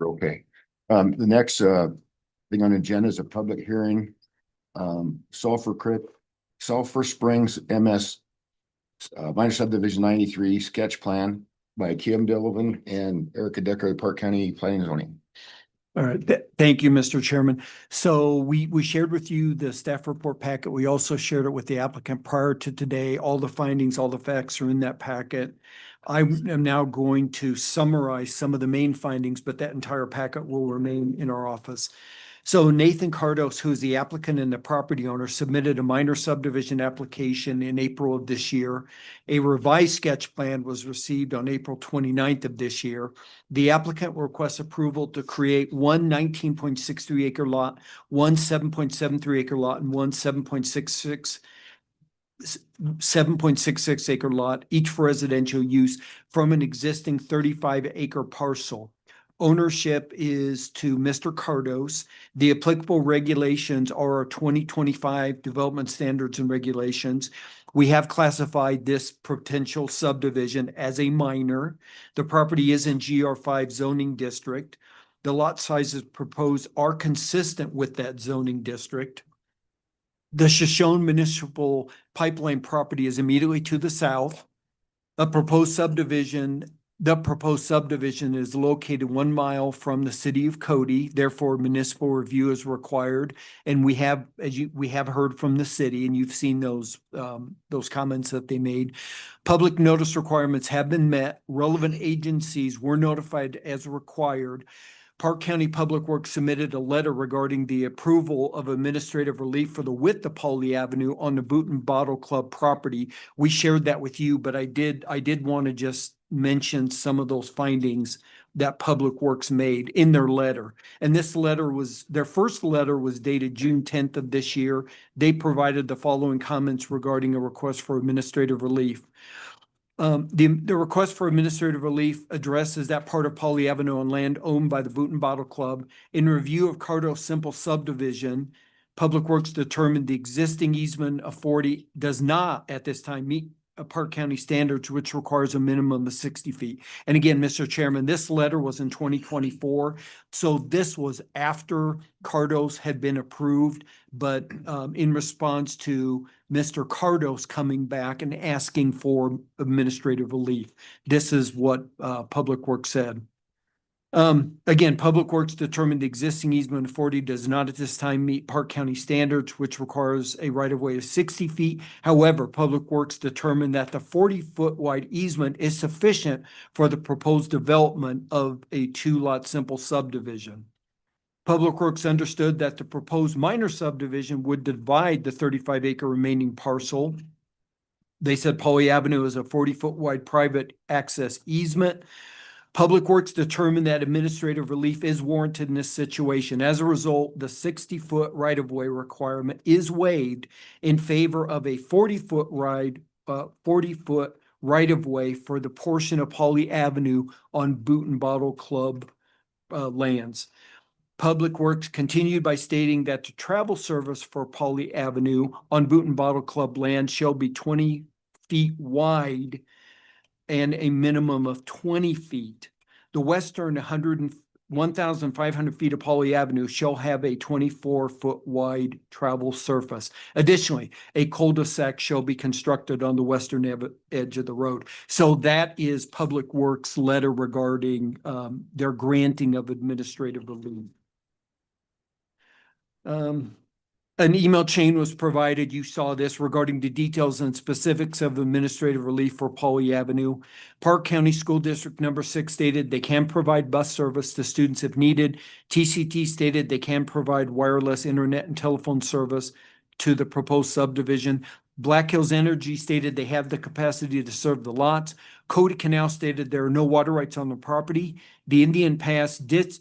Okay. The next thing on the agenda is a public hearing. Sulphur Springs MS minor subdivision 93 sketch plan by Kim Dillon and Erica Decker, Park County Planning and Zoning. All right, thank you, Mr. Chairman. So we shared with you the staff report packet. We also shared it with the applicant prior to today. All the findings, all the facts are in that packet. I am now going to summarize some of the main findings, but that entire packet will remain in our office. So Nathan Cardos, who is the applicant and the property owner, submitted a minor subdivision application in April of this year. A revised sketch plan was received on April 29th of this year. The applicant requests approval to create one 19.63 acre lot, one 7.73 acre lot, and one 7.66 acre lot, each for residential use from an existing 35 acre parcel. Ownership is to Mr. Cardos. The applicable regulations are our 2025 development standards and regulations. We have classified this potential subdivision as a minor. The property is in GR5 zoning district. The lot sizes proposed are consistent with that zoning district. The Shoshone Municipal Pipeline property is immediately to the south. The proposed subdivision is located 1 mile from the city of Cody. Therefore, municipal review is required. And we have heard from the city, and you've seen those comments that they made. Public notice requirements have been met. Relevant agencies were notified as required. Park County Public Works submitted a letter regarding the approval of administrative relief for the width of Pauley Avenue on the Boot and Bottle Club property. We shared that with you, but I did want to just mention some of those findings that Public Works made in their letter. And this letter their first letter was dated June 10th of this year. They provided the following comments regarding a request for administrative relief. The request for administrative relief addresses that part of Pauley Avenue on land owned by the Boot and Bottle Club. In review of Cardo Simple subdivision, Public Works determined the existing easement of 40 does not at this time meet Park County standards, which requires a minimum of 60 feet. And again, Mr. Chairman, this letter was in 2024. So this was after Cardos had been approved, but in response to Mr. Cardos coming back and asking for administrative relief. This is what Public Works said. Again, Public Works determined the existing easement of 40 does not at this time meet Park County standards, which requires a right-of-way of 60 feet. However, Public Works determined that the 40-foot wide easement is sufficient for the proposed development of a 2-lot simple subdivision. Public Works understood that the proposed minor subdivision would divide the 35-acre remaining parcel. They said Pauley Avenue is a 40-foot wide private access easement. Public Works determined that administrative relief is warranted in this situation. As a result, the 60-foot right-of-way requirement is waived in favor of a 40-foot right-of-way for the portion of Pauley Avenue on Boot and Bottle Club lands. Public Works continued by stating that the travel service for Pauley Avenue on Boot and Bottle Club land shall be 20 feet wide and a minimum of 20 feet. The western 1,500 feet of Pauley Avenue shall have a 24-foot wide travel surface. Additionally, a cul-de-sac shall be constructed on the western edge of the road. So that is Public Works' letter regarding their granting of administrative relief. An email chain was provided. You saw this regarding the details and specifics of administrative relief for Pauley Avenue. Park County School District number 6 stated they can provide bus service to students if needed. TCT stated they can provide wireless internet and telephone service to the proposed subdivision. Black Hills Energy stated they have the capacity to serve the lots. Cody Canal stated there are no water rights on the property. The Indian Pass Ditch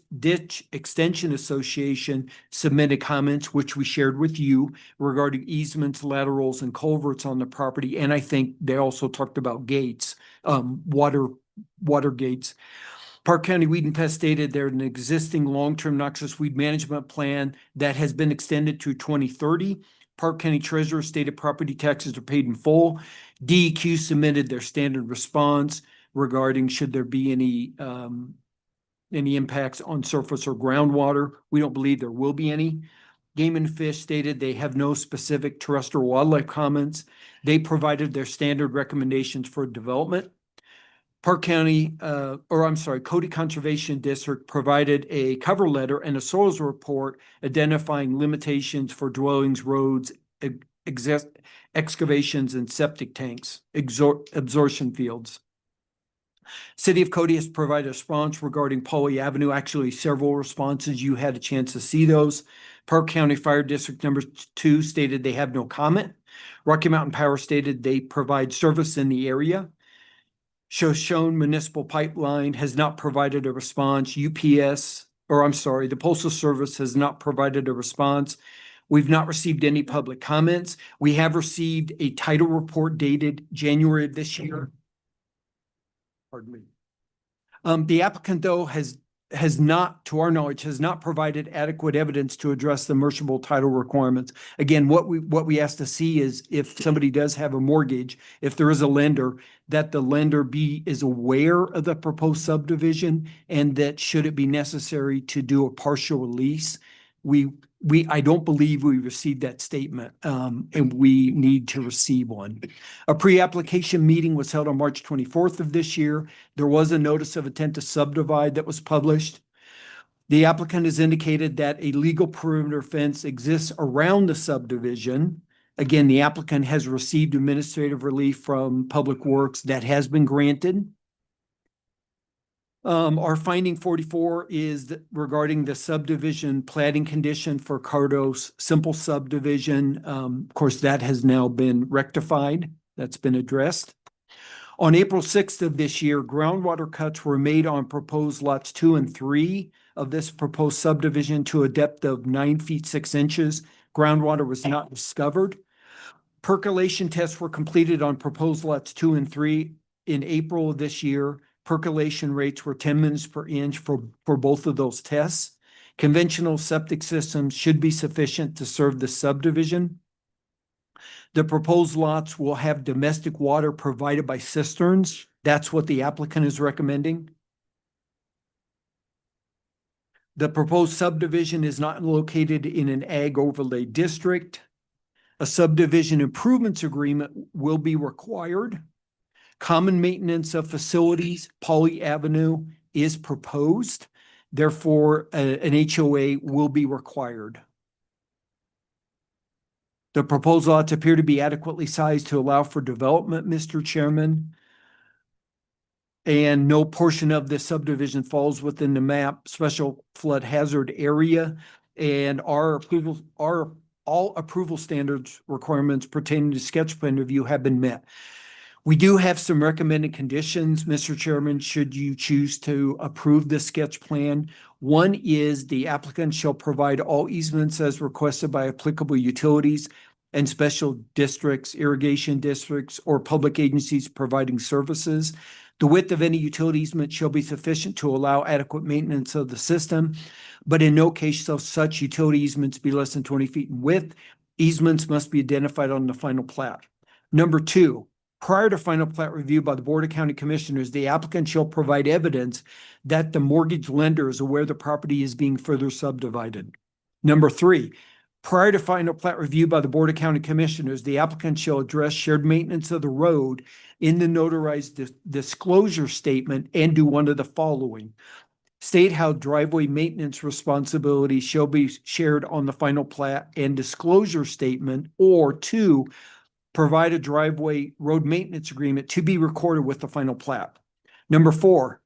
Extension Association submitted comments, which we shared with you, regarding easements, laterals, and culverts on the property. And I think they also talked about gates, water gates. Park County Weed and Pest stated there's an existing long-term noxious weed management plan that has been extended to 2030. Park County Treasurer stated property taxes are paid in full. DEQ submitted their standard response. regarding should there be any impacts on surface or groundwater. We don't believe there will be any. Game and Fish stated they have no specific terrestrial wildlife comments. They provided their standard recommendations for development. Park County, Cody Conservation District provided a cover letter and a soils report identifying limitations for dwellings, roads, excavations, and septic tanks, absorption fields. City of Cody has provided a response regarding Polly Avenue, actually several responses. You had a chance to see those. Park County Fire District number 2 stated they have no comment. Rocky Mountain Power stated they provide service in the area. Shoshone Municipal Pipeline has not provided a response. The Postal Service has not provided a response. We've not received any public comments. We have received a title report dated January of this year. Pardon me. The applicant, though, has not, to our knowledge, has not provided adequate evidence to address the merchantable title requirements. Again, what we ask to see is if somebody does have a mortgage, if there is a lender, that the lender is aware of the proposed subdivision, and that should it be necessary to do a partial release, I don't believe we received that statement, and we need to receive one. A pre-application meeting was held on March 24th of this year. There was a notice of intent to subdivide that was published. The applicant has indicated that a legal perimeter fence exists around the subdivision. Again, the applicant has received administrative relief from Public Works that has been granted. Our finding 44 is regarding the subdivision platting condition for Cardo's simple subdivision. Of course, that has now been rectified. That's been addressed. On April 6th of this year, groundwater cuts were made on proposed lots 2 and 3 of this proposed subdivision to a depth of 9 feet 6 inches. Groundwater was not discovered. Percolation tests were completed on proposed lots 2 and 3 in April of this year. Percolation rates were 10 minutes per inch for both of those tests. Conventional septic systems should be sufficient to serve the subdivision. The proposed lots will have domestic water provided by cisterns. That's what the applicant is recommending. The proposed subdivision is not located in an ag overlay district. A subdivision improvements agreement will be required. Common maintenance of facilities, Polly Avenue, is proposed. Therefore, an HOA will be required. The proposed lots appear to be adequately sized to allow for development, Mr. Chairman. And no portion of this subdivision falls within the map special flood hazard area. And all approval standards requirements pertaining to sketch plan review have been met. We do have some recommended conditions, Mr. Chairman, should you choose to approve this sketch plan. One is the applicant shall provide all easements as requested by applicable utilities and special districts, irrigation districts, or public agencies providing services. The width of any utility easement shall be sufficient to allow adequate maintenance of the system, but in no case shall such utility easements be less than 20 feet in width. Easements must be identified on the final plat. Number 2, prior to final plat review by the Board of County Commissioners, the applicant shall provide evidence that the mortgage lender is aware the property is being further subdivided. Number 3, prior to final plat review by the Board of County Commissioners, the applicant shall address shared maintenance of the road in the notarized disclosure statement and do one of the following. State how driveway maintenance responsibilities shall be shared on the final plat and disclosure statement, or 2, provide a driveway road maintenance agreement to be recorded with the final plat. Number 4,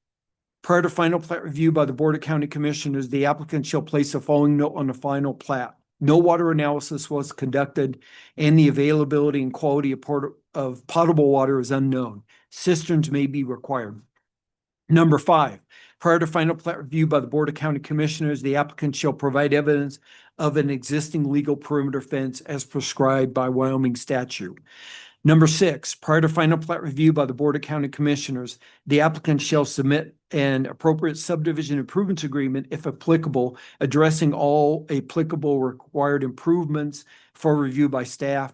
prior to final plat review by the Board of County Commissioners, the applicant shall place the following note on the final plat. No water analysis was conducted and the availability and quality of potable water is unknown. Cisterns may be required. Number 5, prior to final plat review by the Board of County Commissioners, the applicant shall provide evidence of an existing legal perimeter fence as prescribed by Wyoming statute. Number 6, prior to final plat review by the Board of County Commissioners, the applicant shall submit an appropriate subdivision improvements agreement, if applicable, addressing all applicable required improvements for review by staff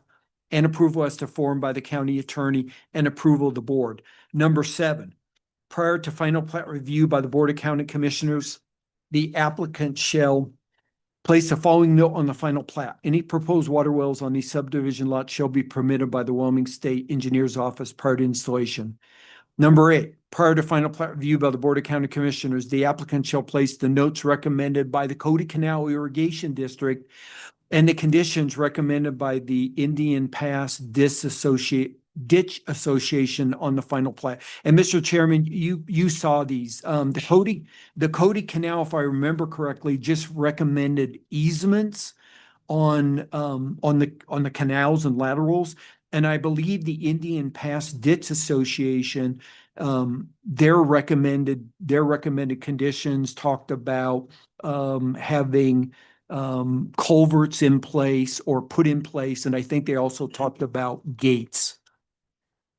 and approval as to form by the county attorney and approval of the board. Number 7, prior to final plat review by the Board of County Commissioners, the applicant shall place the following note on the final plat. Any proposed water wells on these subdivision lots shall be permitted by the Wyoming State Engineer's Office prior to installation. Number 8, prior to final plat review by the Board of County Commissioners, the applicant shall place the notes recommended by the Cody Canal Irrigation District and the conditions recommended by the Indian Pass Ditch Association on the final plat. And Mr. Chairman, you saw these. The Cody Canal, if I remember correctly, just recommended easements on the canals and laterals. And I believe the Indian Pass Ditch Association, their recommended conditions talked about having culverts in place or put in place. And I think they also talked about gates,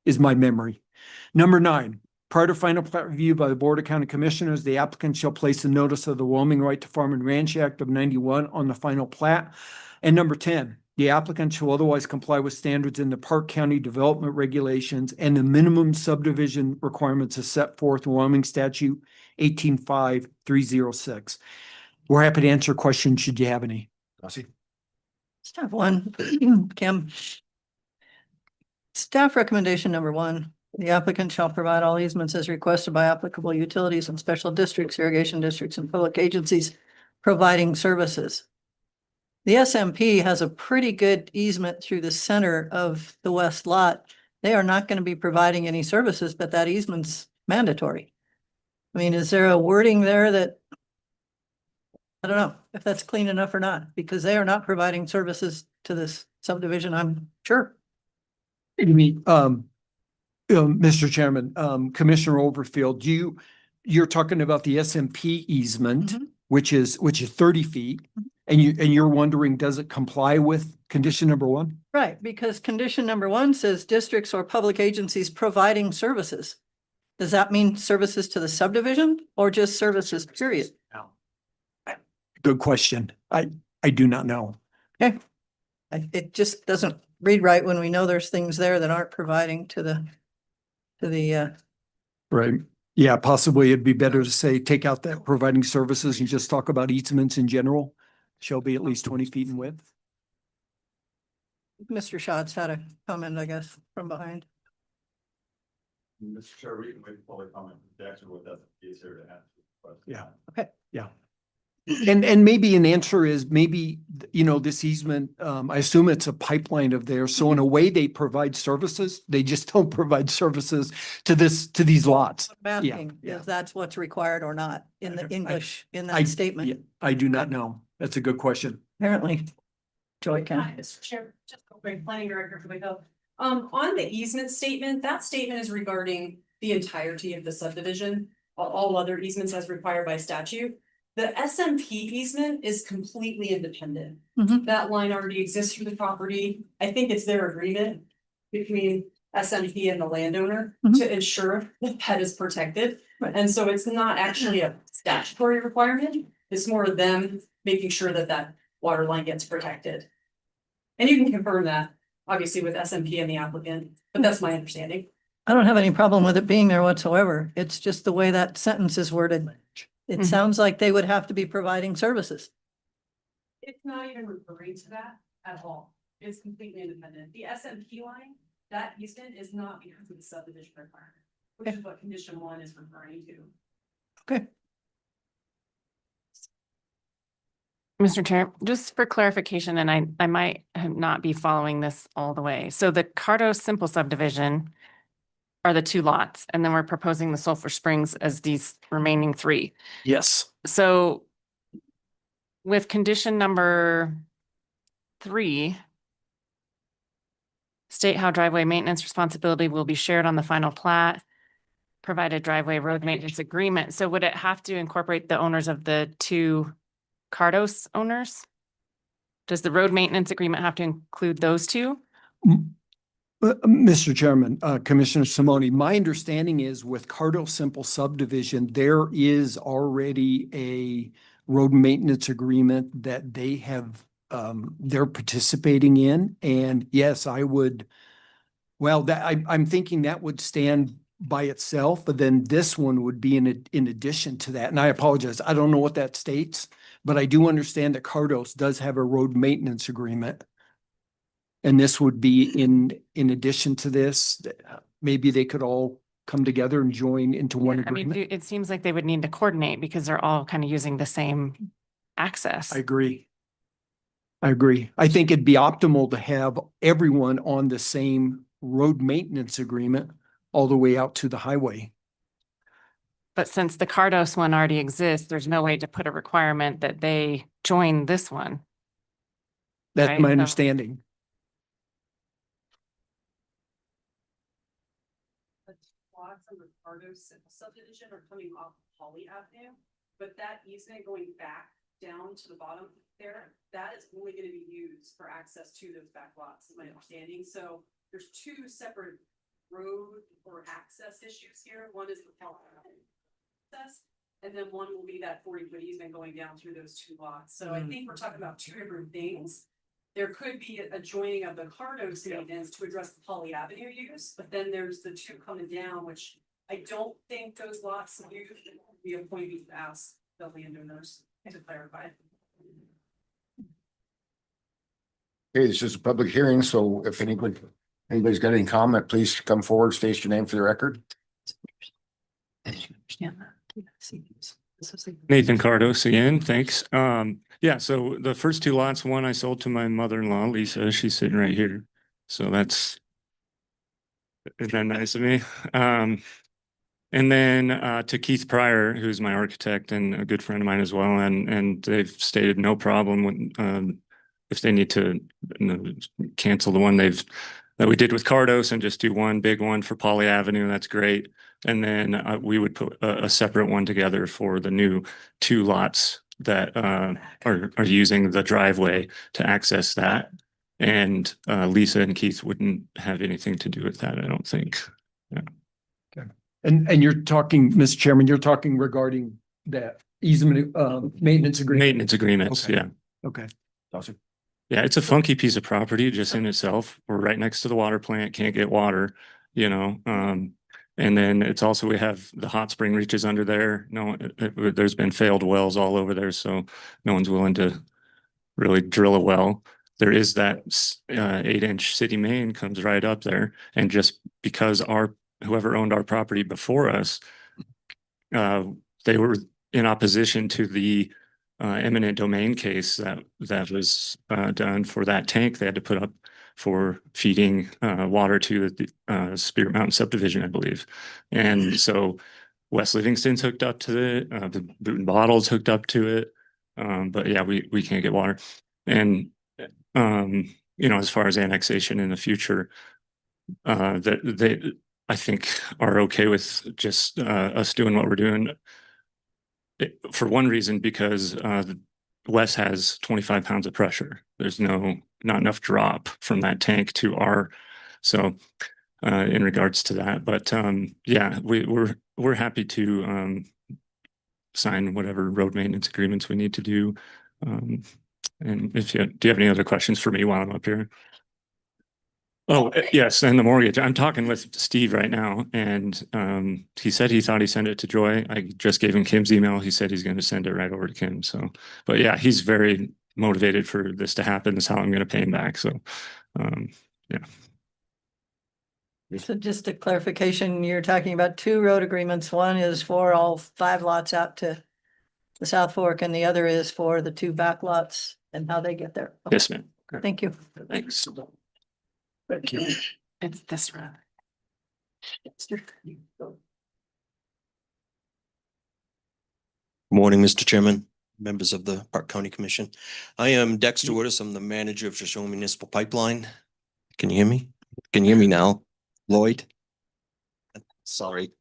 is my memory. Number 9, prior to final plat review by the Board of County Commissioners, the applicant shall place a notice of the Wyoming Right to Farm and Ranch Act of 91 on the final plat. And number 10, the applicant shall otherwise comply with standards in the Park County Development Regulations and the minimum subdivision requirements as set forth in Wyoming Statute 185306. We're happy to answer questions should you have any. Darcy? Just have one, Kim. Staff recommendation number 1, the applicant shall provide all easements as requested by applicable utilities and special districts, irrigation districts, and public agencies providing services. The SMP has a pretty good easement through the center of the west lot. They are not going to be providing any services, but that easement's mandatory. I mean, is there a wording there that, I don't know if that's clean enough or not, because they are not providing services to this subdivision, I'm sure. You mean, Mr. Chairman, Commissioner Overfield, you're talking about the SMP easement, which is 30 feet. And you're wondering, does it comply with condition number 1? Right, because condition number 1 says districts or public agencies providing services. Does that mean services to the subdivision or just services, period? Good question. I do not know. Okay. It just doesn't read right when we know there's things there that aren't providing to the Right. Yeah, possibly it'd be better to say, take out that providing services and just talk about easements in general. Shall be at least 20 feet in width. Mr. Schatz had a comment, I guess, from behind. Mr. Chair, we can wait for public comment. Jackson would have the case here to answer. Yeah. Okay. Yeah. And maybe an answer is maybe, this easement, I assume it's a pipeline of theirs. So in a way they provide services. They just don't provide services to these lots. I'm asking if that's what's required or not in the English, in that statement. Yeah, I do not know. That's a good question. Apparently. Joy can. Hi, Mr. Chair, just a quick planning director for the go. On the easement statement, that statement is regarding the entirety of the subdivision, all other easements as required by statute. The SMP easement is completely independent. That line already exists for the property. I think it's their agreement between SMP and the landowner to ensure that that is protected. And so it's not actually a statutory requirement. It's more them making sure that that water line gets protected. And you can confirm that, obviously, with SMP and the applicant, but that's my understanding. I don't have any problem with it being there whatsoever. It's just the way that sentence is worded. It sounds like they would have to be providing services. It's not even referring to that at all. It's completely independent. The SMP line, that easement is not because of the subdivision requirement, which is what condition 1 is referring to. Okay. Mr. Chair, just for clarification, and I might not be following this all the way. So the Cardo Simple subdivision are the 2 lots, and then we're proposing the Sulphur Springs as these remaining 3. Yes. So with condition number 3, state how driveway maintenance responsibility will be shared on the final plat, provided driveway road maintenance agreement. So would it have to incorporate the owners of the 2 Cardos owners? Does the road maintenance agreement have to include those 2? Mr. Chairman, Commissioner Simone, my understanding is with Cardo Simple subdivision, there is already a road maintenance agreement that they have, they're participating in. And yes, I would, well, I'm thinking that would stand by itself, but then this one would be in addition to that. And I apologize, I don't know what that states, but I do understand that Cardos does have a road maintenance agreement. And this would be in addition to this. Maybe they could all come together and join into one I mean, agreement. it seems like they would need to coordinate because they're all kind of using the same access. I agree. I think it'd be optimal to have everyone on the same road maintenance agreement all the way out to the highway. But since the Cardos one already exists, there's no way to put a requirement that they join this one. That's Right, my so- understanding. Lots on Ricardo subdivision are coming off Holly Avenue, but that easement going back down to the bottom there, that is only gonna be used for access to those back lots, is my understanding. So there's two separate road or access issues here. One is the Holly Avenue access, and then one will be that 40-foot easement going down through those two lots. So I think we're talking about two different things. There could be a joining of the Cardos maintenance to address the Holly Avenue use, but then there's the two coming down, which I don't think those lots use. Be a point we could ask the landowners to clarify. Okay, this is a public hearing, so if anybody's got any comment, please come forward, state your name for the record. Nathan Cardos again, thanks. Yeah, so the first two lots, one I sold to my mother-in-law, Lisa, she's sitting right here. So isn't that nice of me? And then to Keith Pryor, who's my architect and a good friend of mine as well, and they've stated no problem when if they need to cancel the one that we did with Cardos and just do one big one for Poly Avenue, that's great. And then we would put a separate one together for the new two lots that are using the driveway to access that. And Lisa and Keith wouldn't have anything to do with that, I don't think. Yeah. And you're talking, Mr. Chairman, you're talking regarding that easement, maintenance agreement. Maintenance agreements, Okay. yeah. Okay. Awesome. Yeah, it's a funky piece of property just in itself. We're right next to the water plant, can't get water, you know. And then it's also, we have the hot spring reaches under there. No, there's been failed wells all over there, so no one's willing to really drill a well. There is that 8-inch city main comes right up there, and just because whoever owned our property before us, they were in opposition to the eminent domain case that was done for that tank they had to put up for feeding water to the Spirit Mountain subdivision, I believe. And so West Livingston's hooked up to it, the Boot Bottle's hooked up to it. But yeah, we can't get water. And you know, as far as annexation in the future, that they I think are okay with just us doing what we're doing. For one reason, because Wes has 25 pounds of pressure. There's not enough drop from that tank to so in regards to that. But yeah, we're happy to sign whatever road maintenance agreements we need to do. And do you have any other questions for me while I'm up here? Oh, yes, and the mortgage. I'm talking with Steve right now, and he said he thought he sent it to Joy. I just gave him Kim's email. He said he's going to send it right over to Kim. So, but yeah, he's very motivated for this to happen. That's how I'm going to pay him back. So, yeah. So just a clarification, you're talking about two road agreements. One is for all 5 lots out to the South Fork, and the other is for the 2 back lots and how they get there. Yes, ma'am. Thank you. Thanks. Thank you. It's this road. Morning, Mr. Chairman, members of the Park County Commission. I am Dexter Woodis. I'm the manager of Shoshone Municipal Pipeline. Can you hear me? Can you hear me now? Lloyd? Sorry.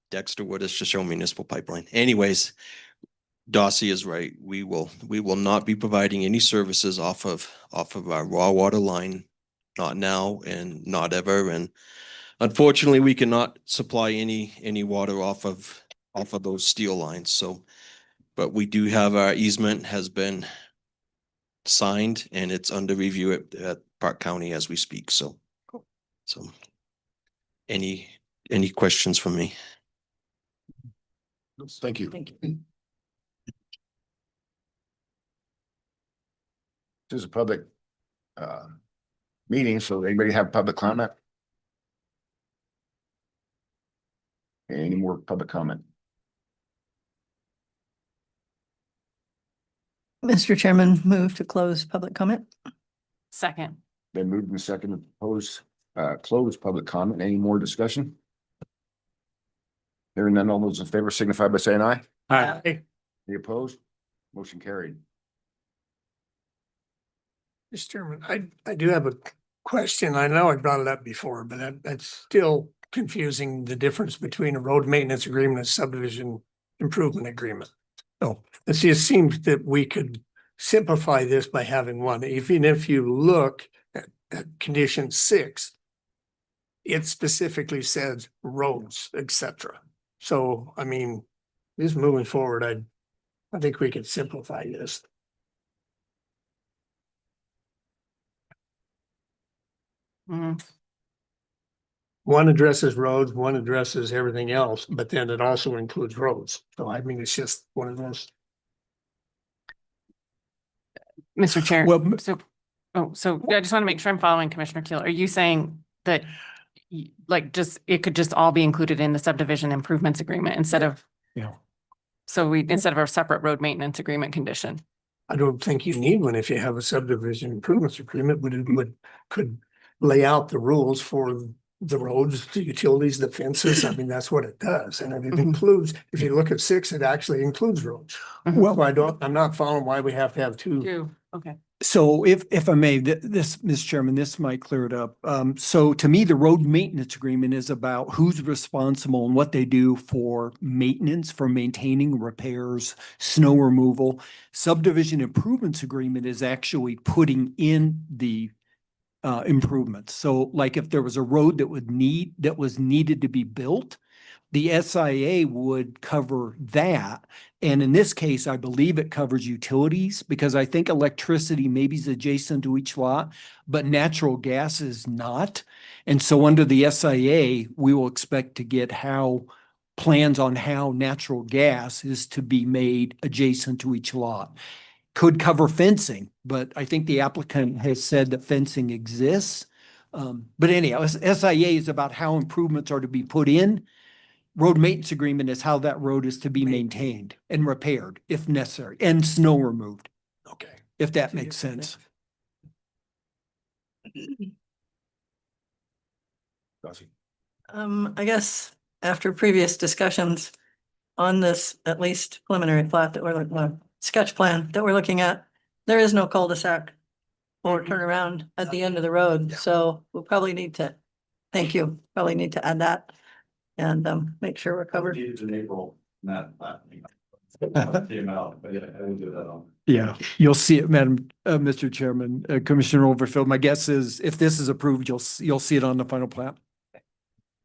Dexter Woodis, Shoshone Municipal Pipeline. Anyways, Dossie is right. We will not be providing any services off of our raw water line, not now and not ever. And unfortunately, we cannot supply any water off of those steel lines. So, but we do have our easement has been signed and it's under review at Park County as we speak. So. any questions from me? Thank you. Thank you. This is a public meeting, so anybody have public comment? Any more public comment? Mr. Chairman, move to close public comment. Second. Been moved and seconded to close public comment. Any more discussion? Hearing none, all those in favor signify by saying aye. Aye. Any opposed? Motion carried. Mr. Chairman, I do have a question. I know I brought it up before, but that's still confusing, the difference between a road maintenance agreement and subdivision improvement agreement. So it just seems that we could simplify this by having one. Even if you look at condition 6, it specifically says roads, etc. So, I mean, just moving forward, I think we could simplify this. Mhm. One addresses roads, one addresses everything else, but then it also includes roads. So I mean, it's just one of those. Mr. Chair, Well, so I just want to make sure I'm following Commissioner Keel. Are you saying that it could just all be included in the subdivision improvements agreement instead of? Yeah. So instead of a separate road maintenance agreement condition? I don't think you need one if you have a subdivision improvements agreement, but could lay out the rules for the roads, the utilities, the fences. I mean, that's what it does. And it includes, if you look at 6, it actually includes roads. Well, I'm not following why we have to have two. Okay. so if I may, this, Mr. Chairman, this might clear it up. So to me, the road maintenance agreement is about who's responsible and what they do for maintenance, for maintaining repairs, snow removal. Subdivision improvements agreement is actually putting in the improvements. So like if there was a road that was needed to be built, the SIA would cover that. And in this case, I believe it covers utilities because I think electricity maybe is adjacent to each lot, but natural gas is not. And so under the SIA, we will expect to get plans on how natural gas is to be made adjacent to each lot. Could cover fencing, but I think the applicant has said that fencing exists. But anyhow, SIA is about how improvements are to be put in. Road maintenance agreement is how that road is to be maintained and repaired if necessary, and snow removed, Okay. if that makes sense. I guess after previous discussions on this, at least preliminary plat that sketch plan that we're looking at, there is no cul-de-sac or turnaround at the end of the road. So we'll probably need to, thank you, probably need to add that and make sure we're covered. In April, not. Came out, but yeah, I will do that on. Yeah, you'll see it, Mr. Chairman, Commissioner Overfield. My guess is if this is approved, you'll see it on the final plat.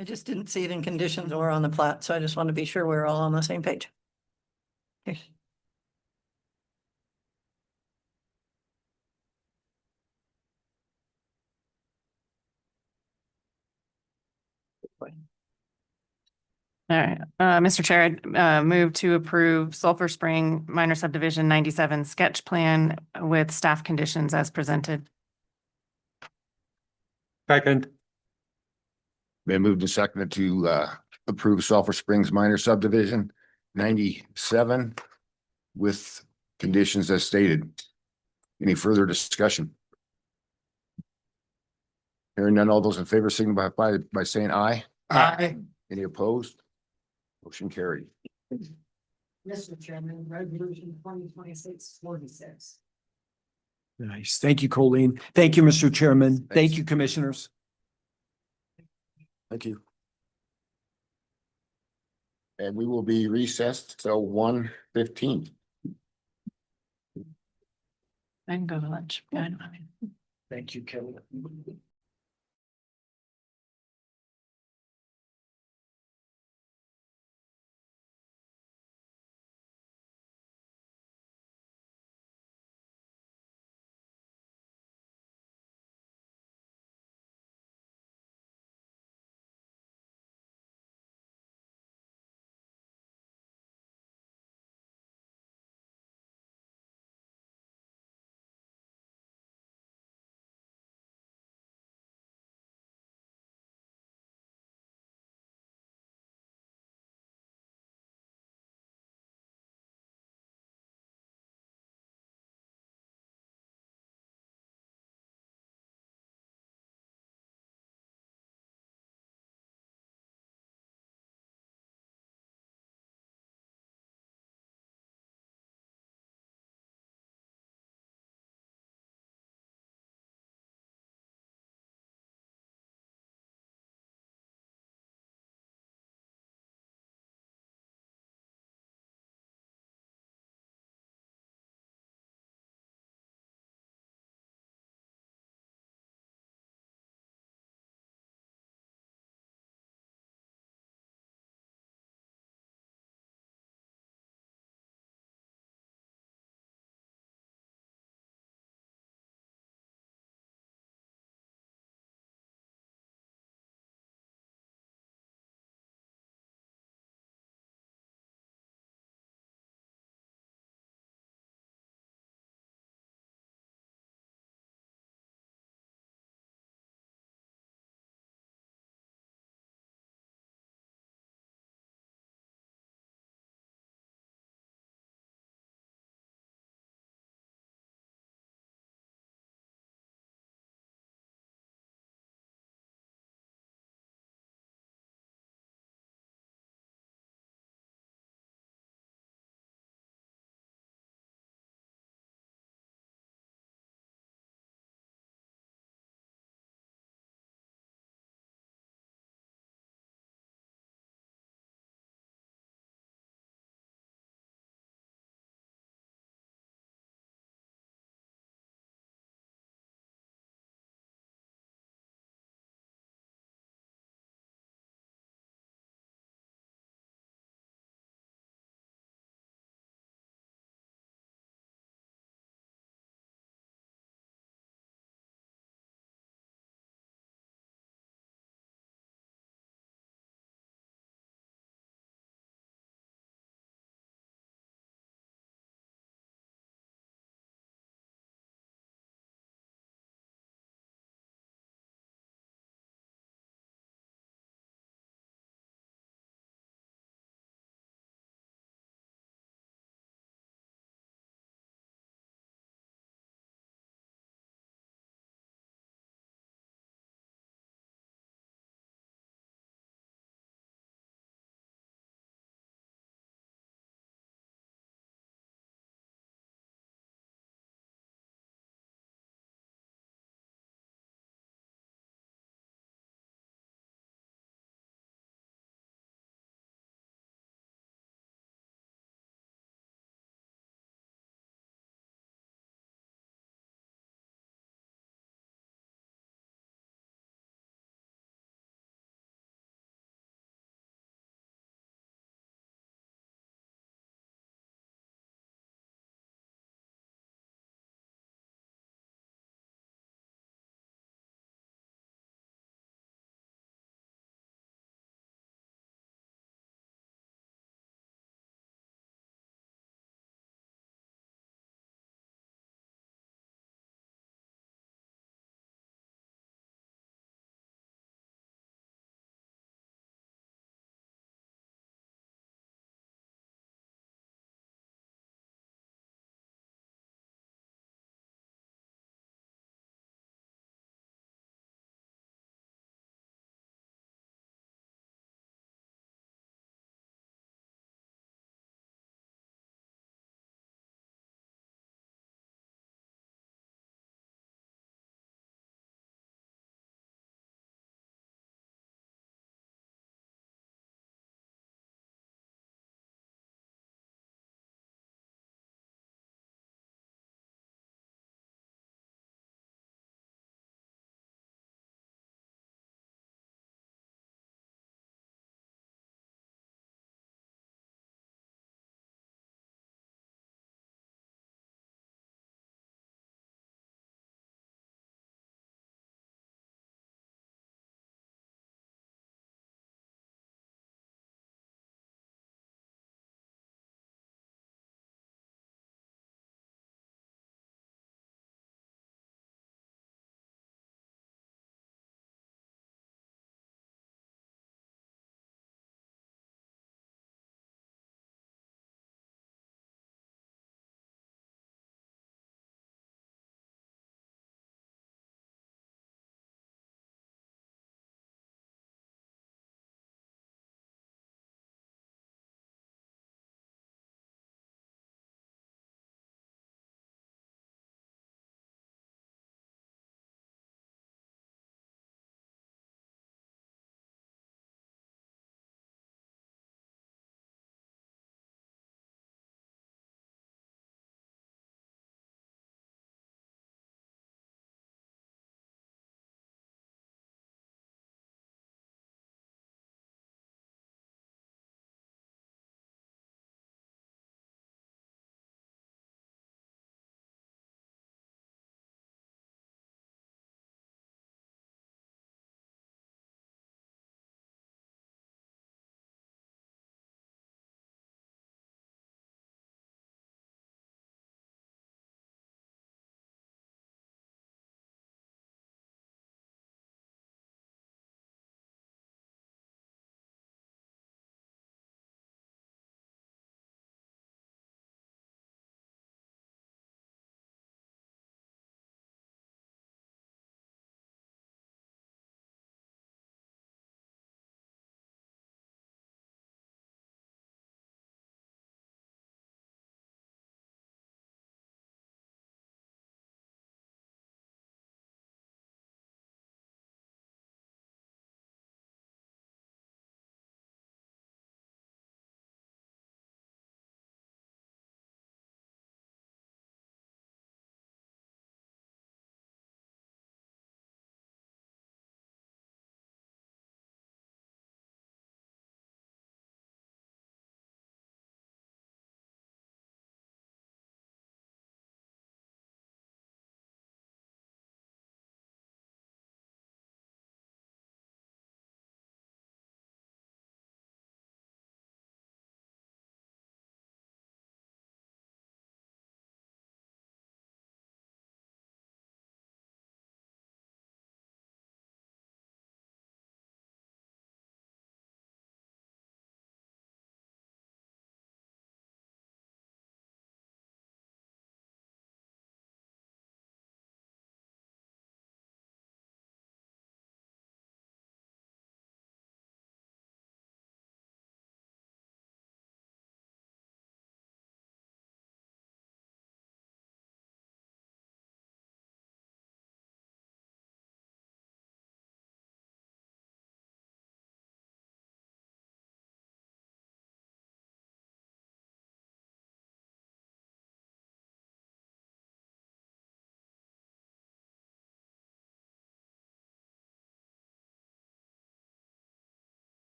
I just didn't see it in conditions or on the plat, so I just want to be sure we're all on the same page. Okay. All right, Mr. Chair, I move to approve Sulphur Spring Minor Subdivision 97 sketch plan with staff conditions as presented. Second. Been moved and seconded to approve Sulphur Springs minor subdivision 97 with conditions as stated. Any further discussion? Hearing none, all those in favor signify by saying aye. Aye. Any opposed? Motion carried. Mr. Chairman, resolution 2026-46. Nice. Thank you, Colleen. Thank you, Mr. Chairman. Thank you, commissioners. Thank you. And we will be recessed till 1:15. I can go to lunch. Thank you, Kelly.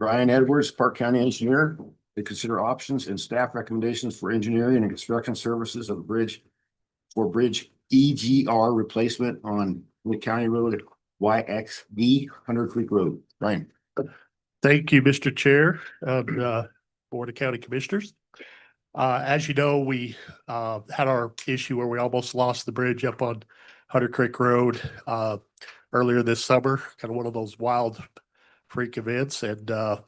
Brian Edwards, Park County Engineer, to consider options and staff recommendations for engineering and construction services of the bridge for bridge EGR replacement on Wood County Road YXB 100 Creek Road. Brian. Thank you, Mr. Chair, Board of County Commissioners. As you know, we had our issue where we almost lost the bridge up on Hunter Creek Road earlier this summer, kind of one of those wild freak events. And, the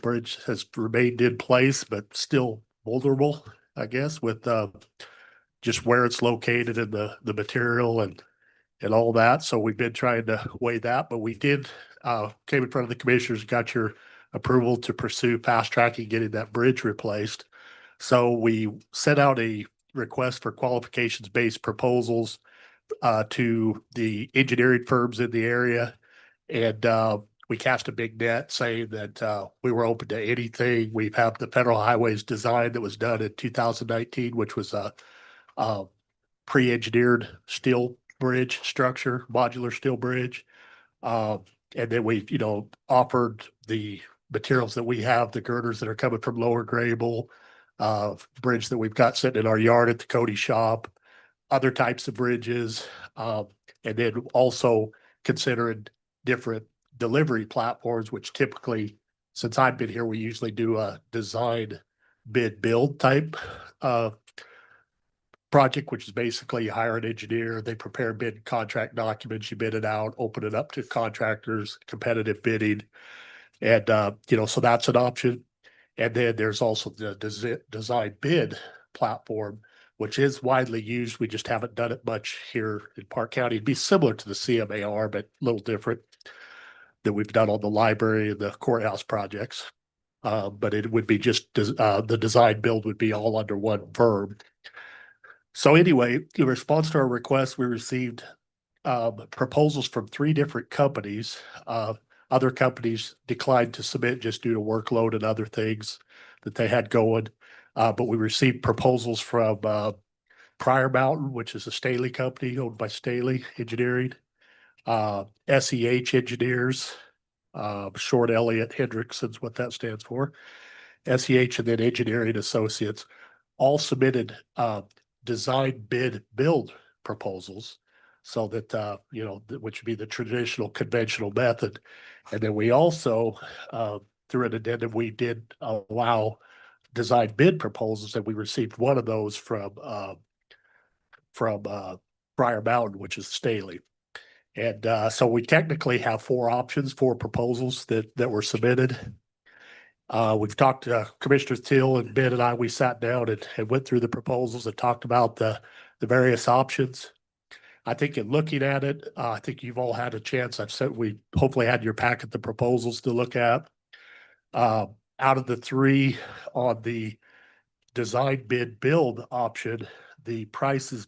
bridge has remained in place, but still vulnerable, I guess, with just where it's located and the material and all that. So we've been trying to weigh that, but we did came in front of the commissioners, got your approval to pursue fast tracking, getting that bridge replaced. So we sent out a request for qualifications-based proposals to the engineering firms in the area. And we cast a big net saying that we were open to anything. We have the federal highways design that was done in 2019, which was a pre-engineered steel bridge structure, modular steel bridge. And then we, offered the materials that we have, the girders that are coming from Lower Grable, bridge that we've got sitting in our yard at the Cody shop, other types of bridges, and then also considering different delivery platforms, which typically, since I've been here, we usually do a design bid build type project, which is basically you hire an engineer, they prepare bid contract documents, you bid it out, open it up to contractors, competitive bidding. And, so that's an option. And then there's also the design bid platform, which is widely used. We just haven't done it much here in Park County. It'd be similar to the CMAR, but a little different that we've done on the library and the courthouse projects. But it would be just the design build would be all under one firm. So anyway, in response to our request, we received proposals from 3 different companies. Other companies declined to submit just due to workload and other things that they had going. But we received proposals from Prior Mountain, which is a Staley company owned by Staley Engineering, SEH Engineers, Short Elliott Hendrickson's what that stands for, SEH, and then Engineering Associates, all submitted design bid build proposals. So that, which would be the traditional conventional method. And then we also, through an addendum, we did allow design bid proposals, and we received one of those from Briar Mountain, which is Staley. And so we technically have 4 options, 4 proposals that were submitted. We've talked to Commissioners Till and Ben and I, we sat down and went through the proposals and talked about the various options. I think in looking at it, I think you've all had a chance. I've said we hopefully had your packet, the proposals to look at. Out of the 3 on the design bid build option, the prices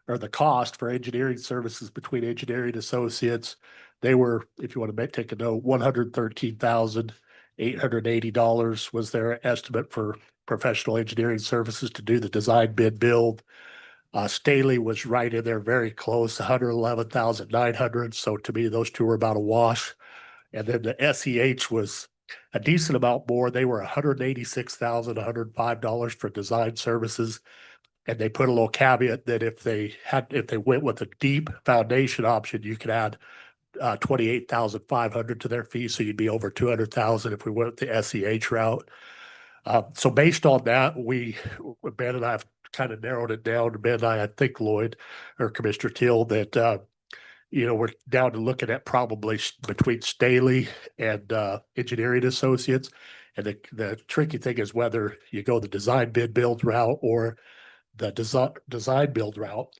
or the cost for engineering services between Engineering Associates, they were, if you want to take a note, $113,880 was their estimate for professional engineering services to do the design bid build. Staley was right in there, very close, $111,900. So to me, those 2 were about a wash. And then the SEH was a decent amount more. They were $186,105 for design services. And they put a little caveat that if they went with a deep foundation option, you could add $28,500 to their fee. So you'd be over $200,000 if we went with the SEH route. So based on that, Ben and I have kind of narrowed it down. Ben and I think Lloyd or Commissioner Till that, we're down to looking at probably between Staley and Engineering Associates. And the tricky thing is whether you go the design bid build route or the design build route.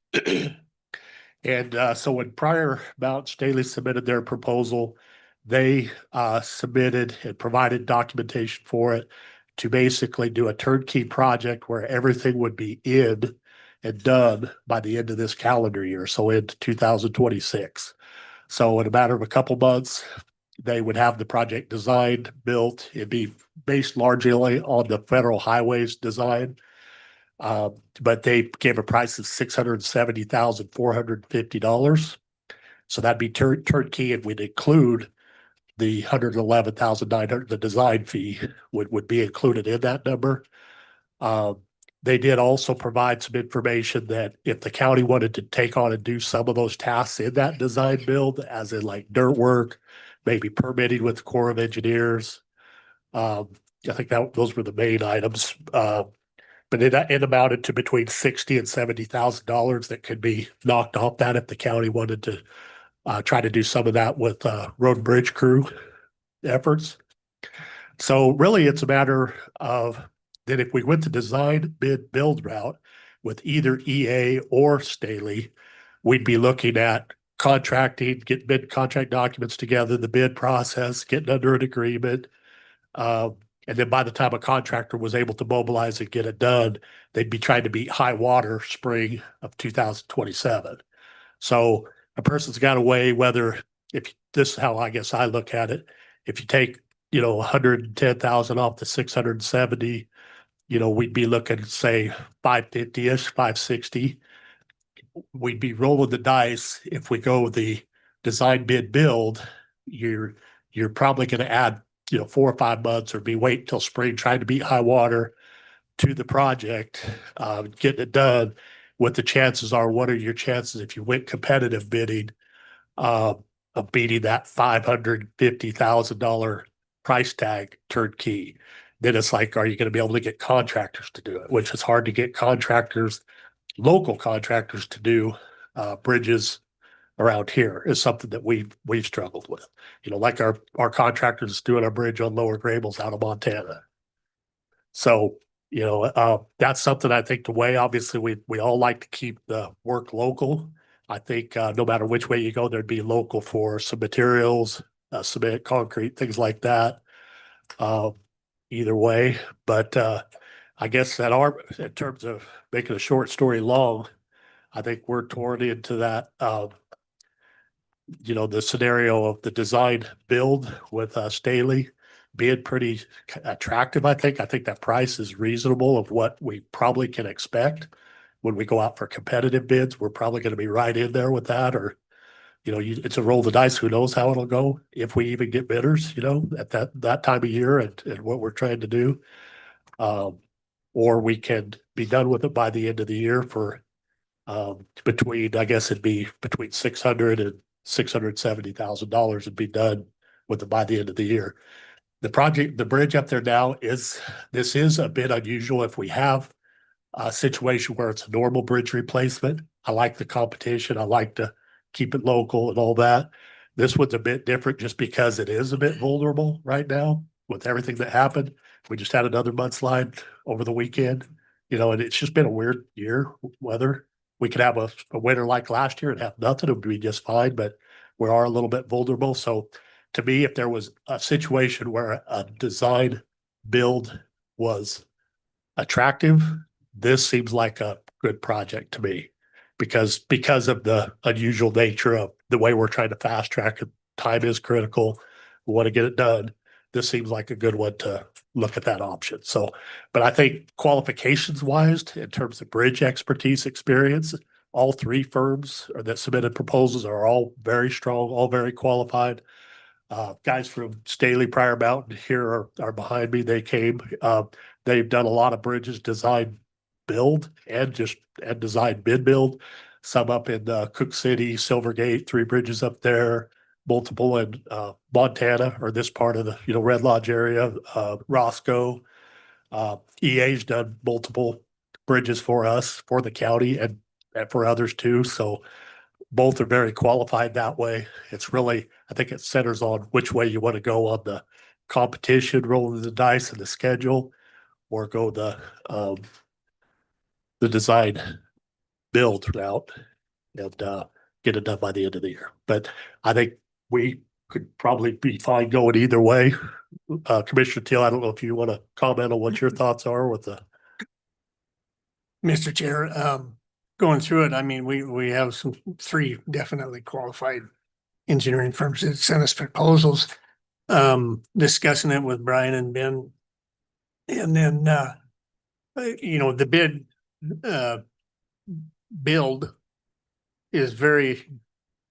And so when Prior Mountain Staley submitted their proposal, they submitted and provided documentation for it to basically do a turnkey project where everything would be in and done by the end of this calendar year, so into 2026. So in a matter of a couple months, they would have the project designed, built. It'd be based largely on the federal highways design. But they gave a price of $670,450. So that'd be turnkey, and we'd include the $111,900, the design fee would be included in that number. They did also provide some information that if the county wanted to take on and do some of those tasks in that design build, as in like dirt work, maybe permitting with the Corps of Engineers. I think those were the main items. But it amounted to between $60,000 and $70,000 that could be knocked off that if the county wanted to try to do some of that with road and bridge crew efforts. So really, it's a matter of that if we went the design bid build route with either EA or Staley, we'd be looking at contracting, get bid contract documents together, the bid process, getting under an agreement. And then by the time a contractor was able to mobilize and get it done, they'd be trying to beat high water spring of 2027. So a person's got to weigh whether, if this is how I guess I look at it, if you take, 110,000 off the 670, we'd be looking at say 550-ish, 560. We'd be rolling the dice. If we go the design bid build, you're probably going to add, 4 or 5 months or be wait till spring trying to beat high water to the project, getting it done. What the chances are, what are your chances if you went competitive bidding of beating that $550,000 price tag turnkey? Then it's like, are you going to be able to get contractors to do it? Which is hard to get contractors, local contractors to do bridges around here is something that we've struggled with. Like our contractors doing our bridge on Lower Grables out of Montana. So, that's something I think the way, obviously we all like to keep the work local. I think no matter which way you go, there'd be local for some materials, cement, concrete, things like that. Either way, but I guess in terms of making a short story long, I think we're torn into that, the scenario of the design build with Staley being pretty attractive. I think that price is reasonable of what we probably can expect when we go out for competitive bids. We're probably going to be right in there with that, or it's a roll the dice. Who knows how it'll go if we even get bidders, at that time of year and what we're trying to do. Or we can be done with it by the end of the year for between, I guess it'd be between $600,000 and $670,000 would be done with it by the end of the year. The bridge up there now this is a bit unusual. If we have a situation where it's a normal bridge replacement, I like the competition. I like to keep it local and all that. This one's a bit different just because it is a bit vulnerable right now with everything that happened. We just had another mudslide over the weekend, and it's just been a weird year, weather. We could have a winter like last year and have nothing, it would be just fine, but we are a little bit vulnerable. So to me, if there was a situation where a design build was attractive, this seems like a good project to me because of the unusual nature of the way we're trying to fast track it. Time is critical. We want to get it done. This seems like a good one to look at that option. So, but I think qualifications wise, in terms of bridge expertise experience, all 3 firms that submitted proposals are all very strong, all very qualified. Guys from Staley, Prior Mountain here are behind me. They came, they've done a lot of bridges, design build and design bid build. Some up in Cook City, Silvergate, 3 bridges up there, multiple in Montana or this part of the Red Lodge area, Roscoe. EA's done multiple bridges for us, for the county and for others too. So both are very qualified that way. It's really, I think it centers on which way you want to go on the competition, rolling the dice and the schedule, or go the design build route and get it done by the end of the year. But I think we could probably be fine going either way. Commissioner Teal, I don't know if you want to comment on what your thoughts are with the. Mr. Chair, going through it, I mean, we have 3 definitely qualified engineering firms that sent us proposals, discussing it with Brian and Ben. And then, the bid build is very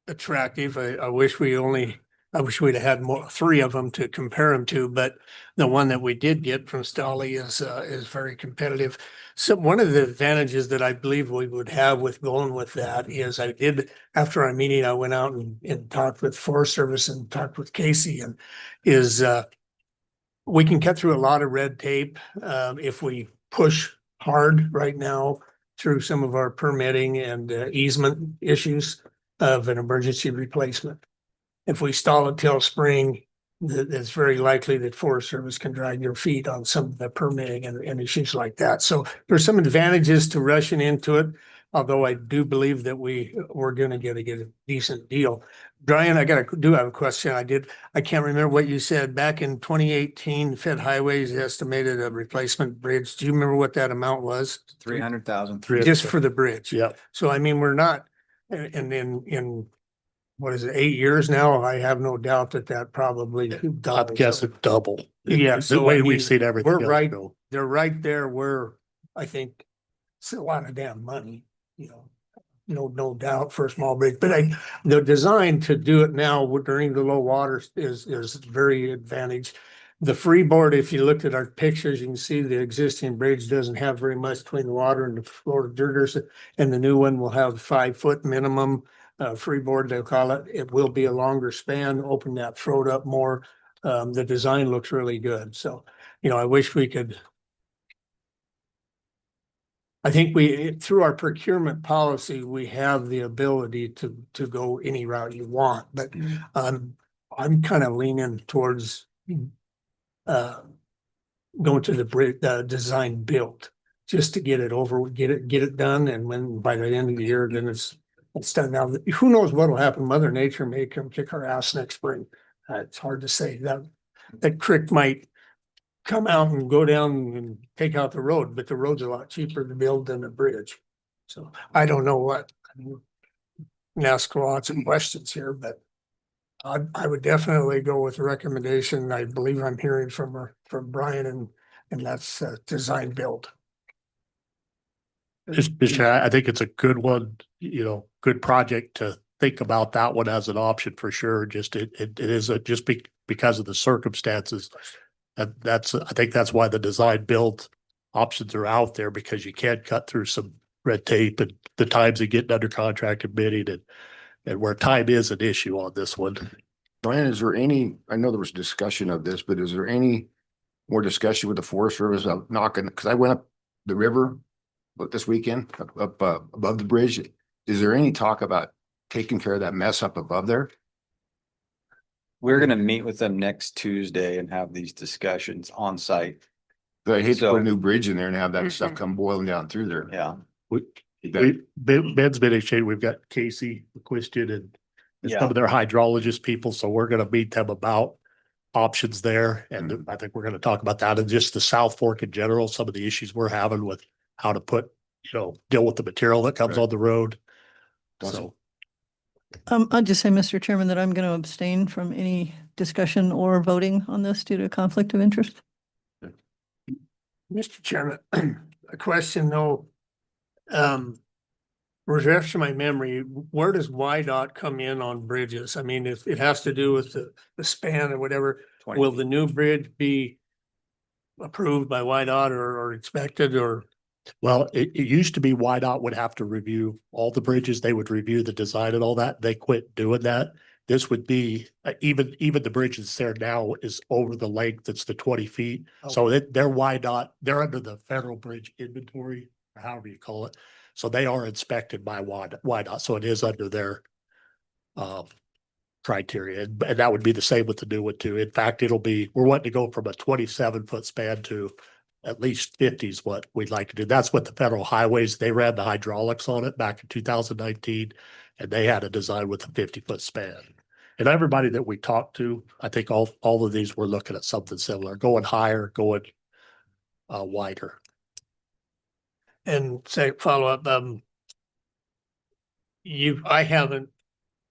attractive. I wish we only I wish we'd have had more, 3 of them to compare them to, but the one that we did get from Stolly is very competitive. So one of the advantages that I believe we would have with going with that is after our meeting, I went out and talked with Forest Service and talked with Casey and we can cut through a lot of red tape, if we push hard right now through some of our permitting and easement issues of an emergency replacement. If we stall it till spring, it's very likely that Forest Service can drag their feet on some of the permitting and issues like that. So there's some advantages to rushing into it, although I do believe that we're gonna get a decent deal. Brian, I do have a question. I can't remember what you said. Back in 2018, Fed Highways estimated a replacement bridge. Do you remember what that amount was? 300,000. Just for the bridge. Yeah. So I mean, we're not, and in what is it, 8 years now? I have no doubt that probably doubles. I guess it double. Yeah, The so I way mean, we've seen everything we're else right, go. they're right there where I think it's a lot of damn money, no doubt for a small bridge, but the design to do it now during the low water is very advantage. The freeboard, if you looked at our pictures, you can see the existing bridge doesn't have very much between the water and the floor of girders, and the new one will have 5-foot minimum freeboard, they'll call it. It will be a longer span, open that throat up more. The design looks really good. So, I wish we could. I think through our procurement policy, we have the ability to go any route you want, but I'm kind of leaning towards going to the bridge, design build, just to get it over, get it done. And when by the end of the year, then it's done. Now, who knows what'll happen? Mother Nature may come kick our ass next spring. It's hard to say. That creek might come out and go down and take out the road, but the road's a lot cheaper to build than a bridge. So I don't know what. I mean, ask lots of questions here, but I would definitely go with the recommendation. I believe I'm hearing from Brian, and that's design build. I think it's a good one, good project to think about that one as an option for sure. Just it is because of the circumstances. I think that's why the design build options are out there, because you can cut through some red tape and the times of getting under contract and bidding and where time is an issue on this one. Brian, is there I know there was discussion of this, but is there any more discussion with the Forest Service of knocking, because I went up the river this weekend up above the bridge. Is there any talk about taking care of that mess up above there? We're going to meet with them next Tuesday and have these discussions on site. I hate to put a new bridge in there and have that stuff come boiling down through there. Yeah. Ben's been exchanged. We've got Casey, Question, and some of their hydrologist people. So we're going to meet them about options there. And I think we're going to talk about that and just the South Fork in general, some of the issues we're having with how to deal with the material that comes on the road. So. I'll just say, Mr. Chairman, that I'm going to abstain from any discussion or voting on this due to conflict of interest. Mr. Chairman, a question though, refresh my memory, where does YDOT come in on bridges? I mean, if it has to do with the span or whatever, will the new bridge be approved by YDOT or inspected or? Well, it used to be YDOT would have to review all the bridges. They would review the design and all that. They quit doing that. This would be even the bridge that's there now is over the length. It's the 20 feet. Okay. So they're YDOT. They're under the federal bridge inventory, or however you call it. So they are inspected by YDOT. So it is under their criteria. And that would be the same with the new one too. In fact, we're wanting to go from a 27-foot span to at least 50 is what we'd like to do. That's what the federal highways, they ran the hydraulics on it back in 2019, and they had a design with a 50-foot span. And everybody that we talked to, I think all of these were looking at something similar, going higher, going wider. And say, follow up, I haven't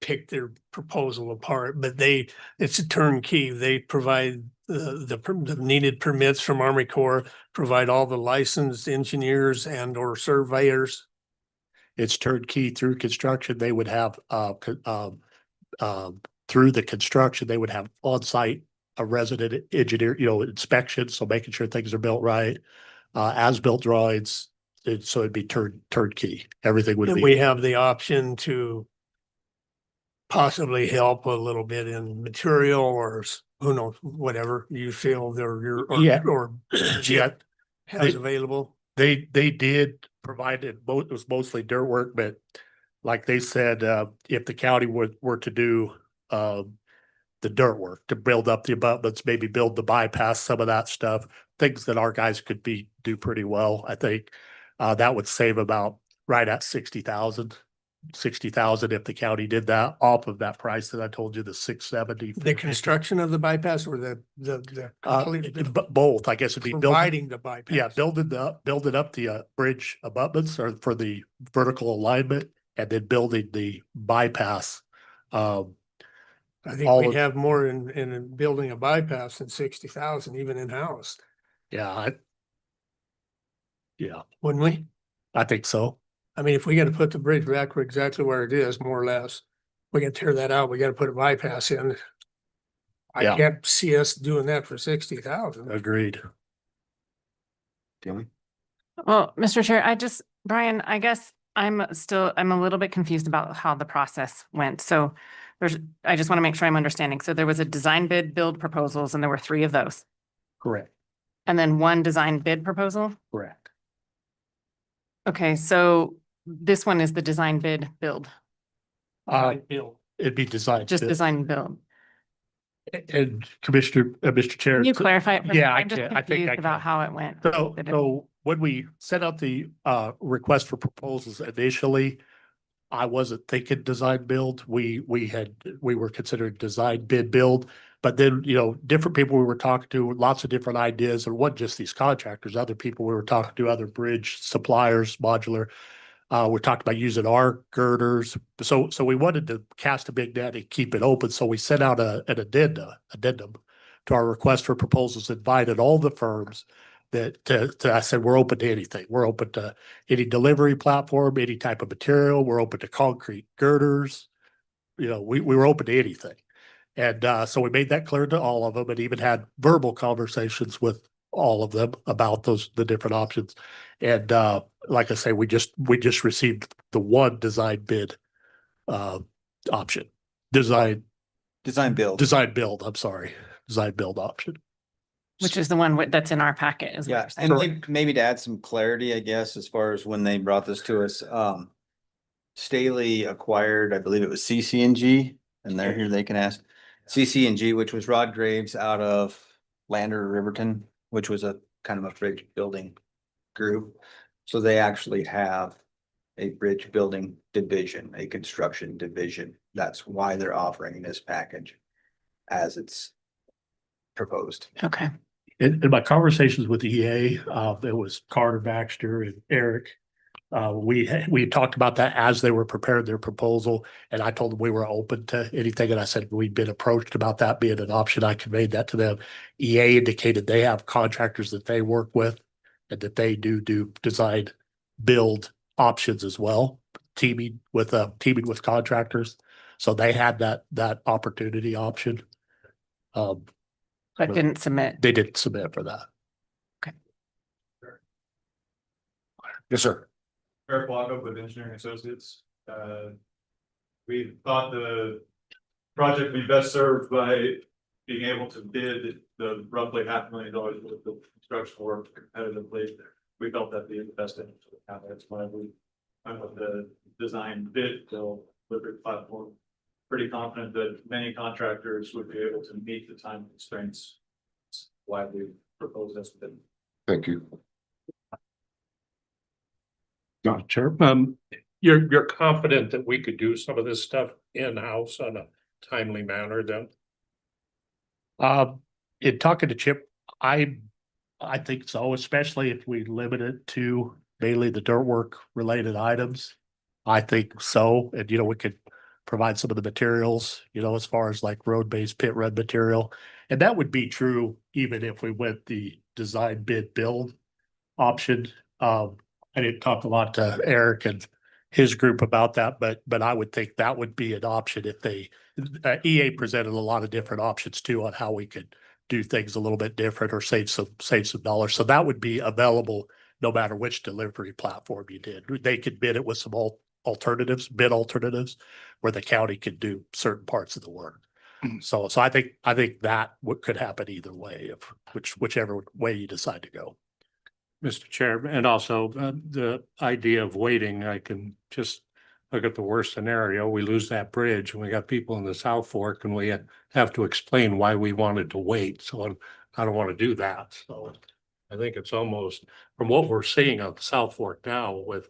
picked their proposal apart, but it's a turnkey. They provide the needed permits from Army Corps, provide all the licensed engineers and or surveyors. It's turnkey through construction. They would have through the construction, they would have on-site a resident engineer, inspection, so making sure things are built right. As-built drawings, so it'd be turnkey. Everything would And be. we have the option to possibly help a little bit in material or who knows, whatever you feel Yeah. or Jet has They- available. They did provide it, it was mostly dirt work, but like they said, if the county were to do the dirt work to build up the abutments, maybe build the bypass, some of that stuff, things that our guys could do pretty well, I think. That would save about right at 60,000 if the county did that off of that price that I told you, the 670. The construction of the bypass or the Both, I guess it'd be providing the bypass. Yeah, building up the bridge abutments or for the vertical alignment and then building the bypass. I think all we'd of- have more in building a bypass than 60,000 even in-house, Yeah, wouldn't we? I think so. I mean, if we gotta put the bridge back exactly where it is, more or less, we gotta tear that out, we gotta put a bypass in. I Yeah. can't see us doing that for 60,000. Agreed. Well, Mr. Chair, Brian, I guess I'm a little bit confused about how the process went. So I just want to make sure I'm understanding. So there was a design bid build proposals and there were 3 of those. Correct. And then 1 design bid proposal? Correct. Okay, so this one is the design bid build, It'd be designed. just design build. And Commissioner, Mr. Chair. Can you clarify it? for me? Yeah, I'm just I think confused I about can. how it went. So when we sent out the request for proposals initially, I wasn't thinking design build. We were considering design bid build. But then, different people we were talking to, lots of different ideas, and wasn't just these contractors, other people we were talking to, other bridge suppliers, modular. We talked about using our girders. So we wanted to cast a big net and keep it open. So we sent out an addendum to our request for proposals, invited all the firms I said, we're open to anything. We're open to any delivery platform, any type of material. We're open to concrete girders. We were open to anything. And so we made that clear to all of them and even had verbal conversations with all of them about the different options. And like I say, we just received the 1 design bid option. Design build, I'm sorry. Design build option. Which is the one that's in our packet is what Yeah, you're saying. and maybe to add some clarity, I guess, as far as when they brought this to us, Staley acquired, I believe it was CC&G, and they're here, they can ask. CC&G, which was Rod Graves out of Lander, Riverton, which was a kind of a bridge building group. So they actually have a bridge building division, a construction division. That's why they're offering this package as it's proposed. Okay. In my conversations with EA, it was Carter Baxter and Eric. We talked about that as they were preparing their proposal, and I told them we were open to anything. And I said we'd been approached about that being an option. I conveyed that to them. EA indicated they have contractors that they work with, and that they do design build options as well, teaming with contractors. So they had that opportunity option. But didn't submit. They didn't submit for that. Okay. Yes, sir. Eric Walkup with Engineering Associates. We thought the project would be best served by being able to bid the roughly $500,000 worth of construction work competitively. We felt that'd be in the best interest of the county. That's why we went with the design bid build delivery platform. Pretty confident that many contractors would be able to meet the time constraints. That's why we proposed this bid. Thank you. Chair, you're confident that we could do some of this stuff in-house on a timely manner then? In talking to Chip, I think so, especially if we limit it to mainly the dirt work related items. I think so. And, we could provide some of the materials, as far as like road-based pit run material. And that would be true even if we went the design bid build option. I didn't talk a lot to Eric and his group about that, but I would think that would be an option if they, EA presented a lot of different options too on how we could do things a little bit different or save some dollars. So that would be available no matter which delivery platform you did. They could bid it with some bid alternatives where the county could do certain parts of the work. So I think that could happen either way, whichever way you decide to go. Mr. Chair, and also the idea of waiting, I can just look at the worst scenario. We lose that bridge and we got people in the South Fork and we have to explain why we wanted to wait. So I don't want to do that. So I think it's almost, from what we're seeing on the South Fork now with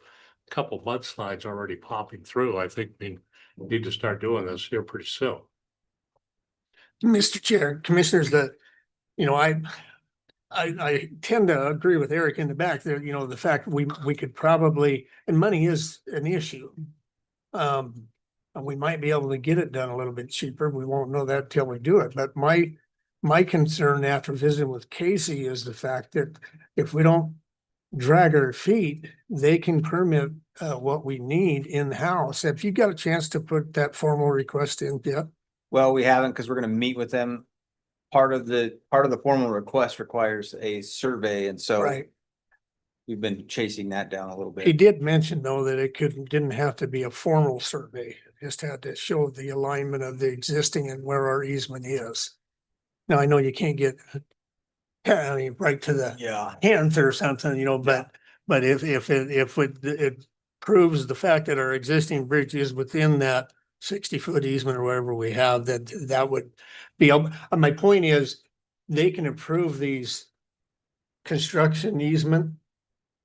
a couple mudslides already popping through, I think we need to start doing this here pretty soon. Mr. Chair, Commissioners, I tend to agree with Eric in the back there, the fact we could probably, and money is an issue. And we might be able to get it done a little bit cheaper. We won't know that till we do it. But my concern after visiting with Casey is the fact that if we don't drag our feet, they can permit what we need in-house. Have you got a chance to put that formal request in yet? Well, we haven't, because we're gonna meet with them. Part of the formal request requires a survey, and so Right. we've been chasing that down a little bit. He did mention though that it didn't have to be a formal survey. It just had to show the alignment of the existing and where our easement is. Now, I know you can't get, I mean, right to the hands or something, but if it proves the fact that our existing bridge is within that 60-foot easement or whatever we have, that would be, my point is, they can approve these construction easement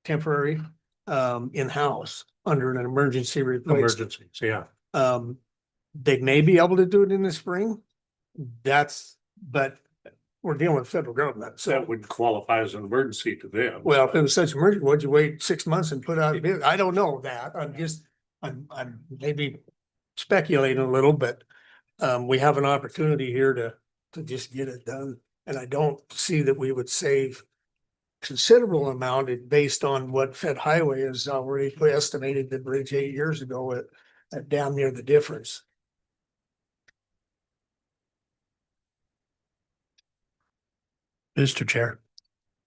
temporary in-house under an emergency replacement. Emergencies, yeah. They may be able to do it in the spring. But we're dealing with federal government, so. That would qualify as an emergency to them. Well, if it was such an emergency, would you wait 6 months and put out a bid? I don't know that. I'm maybe speculating a little, but we have an opportunity here to just get it done. And I don't see that we would save considerable amount based on what Fed Highway has already estimated the bridge 8 years ago at down near the difference. Mr. Chair,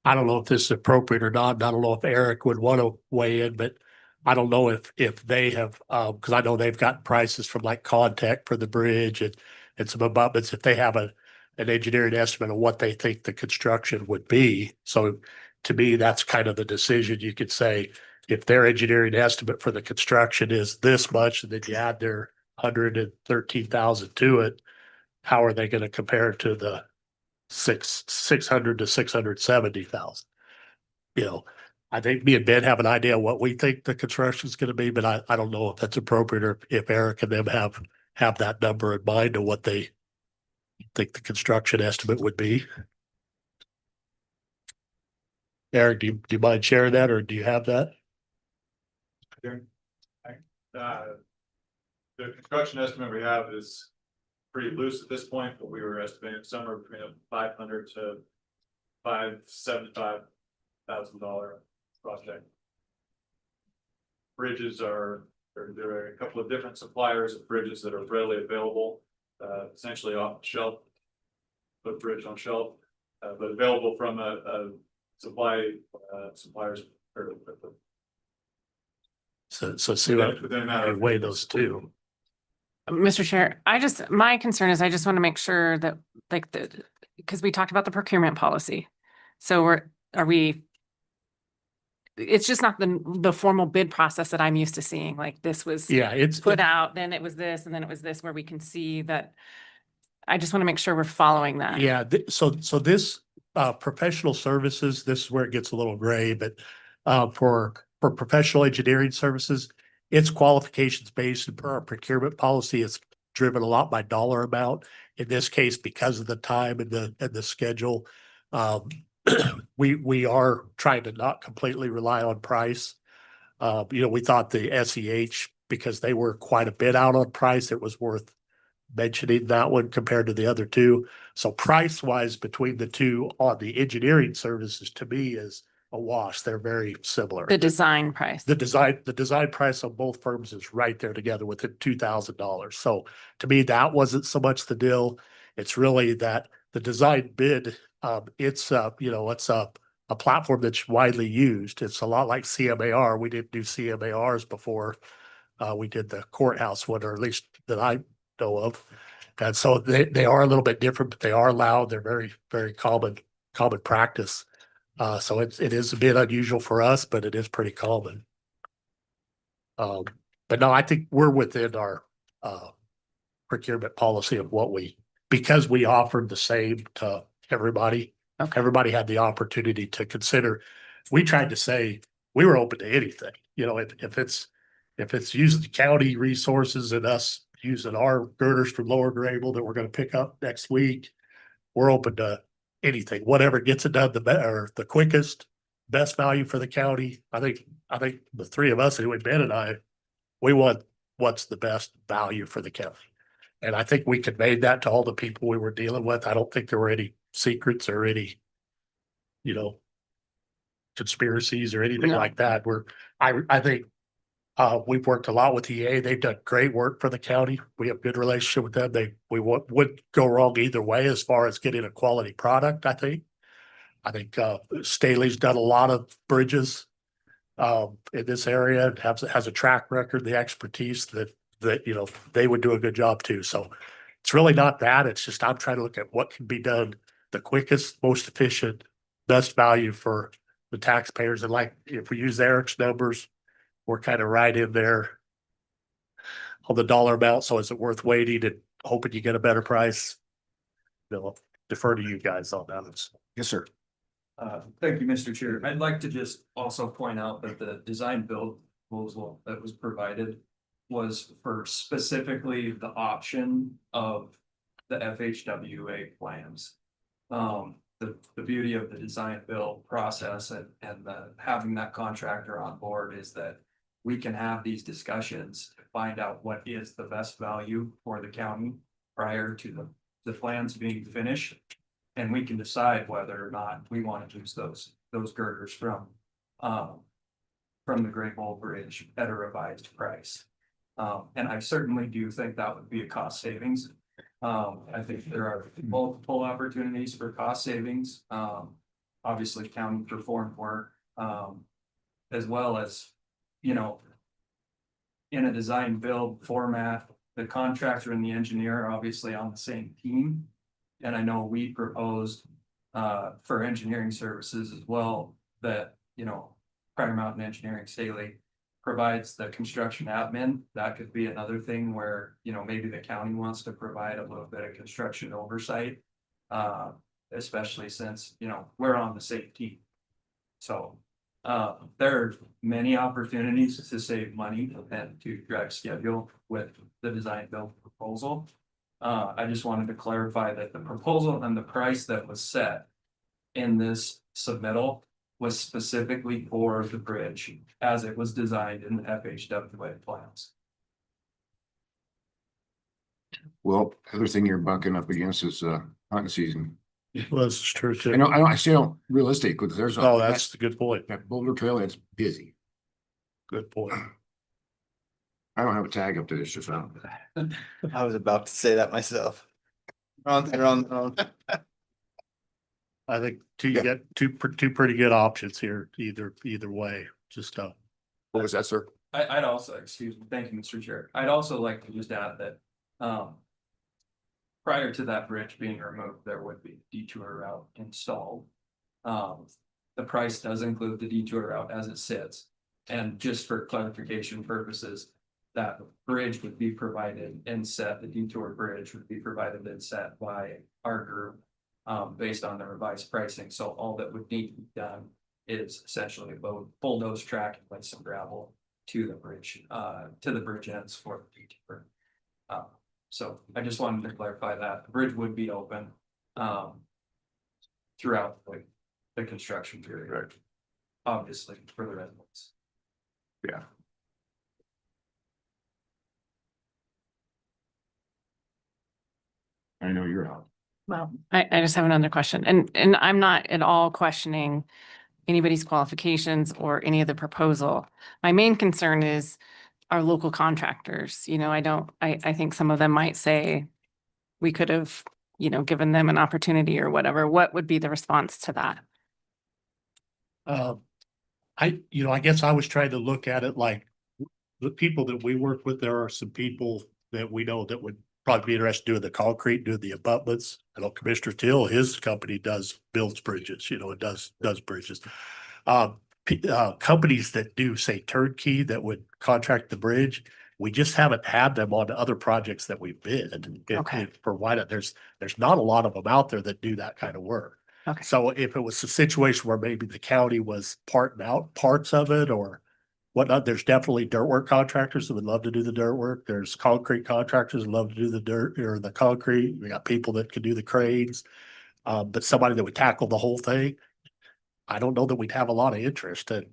I don't know if this is appropriate or not. I don't know if Eric would want to weigh in, but I don't know if they have, because I know they've got prices from like Contact for the bridge and some abutments, if they have an engineering estimate of what they think the construction would be. So to me, that's kind of the decision. You could say, if their engineering estimate for the construction is this much, and then you add their 113,000 to it, how are they going to compare to the 600 to 670,000? I think me and Ben have an idea what we think the construction is going to be, but I don't know if that's appropriate or if Eric and them have that number in mind of what they think the construction estimate would be. Eric, do you mind sharing that, or do you have that? The construction estimate we have is pretty loose at this point, but we were estimating somewhere between $500,000 to $575,000 project. Bridges there are a couple of different suppliers of bridges that are readily available, essentially off the shelf, put bridge on shelf, but available from a suppliers. So see what I weigh those two. Mr. Chair, my concern is I just want to make sure that because we talked about the procurement policy. So it's just not the formal bid process that I'm used to seeing. Like this was put out, then it was this, and then it was this, where we can see that. I just want to make sure we're following that. Yeah, so this professional services, this is where it gets a little gray, but for professional engineering services, it's qualifications based, and per our procurement policy, it's driven a lot by dollar amount. In this case, because of the time and the schedule, we are trying to not completely rely on price. We thought the SEH, because they were quite a bit out on price, it was worth mentioning that one compared to the other two. So price wise between the two on the engineering services, to me, is a wash. They're very similar. The design price. The design price of both firms is right there together within $2,000. So to me, that wasn't so much the deal. It's really that the design bid, it's it's a platform that's widely used. It's a lot like CMAR. We didn't do CMARs before. We did the courthouse one, or at least that I know of. And so they are a little bit different, but they are loud. They're very, very common practice. So it is a bit unusual for us, but it is pretty common. But no, I think we're within our procurement policy of because we offered the same to everybody. Okay. Everybody had the opportunity to consider. We tried to say we were open to anything. If it's using county resources and us using our girders from Lower Grable that we're going to pick up next week, we're open to anything, whatever gets it done the quickest, best value for the county. I think the three of us, anyway, Ben and I, we want what's the best value for the county. And I think we conveyed that to all the people we were dealing with. I don't think there were any secrets or any, conspiracies or anything like that. I think we've worked a lot with EA. They've done great work for the county. We have good relationship with them. We wouldn't go wrong either way as far as getting a quality product. I think Staley's done a lot of bridges in this area, has a track record, the expertise that they would do a good job too. So it's really not that. It's just I'm trying to look at what can be done the quickest, most efficient, best value for the taxpayers. And like if we use Eric's numbers, we're kind of right in there on the dollar amount. So is it worth waiting and hoping you get a better price? They'll defer to you guys on that. Yes, sir. Thank you, Mr. Chair. I'd like to just also point out that the design build proposal that was provided was for specifically the option of the FHWA plans. The beauty of the design build process and having that contractor on board is that we can have these discussions to find out what is the best value for the county prior to the plans being finished. And we can decide whether or not we want to use those girders from the Great Mole Bridge at a revised price. And I certainly do think that would be a cost savings. I think there are multiple opportunities for cost savings. Obviously county performed work, as well as, in a design build format, the contractor and the engineer are obviously on the same team. And I know we proposed for engineering services as well that, Prior Mountain Engineering Staley provides the construction admin. That could be another thing where, maybe the county wants to provide a little bit of construction oversight, especially since, we're on the same team. So there are many opportunities to save money and to drive schedule with the design build proposal. I just wanted to clarify that the proposal and the price that was set in this submittal was specifically for the bridge as it was designed in the FHWA plans. Well, other thing you're bucking up against is hunting season. Well, this is true too. I say realistic, because there's that's a good point. That Boulder Trail, it's busy. Good point. I don't have a tag up to this just now. I was about to say that myself. They're on. I think you get two pretty good options here, either way. Just what was that, sir? I'd also, excuse me, thank you, Mr. Chair. I'd also like to just add that prior to that bridge being removed, there would be a detour route installed. The price does include the detour route as it sits. And just for clarification purposes, that bridge would be provided and set, the detour bridge would be provided and set by our group based on the revised pricing. So all that would need to be done is essentially load bulldoze track and lay some gravel to the bridge ends for the detour. So I just wanted to clarify that the bridge would be open throughout the construction period, right? Obviously for the residents. Yeah. I know you're out. Well, I just have another question, and I'm not at all questioning, anybody's qualifications or any of the proposal. My main concern is our local contractors. You know, I think some of them might say we could have, you know, given them an opportunity or whatever. What would be the response to that? I guess I was trying to look at it like the people that we work with, there are some people that we know that would probably be interested in doing the concrete, doing the abutments. I know Commissioner Till, his company builds bridges, you know, it does bridges. Companies that do say turnkey that would contract the bridge, we just haven't had them on other projects that we bid. Okay. For why not, there's not a lot of them out there that do that kind of work. Okay. So if it was a situation where maybe the county was parting out parts of it or whatnot, there's definitely dirt work contractors that would love to do the dirt work. There's concrete contractors that love to do the dirt or the concrete. We got people that could do the cranes. But somebody that would tackle the whole thing, I don't know that we'd have a lot of interest. And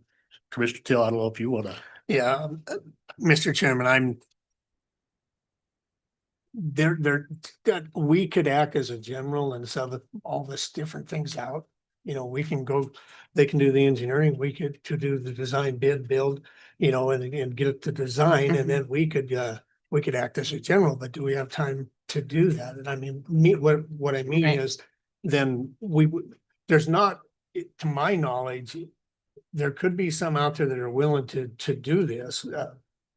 Commissioner Till, I don't know if you want to. Yeah, Mr. Chairman, that we could act as a general and sub all this different things out. You know, we can go, they can do the engineering, we could to do the design bid build, you know, and get the design and then we could act as a general, but do we have time to do that? And I mean, what I mean Right. is then there's not, to my knowledge, there could be some out there that are willing to do this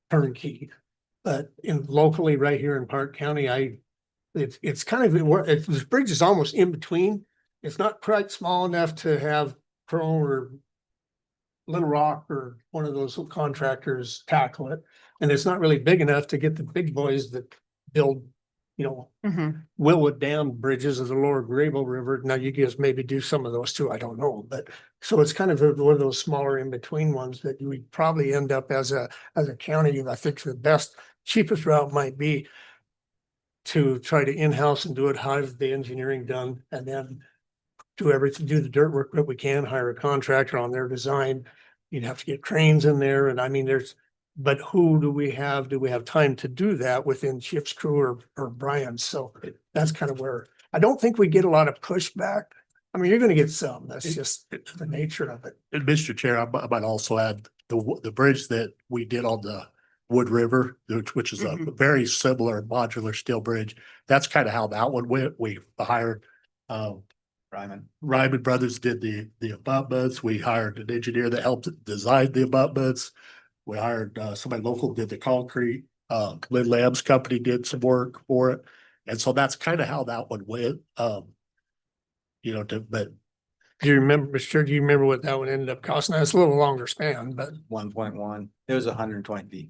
turnkey. But locally right here in Park County, it's kind of, this bridge is almost in between. It's not quite small enough to have Crow or Little Rock or one of those contractors tackle it. And it's not really big enough to get the big boys that build, you know, Willwood Dam bridges of the Lower Grable River. Now you guys maybe do some of those too, I don't know, but so it's kind of one of those smaller in between ones that we probably end up as a county. I think the best, cheapest route might be to try to in-house and do it, have the engineering done, and then do everything, do the dirt work that we can, hire a contractor on their design. You'd have to get cranes in there, and I mean, but who do we have? Do we have time to do that within Chip's crew or Brian's? So that's kind of where, I don't think we get a lot of pushback. I mean, you're gonna get some, that's just the nature of it. And Mr. Chair, I might also add the bridge that we did on the Wood River, which is a very similar modular steel bridge. That's kind of how that one went. We hired Ryman Brothers did the abutments. We hired an engineer that helped design the abutments. We hired somebody local did the concrete. Lynn Lamb's company did some work for it. And so that's kind of how that one went. You know, but Do you remember, Mr. Do you remember what that one ended up costing? It's a little longer span, but 1.1, it was 120 feet.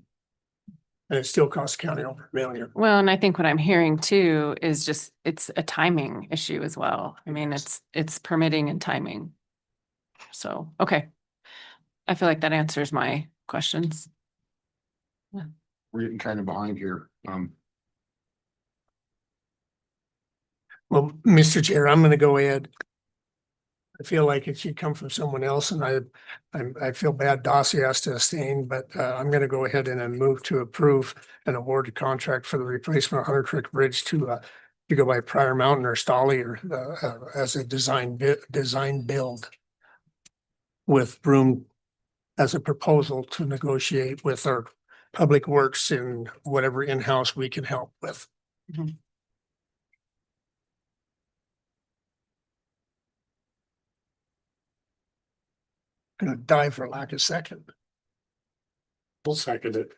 and it still costs county over $1 million. Well, and I think what I'm hearing too is just, it's a timing issue as well. I mean, it's permitting and timing. So, okay. I feel like that answers my questions. We're getting kind of behind here. Well, Mr. Chair, I'm gonna go ahead. I feel like it should come from someone else and I feel bad Dossie has to abstain, but I'm gonna go ahead and move to approve an awarded contract for the replacement of Hunter Creek Bridge to go by Prior Mountain or Stolly or as a design build with room as a proposal to negotiate with our public works and whatever in-house we can help with. Gonna die for lack of second. we'll second it.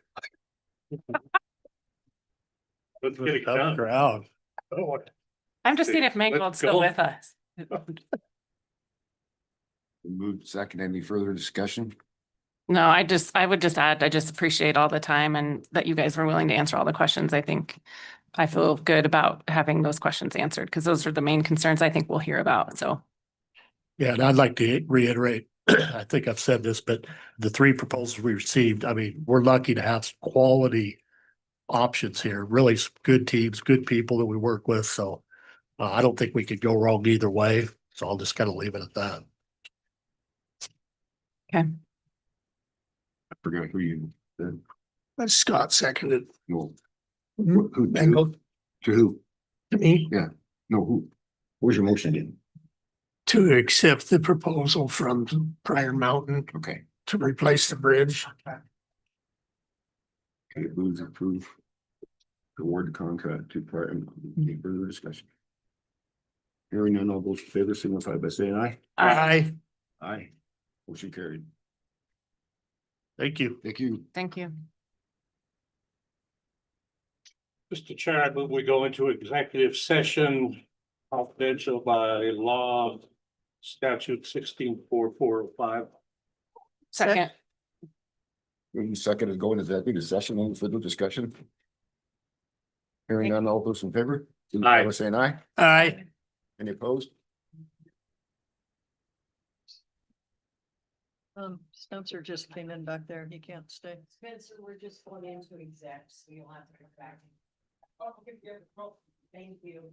Let's get it Tough done. crowd. I'm just seeing if Mangold's still with us. Moved second. Any further discussion? No, I would just add, I just appreciate all the time and that you guys were willing to answer all the questions. I feel good about having those questions answered because those are the main concerns I think we'll hear about. So. Yeah, and I'd like to reiterate, I think I've said this, but the 3 proposals we received, I mean, we're lucky to have some quality options here, really some good teams, good people that we work with. So I don't think we could go wrong either way. So I'll just kind of leave it at that. Okay. I forgot who you said. That's Scott seconded. No. Mhm. Who, Mangold. to who? To me. Yeah. No, who? What was your motion again? to accept the proposal from Prior Mountain Okay. to replace the bridge. Okay, moves approve. Award the contract to Prior. Any further discussion? Hearing none, all those in favor signify by saying aye. Aye. Aye. Motion carried. Thank you. Thank you. Thank you. Mr. Chair, I move we go into executive session confidential by law statute 164405. Second. Moving second is going to executive session, any further discussion? Hearing none, all those in favor? signify by saying aye. Aye. Any opposed? Spencer just came in back there. He can't stay. Spencer, we're just going into execs, so you'll have to come back. Thank you.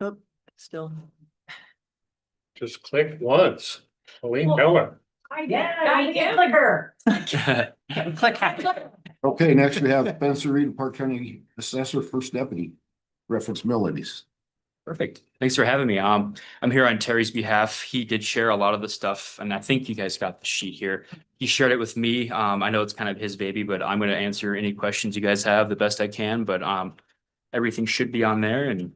Oh, still. Just click once. Colleen Miller. I did like her. Click. Okay, next we have Spencer Reed, Park County Assessor, First Deputy, reference mill levies. Perfect. Thanks for having me. I'm here on Terry's behalf. He did share a lot of the stuff, and I think you guys got the sheet here. He shared it with me. I know it's kind of his baby, but I'm going to answer any questions you guys have the best I can, but everything should be on there. And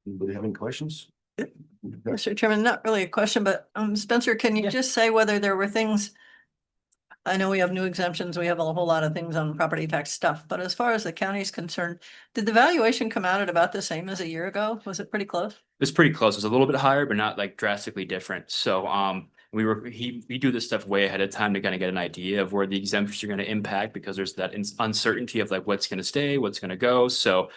Anybody have any questions? Mr. Chairman, not really a question, but Spencer, can you just say whether there were things? I know we have new exemptions, we have a whole lot of things on property tax stuff, but as far as the county is concerned, did the valuation come out at about the same as a year ago? Was it pretty close? it's pretty close. It's a little bit higher, but not like drastically different. So we do this stuff way ahead of time to kind of get an idea of where the exemptions are going to impact, because there's that uncertainty of like what's going to stay, what's going to go. So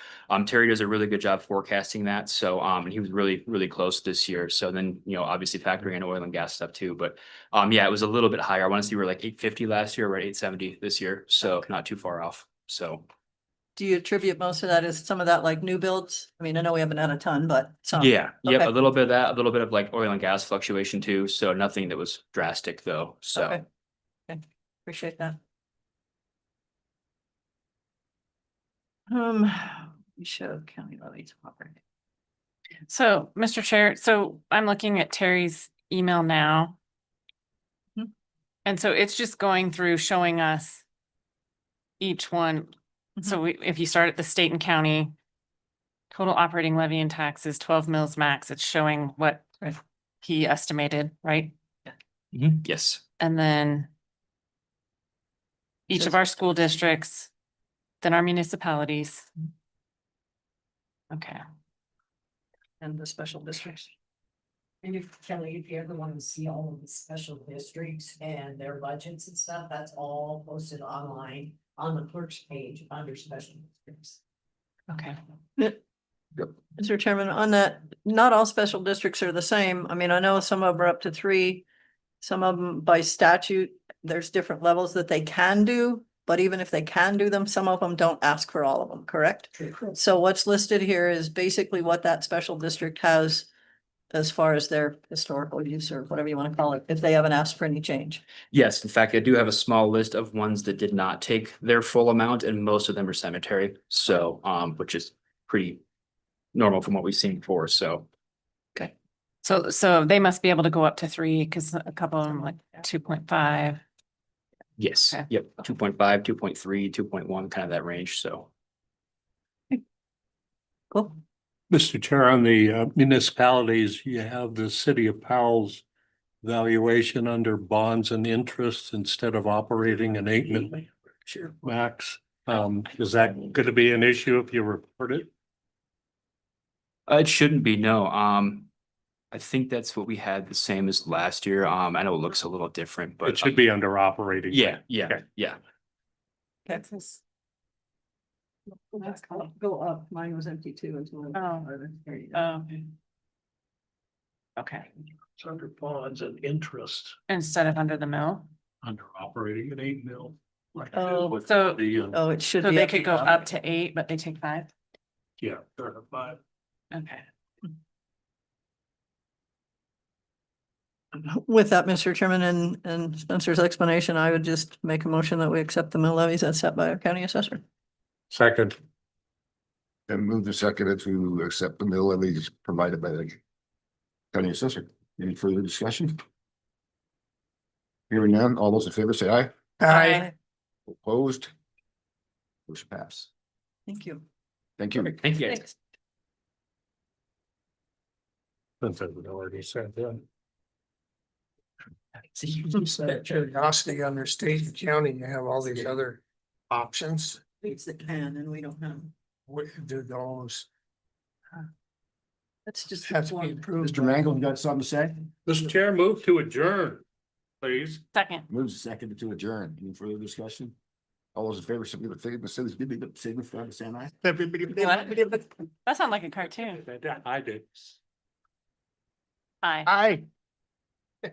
Terry does a really good job forecasting that. So and he was really, really close this year. So then, obviously factoring in oil and gas stuff too. But yeah, it was a little bit higher. I want to say we were like 850 last year. We're at 870 this year. So not too far off. So Do you attribute most of that as some of that like new builds? I mean, I know we haven't had a ton, but some. yeah, yep, Okay. a little bit of that, a little bit of like oil and gas fluctuation too. So nothing that was drastic though. So Okay. Okay, appreciate that. We show county levies operating. So, Mr. Chair, so I'm looking at Terry's email now. Mhm. And so it's just going through showing us each one. So if you start at the state and county, total operating levy and taxes, 12 mils max, it's showing what he estimated, right? yes. And then each of our school districts, then our municipalities. Okay. And the special districts. And if Kelly, if you ever want to see all of the special districts and their budgets and stuff, that's all posted online on the clerk's page under special districts. Okay. Mr. Chairman, on that, not all special districts are the same. I mean, I know some of them are up to 3. Some of them by statute, there's different levels that they can do. But even if they can do them, some of them don't ask for all of them, correct? So what's listed here is basically what that special district has as far as their historical use or whatever you want to call it, if they haven't asked for any change. Yes, in fact, I do have a small list of ones that did not take their full amount, and most of them are cemetery. So, which is pretty normal from what we've seen before. So, Okay. So they must be able to go up to 3 because a couple of them like 2.5. yes, Okay. yep, 2.5, 2.3, 2.1, kind of that range. So, Cool. Mr. Chair, on the municipalities, you have the city of Powell's valuation under bonds and interest instead of operating an 8 million max. Is that going to be an issue if you report it? it shouldn't be, no. I think that's what we had the same as last year. I know it looks a little different, but It should be under operating. yeah, Okay. yeah. Texas. Go up. Mine was empty too until. There you go. Okay. It's under bonds and interest, Instead of under the mill. under operating an 8 mil. Like Oh, with so- the, Oh, it should So be. they up could go up to 8, but they take 5. yeah, 35. Okay. With that, Mr. Chairman, and Spencer's explanation, I would just make a motion that we accept the mill levies as set by our county assessor. Second. And move the second to accept the mill levies provided by the county assessor. Any further discussion? Hearing none, all those in favor say aye. Aye. Opposed? Motion pass. Thank you. Thank you. Thank you guys. Thanks. Since I would already said that. Just out of curiosity, under state and county, you have all these other options. It's that can and we don't have. What do those That's just. have to be approved? Mr. Mangle, you got something to say? Mr. Chair, move to adjourn, please. Second. Moves second to adjourn. Any further discussion? All those in favor, say the same aye. That sounds like a cartoon. I did. Aye. Aye.